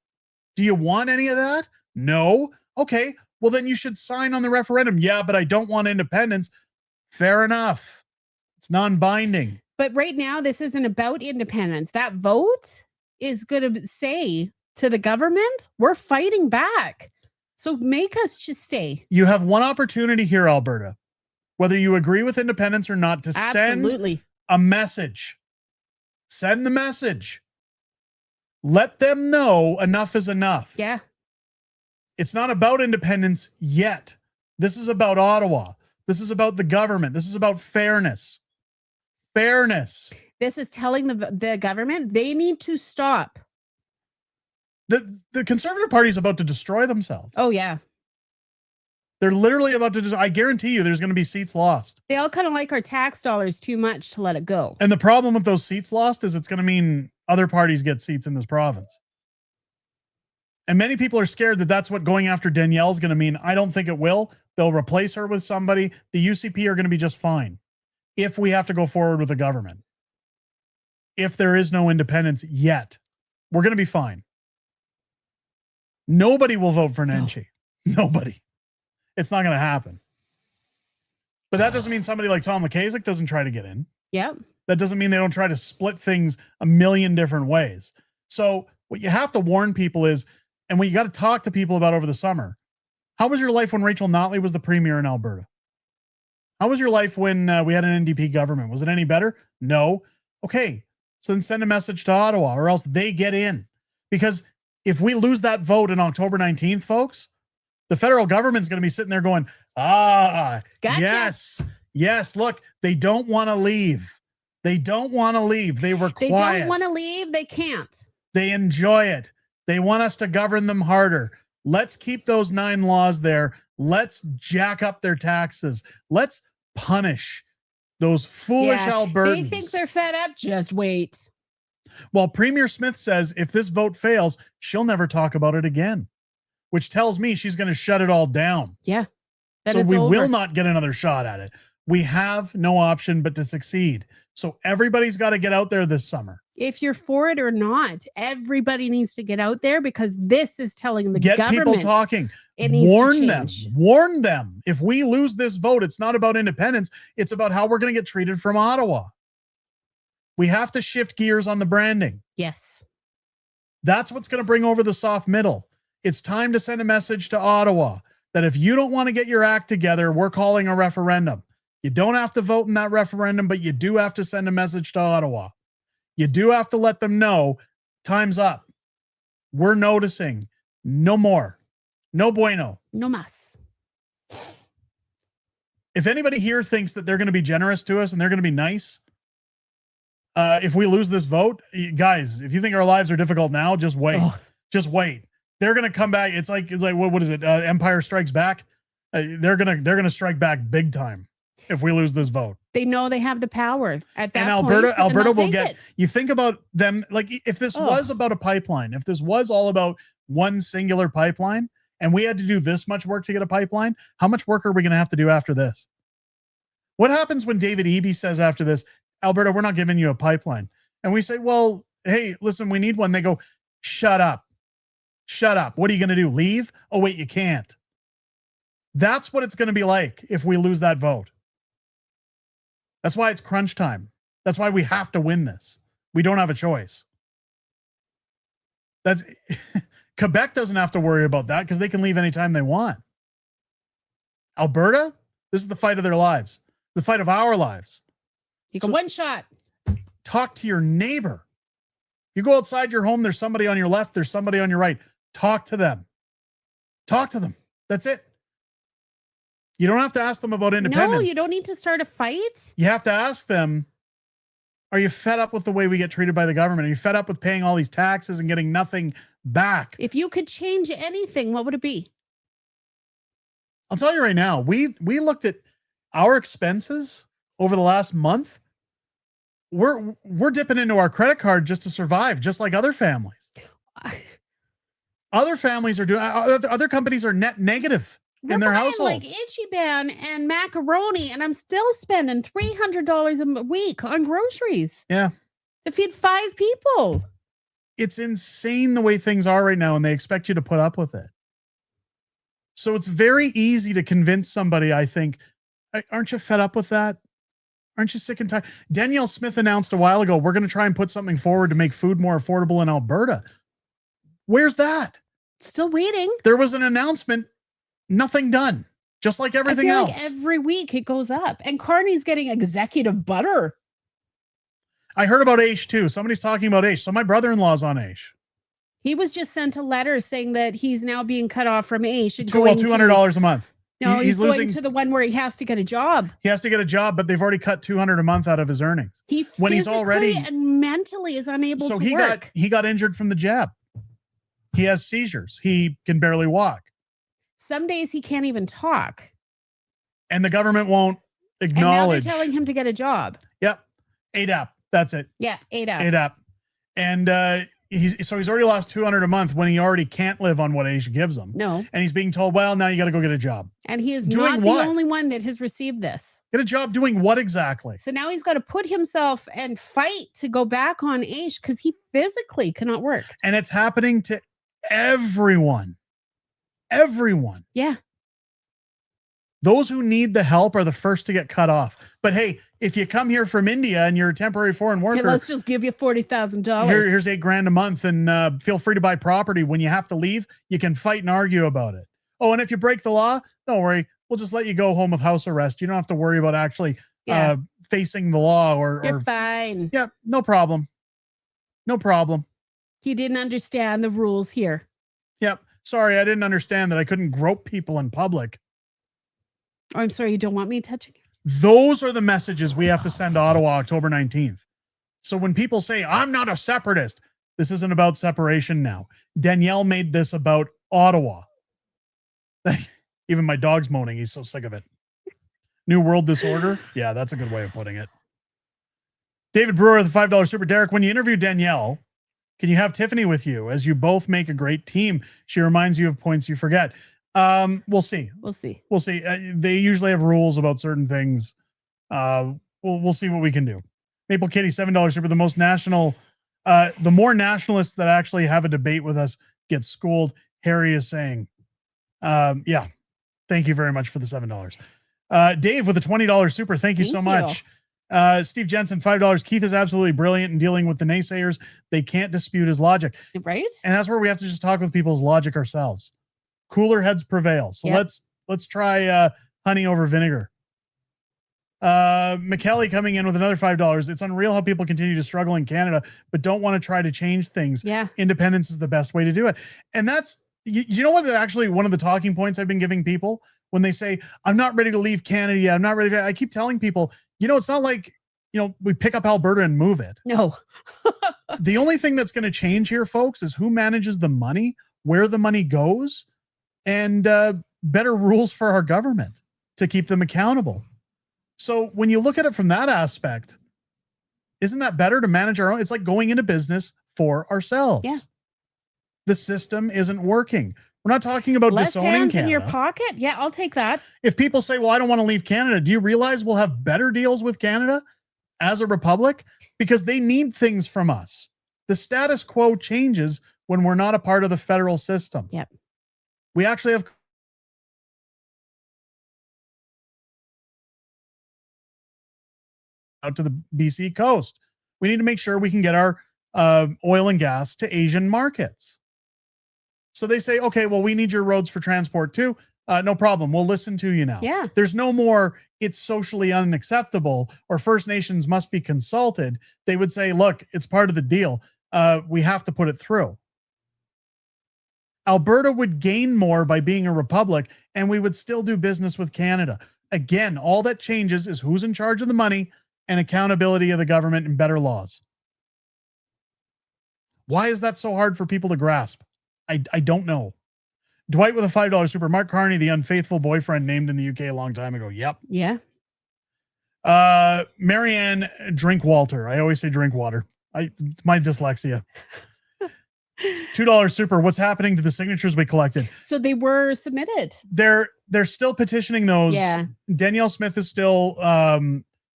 Do you want any of that? No. Okay. Well, then you should sign on the referendum. Yeah, but I don't want independence. Fair enough. It's non-binding. But right now, this isn't about independence. That vote is going to say to the government, we're fighting back. So make us just stay. You have one opportunity here, Alberta, whether you agree with independence or not, to send a message. Send the message. Let them know enough is enough. Yeah. It's not about independence yet. This is about Ottawa. This is about the government. This is about fairness. Fairness. This is telling the government they need to stop. The Conservative Party is about to destroy themselves. Oh, yeah. They're literally about to I guarantee you there's going to be seats lost. They all kind of like our tax dollars too much to let it go. And the problem with those seats lost is it's going to mean other parties get seats in this province. And many people are scared that that's what going after Danielle is going to mean. I don't think it will. They'll replace her with somebody. The UCP are going to be just fine if we have to go forward with the government. If there is no independence yet, we're going to be fine. Nobody will vote for Nenshi. No. Nobody. It's not going to happen. But that doesn't mean somebody like Tom Lukaszuk doesn't try to get in. Yep. That doesn't mean they don't try to split things a million different ways. So what you have to warn people is, and what you got to talk to people about over the summer, how was your life when Rachel Notley was the premier in Alberta? How was your life when we had an NDP government? Was it any better? No. Okay. So then send a message to Ottawa or else they get in. Because if we lose that vote on October 19th, folks, the federal government's going to be sitting there going, gotcha. Yes. Look, they don't want to leave. They don't want to leave. They were quiet. They don't want to leave. They can't. They enjoy it. They want us to govern them harder. Let's keep those 9 laws there. Let's jack up their taxes. Let's punish those foolish Albertans. They think they're fed up. Just wait. Well, Premier Smith says if this vote fails, she'll never talk about it again, which tells me she's going to shut it all down. Yeah. So we will not get another shot at it. We have no option but to succeed. So everybody's got to get out there this summer. If you're for it or not, everybody needs to get out there because this is telling the get government. Get people talking. Warn them. Warn them. If we lose this vote, it's not about independence. It's about how we're going to get treated from Ottawa. We have to shift gears on the branding. Yes. That's what's going to bring over the soft middle. It's time to send a message to Ottawa that if you don't want to get your act together, we're calling a referendum. You don't have to vote in that referendum, but you do have to send a message to Ottawa. You do have to let them know time's up. We're noticing. No more. No bueno. No mas. If anybody here thinks that they're going to be generous to us and they're going to be nice, if we lose this vote, guys, if you think our lives are difficult now, just wait. Just wait. They're going to come back. It's like what is it? Empire Strikes Back. They're going to strike back big time if we lose this vote. They know they have the power at that and Alberta, point. Alberta will get. You think about them like if this was about a pipeline, if this was all about one singular pipeline, and we had to do this much work to get a pipeline, how much work are we going to have to do after this? What happens when David Eby says after this, Alberta, we're not giving you a pipeline, and we say, well, hey, listen, we need one. They go, shut up. Shut up. What are you going to do? Leave? Oh, wait, you can't. That's what it's going to be like if we lose that vote. That's why it's crunch time. That's why we have to win this. We don't have a choice. That's Quebec doesn't have to worry about that because they can leave anytime they want. Alberta, this is the fight of their lives. The fight of our lives. You go one shot. Talk to your neighbor. You go outside your home, there's somebody on your left, there's somebody on your right. Talk to them. Talk to them. That's it. You don't have to ask them about independence. No, you don't need to start a fight. You have to ask them, are you fed up with the way we get treated by the government? Are you fed up with paying all these taxes and getting nothing back? If you could change anything, what would it be? I'll tell you right now, we looked at our expenses over the last month. We're dipping into our credit card just to survive, just like other families. Other families are doing, other companies are net negative. We're in their buying households. like Ichiban and macaroni, and I'm still spending $300 a week on groceries. Yeah. To feed 5 people. It's insane the way things are right now, and they expect you to put up with it. So it's very easy to convince somebody, I think, aren't you fed up with that? Aren't you sick and tired? Danielle Smith announced a while ago, we're going to try and put something forward to make food more affordable in Alberta. Where's that? Still waiting. There was an announcement, nothing done. Just like everything else. Like every week it goes up. And Carney's getting executive butter. I heard about AISH too. Somebody's talking about AISH. So my brother-in-law's on AISH. He was just sent a letter saying that he's now being cut off from AISH. $200 a month. No, he's going losing to the one where he has to get a job. He has to get a job, but they've already cut $200 a month out of his earnings. He physically and mentally is unable to work. He got injured from the jab. He has seizures. He can barely walk. Some days he can't even talk. And the government won't acknowledge. And now they're telling him to get a job. Yep. ADAP. That's it. Yeah, ADAP. ADAP. And he's already lost $200 a month when he already can't live on what AISH gives him. No. And he's being told, well, now you got to go get a job. And he is doing not what? the only one that has received this. Get a job doing what exactly? So now he's got to put himself and fight to go back on AISH because he physically cannot work. And it's happening to everyone. Everyone. Yeah. Those who need the help are the first to get cut off. But hey, if you come here from India and you're a temporary foreign worker, hey, let's just give you $40,000. Here's $8,000 a month, and feel free to buy property. When you have to leave, you can fight and argue about it. Oh, and if you break the law, don't worry. We'll just let you go home with house arrest. You don't have to worry about actually facing the law. You're fine. Yeah, no problem. No problem. He didn't understand the rules here. Yep. Sorry, I didn't understand that I couldn't grope people in public. Oh, I'm sorry, you don't want me touching you? Those are the messages we have to send to Ottawa October 19th. So when people say, I'm not a separatist, this isn't about separation now. Danielle made this about Ottawa. Even my dog's moaning. He's so sick of it. New World Disorder? Yeah, that's a good way of putting it. David Brewer, the $5 super. Derek, when you interview Danielle, can you have Tiffany with you as you both make a great team? She reminds you of points you forget. We'll see. We'll see. We'll see. They usually have rules about certain things. We'll see what we can do. Maple Kitty, $7 super. The most national, the more nationalists that actually have a debate with us get schooled. Harry is saying, yeah. Thank you very much for the $7. Dave with a $20 super. Thank you so much. Steve Jensen, $5. Keith is absolutely brilliant in dealing with the naysayers. They can't dispute his logic. Right. And that's where we have to just talk with people's logic ourselves. Cooler heads prevail. So let's try honey over vinegar. McKelly coming in with another $5. It's unreal how people continue to struggle in Canada, but don't want to try to change things. Yeah. Independence is the best way to do it. And that's, you know what, actually one of the talking points I've been giving people when they say, I'm not ready to leave Canada yet. I'm not ready to, I keep telling people, it's not like, we pick up Alberta and move it. No. The only thing that's going to change here, folks, is who manages the money, where the money goes, and better rules for our government to keep them accountable. So when you look at it from that aspect, isn't that better to manage our own? It's like going into business for ourselves. Yeah. The system isn't working. We're not talking about less disowning hands Canada. in your pocket. Yeah, I'll take that. If people say, well, I don't want to leave Canada, do you realize we'll have better deals with Canada as a republic? Because they need things from us. The status quo changes when we're not a part of the federal system. Yep. We actually have out to the BC coast. We need to make sure we can get our oil and gas to Asian markets. So they say, okay, well, we need your roads for transport too. No problem. We'll listen to you now. Yeah. There's no more, it's socially unacceptable or First Nations must be consulted. They would say, look, it's part of the deal. We have to put it through. Alberta would gain more by being a republic, and we would still do business with Canada. Again, all that changes is who's in charge of the money and accountability of the government and better laws. Why is that so hard for people to grasp? I don't know. Dwight with a $5 super. Mark Carney, the unfaithful boyfriend named in the UK a long time ago. Yep. Yeah. Marianne Drinkwalter. I always say Drinkwater. It's my dyslexia. $2 super. What's happening to the signatures we collected? So they were submitted. They're still petitioning those. Yeah. Danielle Smith is still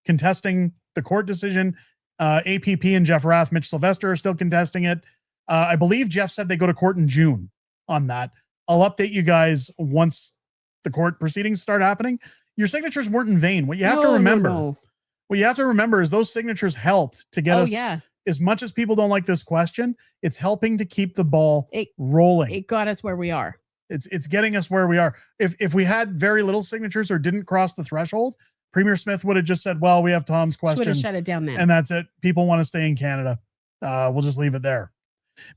contesting the court decision. APP and Jeff Rath, Mitch Sylvester are still contesting it. I believe Jeff said they go to court in June on that. I'll update you guys once the court proceedings start happening. Your signatures weren't in vain. What you have to remember, what you have to remember is those signatures helped to get us. Yeah. As much as people don't like this question, it's helping to keep the ball rolling. It got us where we are. It's getting us where we are. If we had very little signatures or didn't cross the threshold, Premier Smith would have just said, well, we have Tom's question. Would have shut it down then. And that's it. People want to stay in Canada. We'll just leave it there.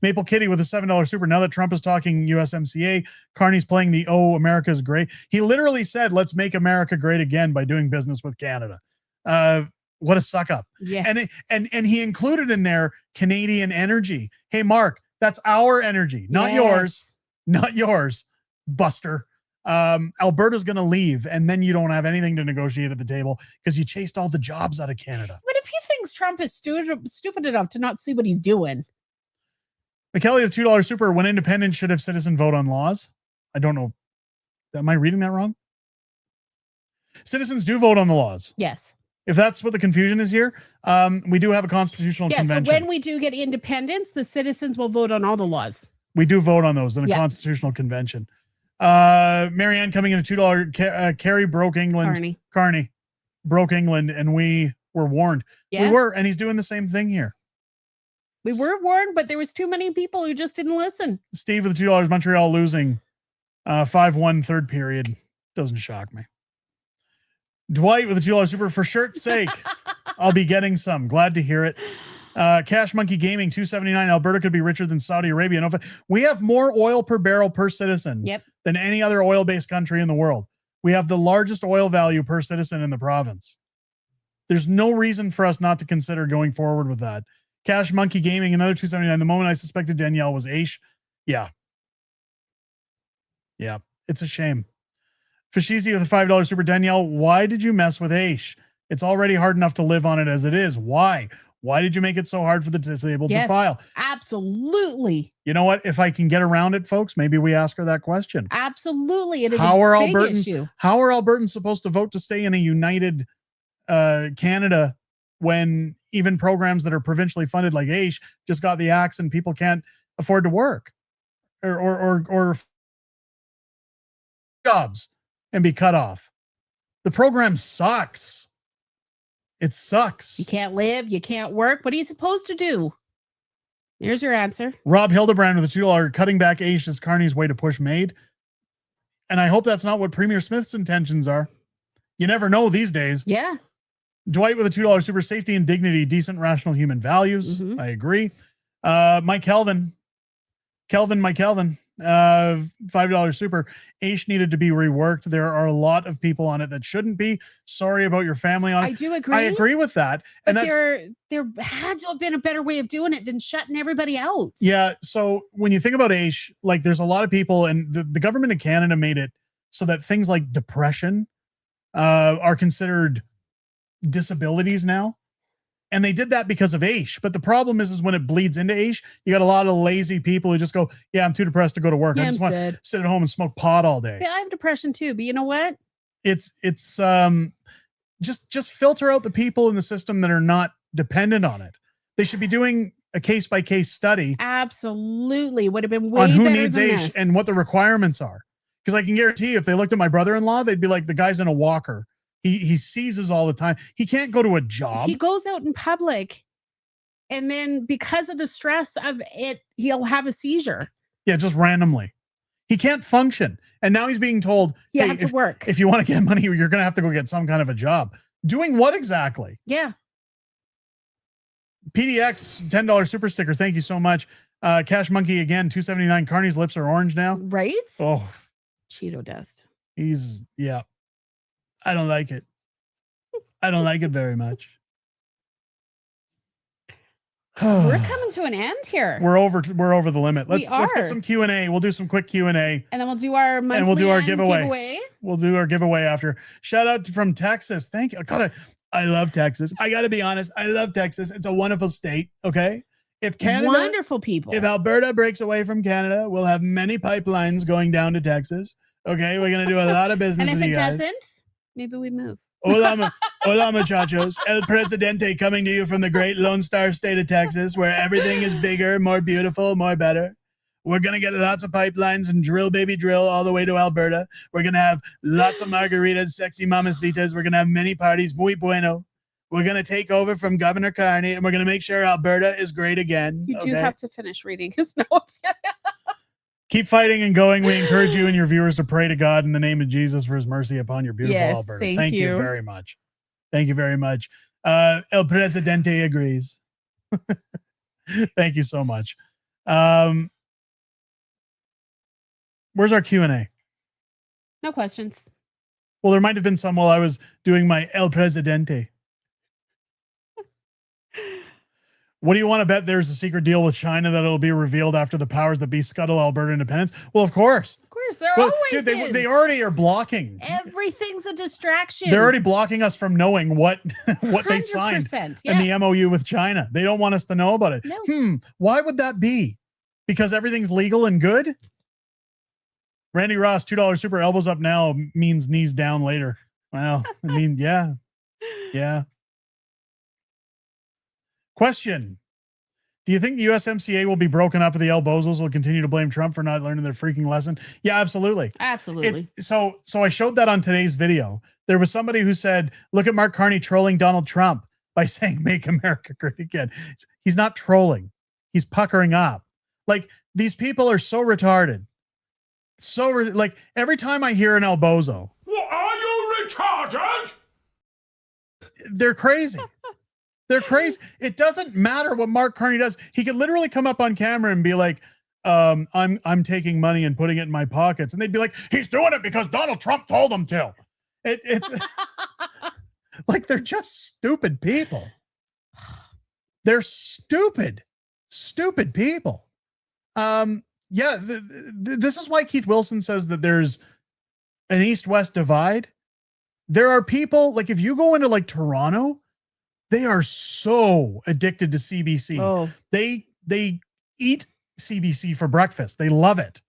Maple Kitty with a $7 super. Now that Trump is talking USMCA, Carney's playing the "Oh, America's great." He literally said, let's make America great again by doing business with Canada. What a suck up. Yeah. And he included in there Canadian energy. Hey, Mark, that's our energy, not yours. Not yours, Buster. Alberta's going to leave, and then you don't have anything to negotiate at the table because you chased all the jobs out of Canada. What if he thinks Trump is stupid enough to not see what he's doing? McKelly with $2 super. When independents should have citizen vote on laws. I don't know. Am I reading that wrong? Citizens do vote on the laws. Yes. If that's what the confusion is here, we do have a constitutional convention. So when we do get independence, the citizens will vote on all the laws. We do vote on those in a constitutional convention. Marianne coming in at $2. Kerry broke England. Carney broke England, and we were warned. Yeah. We were, and he's doing the same thing here. We were warned, but there was too many people who just didn't listen. Steve with $2. Montreal losing 5-1 third period. Doesn't shock me. Dwight with a $2 super. For shirt's sake, I'll be getting some. Glad to hear it. Cash Monkey Gaming $2.79. Alberta could be richer than Saudi Arabia. No, we have more oil per barrel per citizen than any other oil-based country in the world. We have the largest oil value per citizen in the province. There's no reason for us not to consider going forward with that. Cash Monkey Gaming, another $2.79. The moment I suspected Danielle was Aish. Yeah. It's a shame. Fashizi with a $5 super. Danielle, why did you mess with Aish? It's already hard enough to live on it as it is. Why? Why did you make it so hard for the disabled to file? Absolutely. You know what? If I can get around it, folks, maybe we ask her that question. Absolutely. It is how are big issue. How are Albertans supposed to vote to stay in a united Canada when even programs that are provincially funded like Aish just got the axe and people can't afford to work or jobs and be cut off? The program sucks. It sucks. You can't live. You can't work. What are you supposed to do? Here's your answer. Rob Hildebrand with a $2. Cutting back Aish is Carney's way to push MAID. And I hope that's not what Premier Smith's intentions are. You never know these days. Yeah. Dwight with a $2 super. Safety and dignity, decent, rational human values. I agree. Mike Kelvin, $5 super. Aish needed to be reworked. There are a lot of people on it that shouldn't be. Sorry about your family on it. I do agree. I agree with that. But there had to have been a better way of doing it than shutting everybody out. Yeah. So when you think about Aish, like there's a lot of people, and the government of Canada made it so that things like depression are considered disabilities now. And they did that because of Aish. But the problem is when it bleeds into Aish, you got a lot of lazy people who just go, yeah, I'm too depressed to go to work. I just want to sit at home and smoke pot all day. Yeah, I have depression too, but you know what? It's just filter out the people in the system that are not dependent on it. They should be doing a case-by-case study. Absolutely. Would have been way on who better needs than Aish this. and what the requirements are. Because I can guarantee you, if they looked at my brother-in-law, they'd be like, the guy's in a walker. He seizes all the time. He can't go to a job. He goes out in public, and then because of the stress of it, he'll have a seizure. Yeah, just randomly. He can't function. And now he's being told, you have to work. If you want to get money, you're going to have to go get some kind of a job. Doing what exactly? Yeah. PDX, $10 super sticker. Thank you so much. Cash Monkey again, $2.79. Carney's lips are orange now. Right? Oh. Cheeto dust. Yeah. I don't like it. I don't like it very much. We're coming to an end here. We're over the limit. Let's get some Q&A. We'll do some quick Q&A. And then we'll do our monthly and we'll do our giveaway. We'll do our giveaway after. Shout out from Texas. Thank you. I love Texas. I got to be honest. I love Texas. It's a wonderful state. Okay. If Canada, wonderful people. if Alberta breaks away from Canada, we'll have many pipelines going down to Texas. Okay, we're gonna do a lot of business And if with it you guys. doesn't, maybe we move. Hola, muchachos. El Presidente coming to you from the great Lone Star State of Texas, where everything is bigger, more beautiful, more better. We're going to get lots of pipelines and drill, baby, drill all the way to Alberta. We're going to have lots of margaritas, sexy mamacitas. We're going to have many parties, muy bueno. We're going to take over from Governor Carney, and we're going to make sure Alberta is great again. You do have to finish reading his notes. Keep fighting and going. We encourage you and your viewers to pray to God in the name of Jesus for his mercy upon your beautiful Yes, Alberta. thank you you. very much. Thank you very much. El Presidente agrees. Thank you so much. Where's our Q&A? No questions. Well, there might have been some while I was doing my El Presidente. What do you want to bet there's a secret deal with China that it'll be revealed after the powers that be scuttle Alberta independence? Well, of course. Of course, there always dude, is. they already are blocking. Everything's a distraction. They're already blocking us from knowing what they signed 100%, in the MOU with China. They don't want us to know about it. No. Why would that be? Because everything's legal and good? Randy Ross, $2 super elbows up now means knees down later. Well, I mean, yeah. Yeah. Question. Do you think the USMCA will be broken up if the El Bozos will continue to blame Trump for not learning their freaking lesson? Yeah, absolutely. Absolutely. So I showed that on today's video. There was somebody who said, look at Mark Carney trolling Donald Trump by saying, make America great again. He's not trolling. He's puckering up. Like, these people are so retarded. Like, every time I hear an El Bozo. Well, are you retarded? They're crazy. They're crazy. It doesn't matter what Mark Carney does. He could literally come up on camera and be like, I'm taking money and putting it in my pockets. And they'd be like, he's doing it because Donald Trump told him to. It's like, they're just stupid people. They're stupid people. Yeah, this is why Keith Wilson says that there's an East-West divide. There are people, like, if you go into like Toronto, they are so addicted to CBC. Oh. They eat CBC for breakfast. They love it.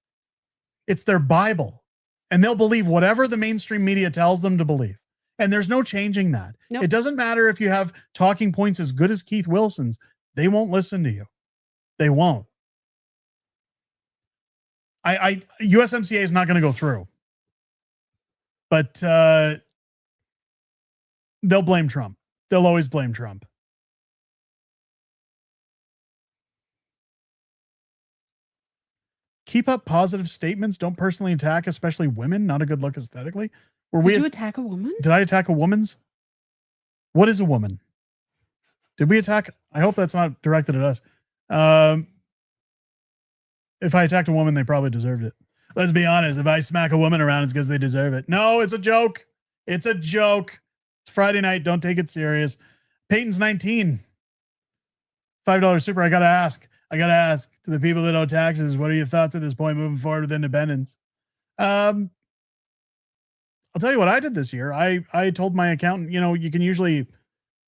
It's their Bible. And they'll believe whatever the mainstream media tells them to believe. And there's no changing that. Nope. It doesn't matter if you have talking points as good as Keith Wilson's. They won't listen to you. They won't. USMCA is not going to go through. But they'll blame Trump. They'll always blame Trump. Keep up positive statements. Don't personally attack, especially women. Not a good look aesthetically. Did you attack a woman? Did I attack a woman's? What is a woman? Did we attack? I hope that's not directed at us. If I attacked a woman, they probably deserved it. Let's be honest. If I smack a woman around, it's because they deserve it. No, it's a joke. It's a joke. It's Friday night. Don't take it serious. Peyton's 19. $5 super. I got to ask to the people that owe taxes, what are your thoughts at this point moving forward with independence? I'll tell you what I did this year. I told my accountant, you can usually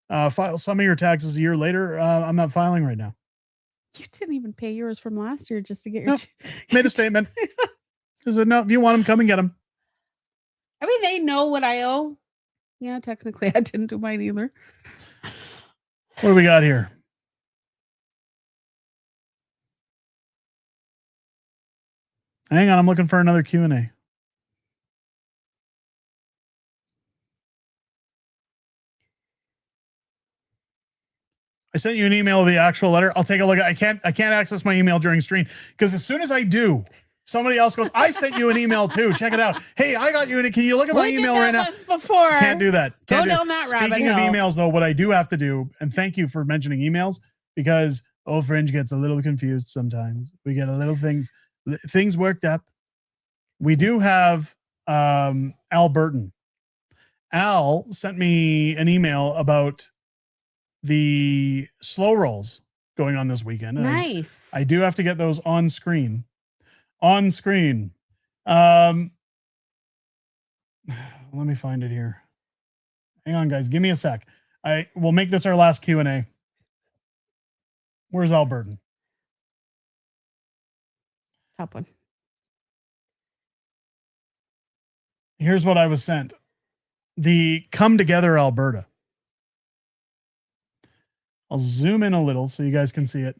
file some of your taxes a year later. I'm not filing right now. You didn't even pay yours from last year just to get your... Made a statement. I said, no, if you want them, come and get them. I mean, they know what I owe. Yeah, technically, I didn't do mine either. What do we got here? Hang on, I'm looking for another Q&A. I sent you an email of the actual letter. I'll take a look. I can't access my email during stream because as soon as I do, somebody else goes, I sent you an email too. Check it out. Hey, I got you in it. Can you look at my email right now? Once before. Can't do that. Go down that rabbit Speaking of hole. emails, though, what I do have to do, and thank you for mentioning emails, because old Fringe gets a little confused sometimes. We get a little things worked up. We do have Albertan. Al sent me an email about the slow rolls going on this weekend. Nice. I do have to get those on screen. On screen. Let me find it here. Hang on, guys. Give me a sec. I will make this our last Q&A. Where's Albertan? Top one. Here's what I was sent. The Come Together Alberta. I'll zoom in a little so you guys can see it.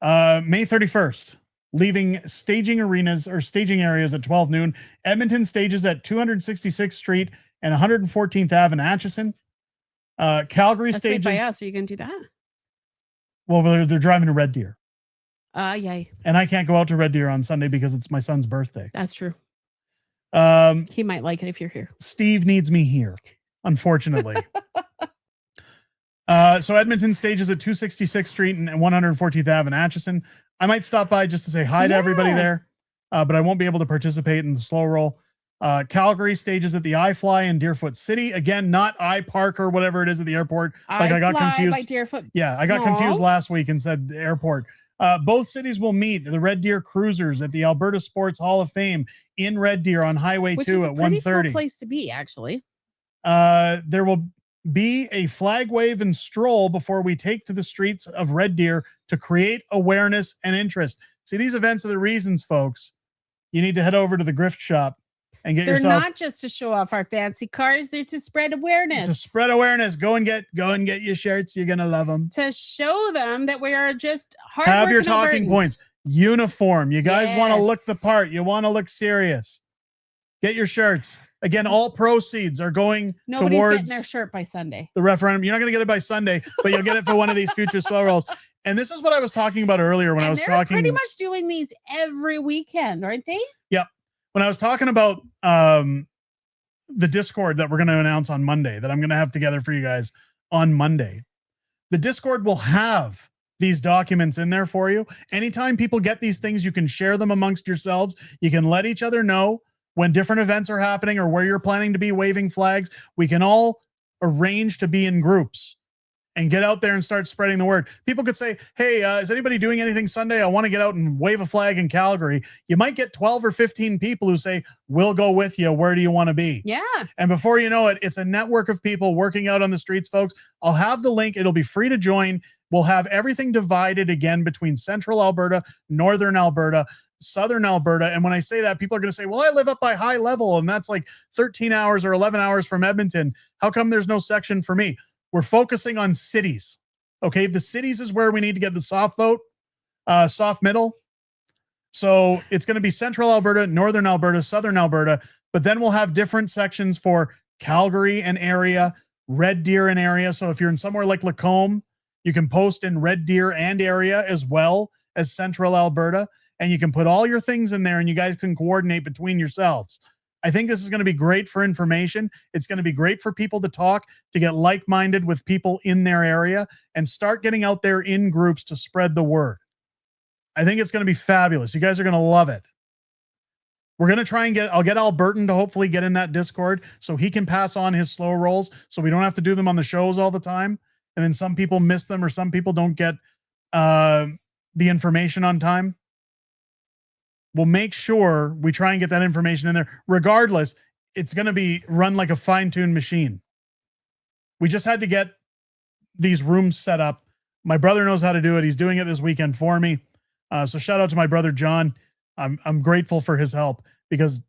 May 31st, leaving staging arenas or staging areas at 12 noon. Edmonton stages at 266th Street and 114th Ave in Atchison. Calgary That's right stages. by us. Are you going to do that? Well, they're driving to Red Deer. Yay. And I can't go out to Red Deer on Sunday because it's my son's birthday. That's true. He might like it if you're here. Steve needs me here, unfortunately. So Edmonton stages at 266th Street and 114th Ave in Atchison. I might stop by just to say hi to everybody there, but I won't be able to participate in the slow roll. Calgary stages at the iFly in Deerfoot City. Again, not iPark or whatever it is at the airport. Like I got confused. By Deerfoot. Yeah, I got confused last week and said the airport. Both cities will meet the Red Deer Cruisers at the Alberta Sports Hall of Fame in Red Deer on Highway 2 at 1:30. Which is a pretty cool place to be, actually. There will be a flag wave and stroll before we take to the streets of Red Deer to create awareness and interest. See, these events are the reasons, folks. You need to head over to the Grift Shop and get yourself. They're not just to show off our fancy cars; they're to spread awareness. To spread awareness, go and get your shirts. You're gonna love them. To show them that we are just hard. Have your talking points. Uniform. You guys want to look the part. You want to look serious. Get your shirts. Again, all proceeds are going Nobody's towards getting their shirt by Sunday. The referendum. You're not going to get it by Sunday, but you'll get it for one of these future slow rolls. And this is what I was talking about earlier when I was talking. They're pretty much doing these every weekend, aren't they? Yep. When I was talking about the Discord that we're going to announce on Monday, that I'm going to have together for you guys on Monday, the Discord will have these documents in there for you. Anytime people get these things, you can share them amongst yourselves. You can let each other know when different events are happening or where you're planning to be waving flags. We can all arrange to be in groups and get out there and start spreading the word. People could say, hey, is anybody doing anything Sunday? I want to get out and wave a flag in Calgary. You might get 12 or 15 people who say, we'll go with you. Where do you want to be? Yeah. And before you know it, it's a network of people working out on the streets, folks. I'll have the link. It'll be free to join. We'll have everything divided again between central Alberta, northern Alberta, southern Alberta. And when I say that, people are going to say, well, I live up by High Level and that's like 13 hours or 11 hours from Edmonton. How come there's no section for me? We're focusing on cities. Okay. The cities is where we need to get the soft vote, soft middle. So it's going to be central Alberta, northern Alberta, southern Alberta, but then we'll have different sections for Calgary and area, Red Deer and area. So if you're in somewhere like Lacombe, you can post in Red Deer and area as well as central Alberta. And you can put all your things in there and you guys can coordinate between yourselves. I think this is going to be great for information. It's going to be great for people to talk, to get like-minded with people in their area and start getting out there in groups to spread the word. I think it's going to be fabulous. You guys are going to love it. We're going to try and I'll get Albertan to hopefully get in that Discord so he can pass on his slow rolls so we don't have to do them on the shows all the time. And then some people miss them or some people don't get the information on time. We'll make sure we try and get that information in there. Regardless, it's going to be run like a fine-tuned machine. We just had to get these rooms set up. My brother knows how to do it. He's doing it this weekend for me. So shout out to my brother, John. I'm grateful for his help because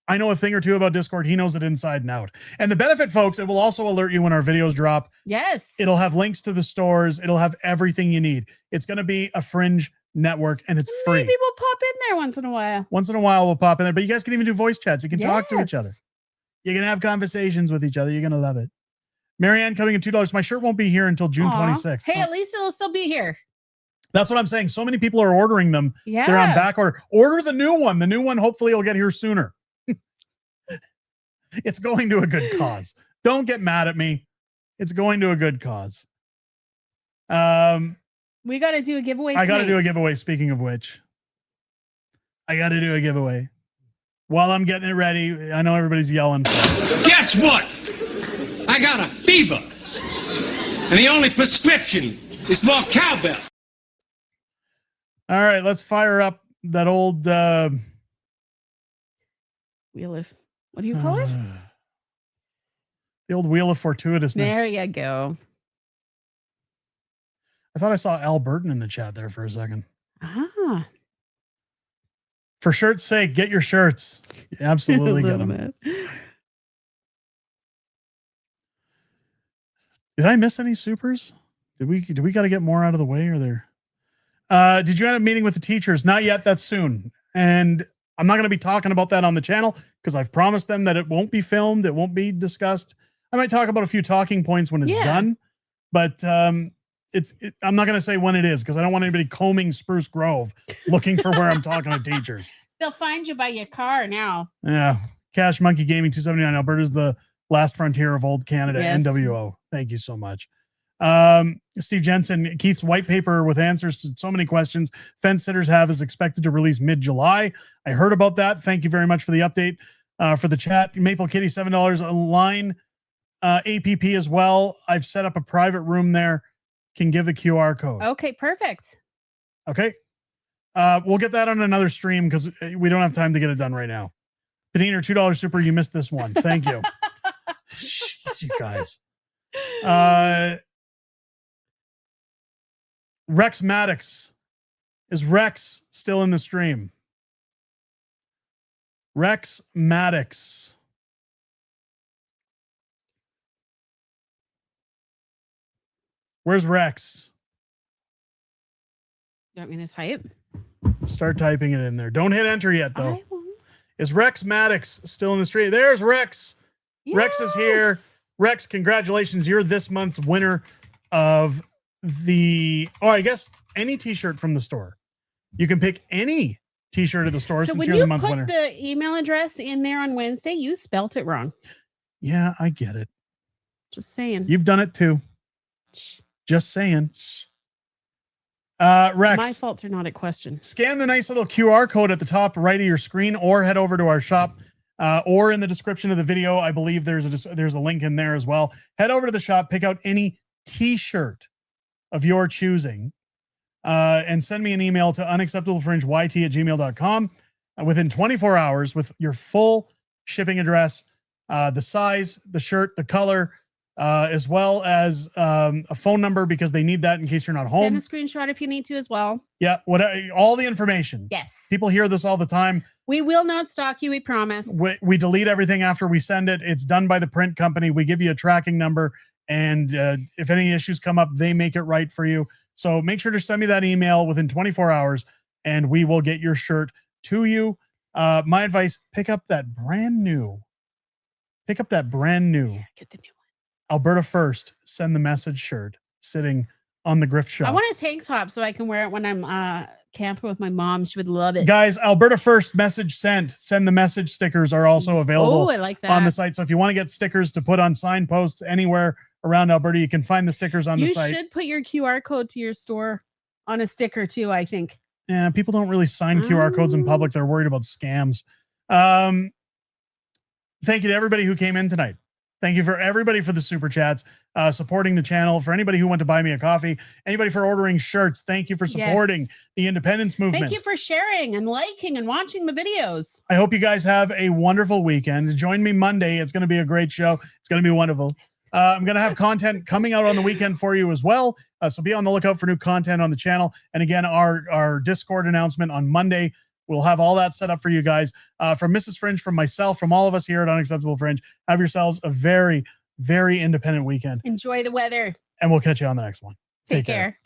I know a thing or two about Discord. He knows it inside and out. And the benefit, folks, it will also alert you when our videos drop. Yes. It'll have links to the stores. It'll have everything you need. It's going to be a Fringe network and it's free. Maybe we'll pop in there once in a while. Once in a while we'll pop in there, but you guys can even do voice chats. You can talk to each other. You can have conversations with each other. You're going to love it. Marianne coming in $2. My shirt won't be here until June 26th. Hey, at least it'll still be here. That's what I'm saying. So many people are ordering them. Yeah. They're on back order. Order the new one. The new one hopefully will get here sooner. It's going to a good cause. Don't get mad at me. It's going to a good cause. We got to do a giveaway. I got to do a giveaway. Speaking of which, I got to do a giveaway. While I'm getting it ready, I know everybody's yelling. Guess what? I got a fever. And the only prescription is more cowbell. All right, let's fire up that old wheel of, what do you call it? The old wheel of fortuitousness. There you go. I thought I saw Albertan in the chat there for a second. Ah. For shirt's sake, get your shirts. Absolutely get them. Did I miss any supers? Did we got to get more out of the way? Or there? Did you end up meeting with the teachers? Not yet. That's soon. And I'm not going to be talking about that on the channel because I've promised them that it won't be filmed. It won't be discussed. I might talk about a few talking points when it's done, but I'm not going to say when it is because I don't want anybody combing Spruce Grove looking for where I'm talking to teachers. They'll find you by your car now. Yeah. Cash Monkey Gaming 279. Alberta's the last frontier of old Canada. Yes. NWO. Thank you so much. Steve Jensen, Keith's white paper with answers to so many questions fence sitters have is expected to release mid-July. I heard about that. Thank you very much for the update. For the chat, Maple Kitty, $7 a line. APP as well. I've set up a private room there. Can give the QR code. Okay, perfect. Okay. We'll get that on another stream because we don't have time to get it done right now. Padiner, $2 super. You missed this one. Thank you. Jeez, you guys. Rex Maddox. Is Rex still in the stream? Rex Maddox. Where's Rex? You want me to type? Start typing it in there. Don't hit enter yet, though. Is Rex Maddox still in the stream? There's Rex. Yes. Rex is here. Rex, congratulations. You're this month's winner of I guess any t-shirt from the store. You can pick any t-shirt at the store since you're the month winner. So when you put the email address in there on Wednesday, you spelt it wrong. Yeah, I get it. Just saying. You've done it too. Shh. Just saying. Shh. Rex. My faults are not a question. Scan the nice little QR code at the top right of your screen or head over to our shop or in the description of the video. I believe there's a link in there as well. Head over to the shop, pick out any t-shirt of your choosing and send me an email to unacceptablefringeyt@gmail.com within 24 hours with your full shipping address, the size, the shirt, the color, as well as a phone number because they need that in case you're not home. Send a screenshot if you need to as well. Yeah, all the information. Yes. People hear this all the time. We will not stalk you, we promise. We delete everything after we send it. It's done by the print company. We give you a tracking number, and if any issues come up, they make it right for you. So make sure to send me that email within 24 hours, and we will get your shirt to you. My advice, pick up that brand new. Get the new one. Alberta First, send the message shirt sitting on the Grift Shop. I want a tank top so I can wear it when I'm camping with my mom. She would love it. Guys, Alberta First, message sent. Send the message stickers are also available I like that. on the site. So if you want to get stickers to put on signposts anywhere around Alberta, you can find the stickers on the site. You should put your QR code to your store on a sticker too, I think. Yeah, people don't really sign QR codes in public. They're worried about scams. Thank you to everybody who came in tonight. Thank you for everybody for the super chats, supporting the channel. For anybody who went to buy me a coffee, anybody for ordering shirts, thank you for supporting the independence movement. Thank you for sharing and liking and watching the videos. I hope you guys have a wonderful weekend. Join me Monday. It's going to be a great show. It's going to be wonderful. I'm going to have content coming out on the weekend for you as well. So be on the lookout for new content on the channel. And again, our Discord announcement on Monday. We'll have all that set up for you guys. From Mrs. Fringe, from myself, from all of us here at Unacceptable Fringe, have yourselves a very, very independent weekend. Enjoy the weather. And we'll catch you on the next one. Take care.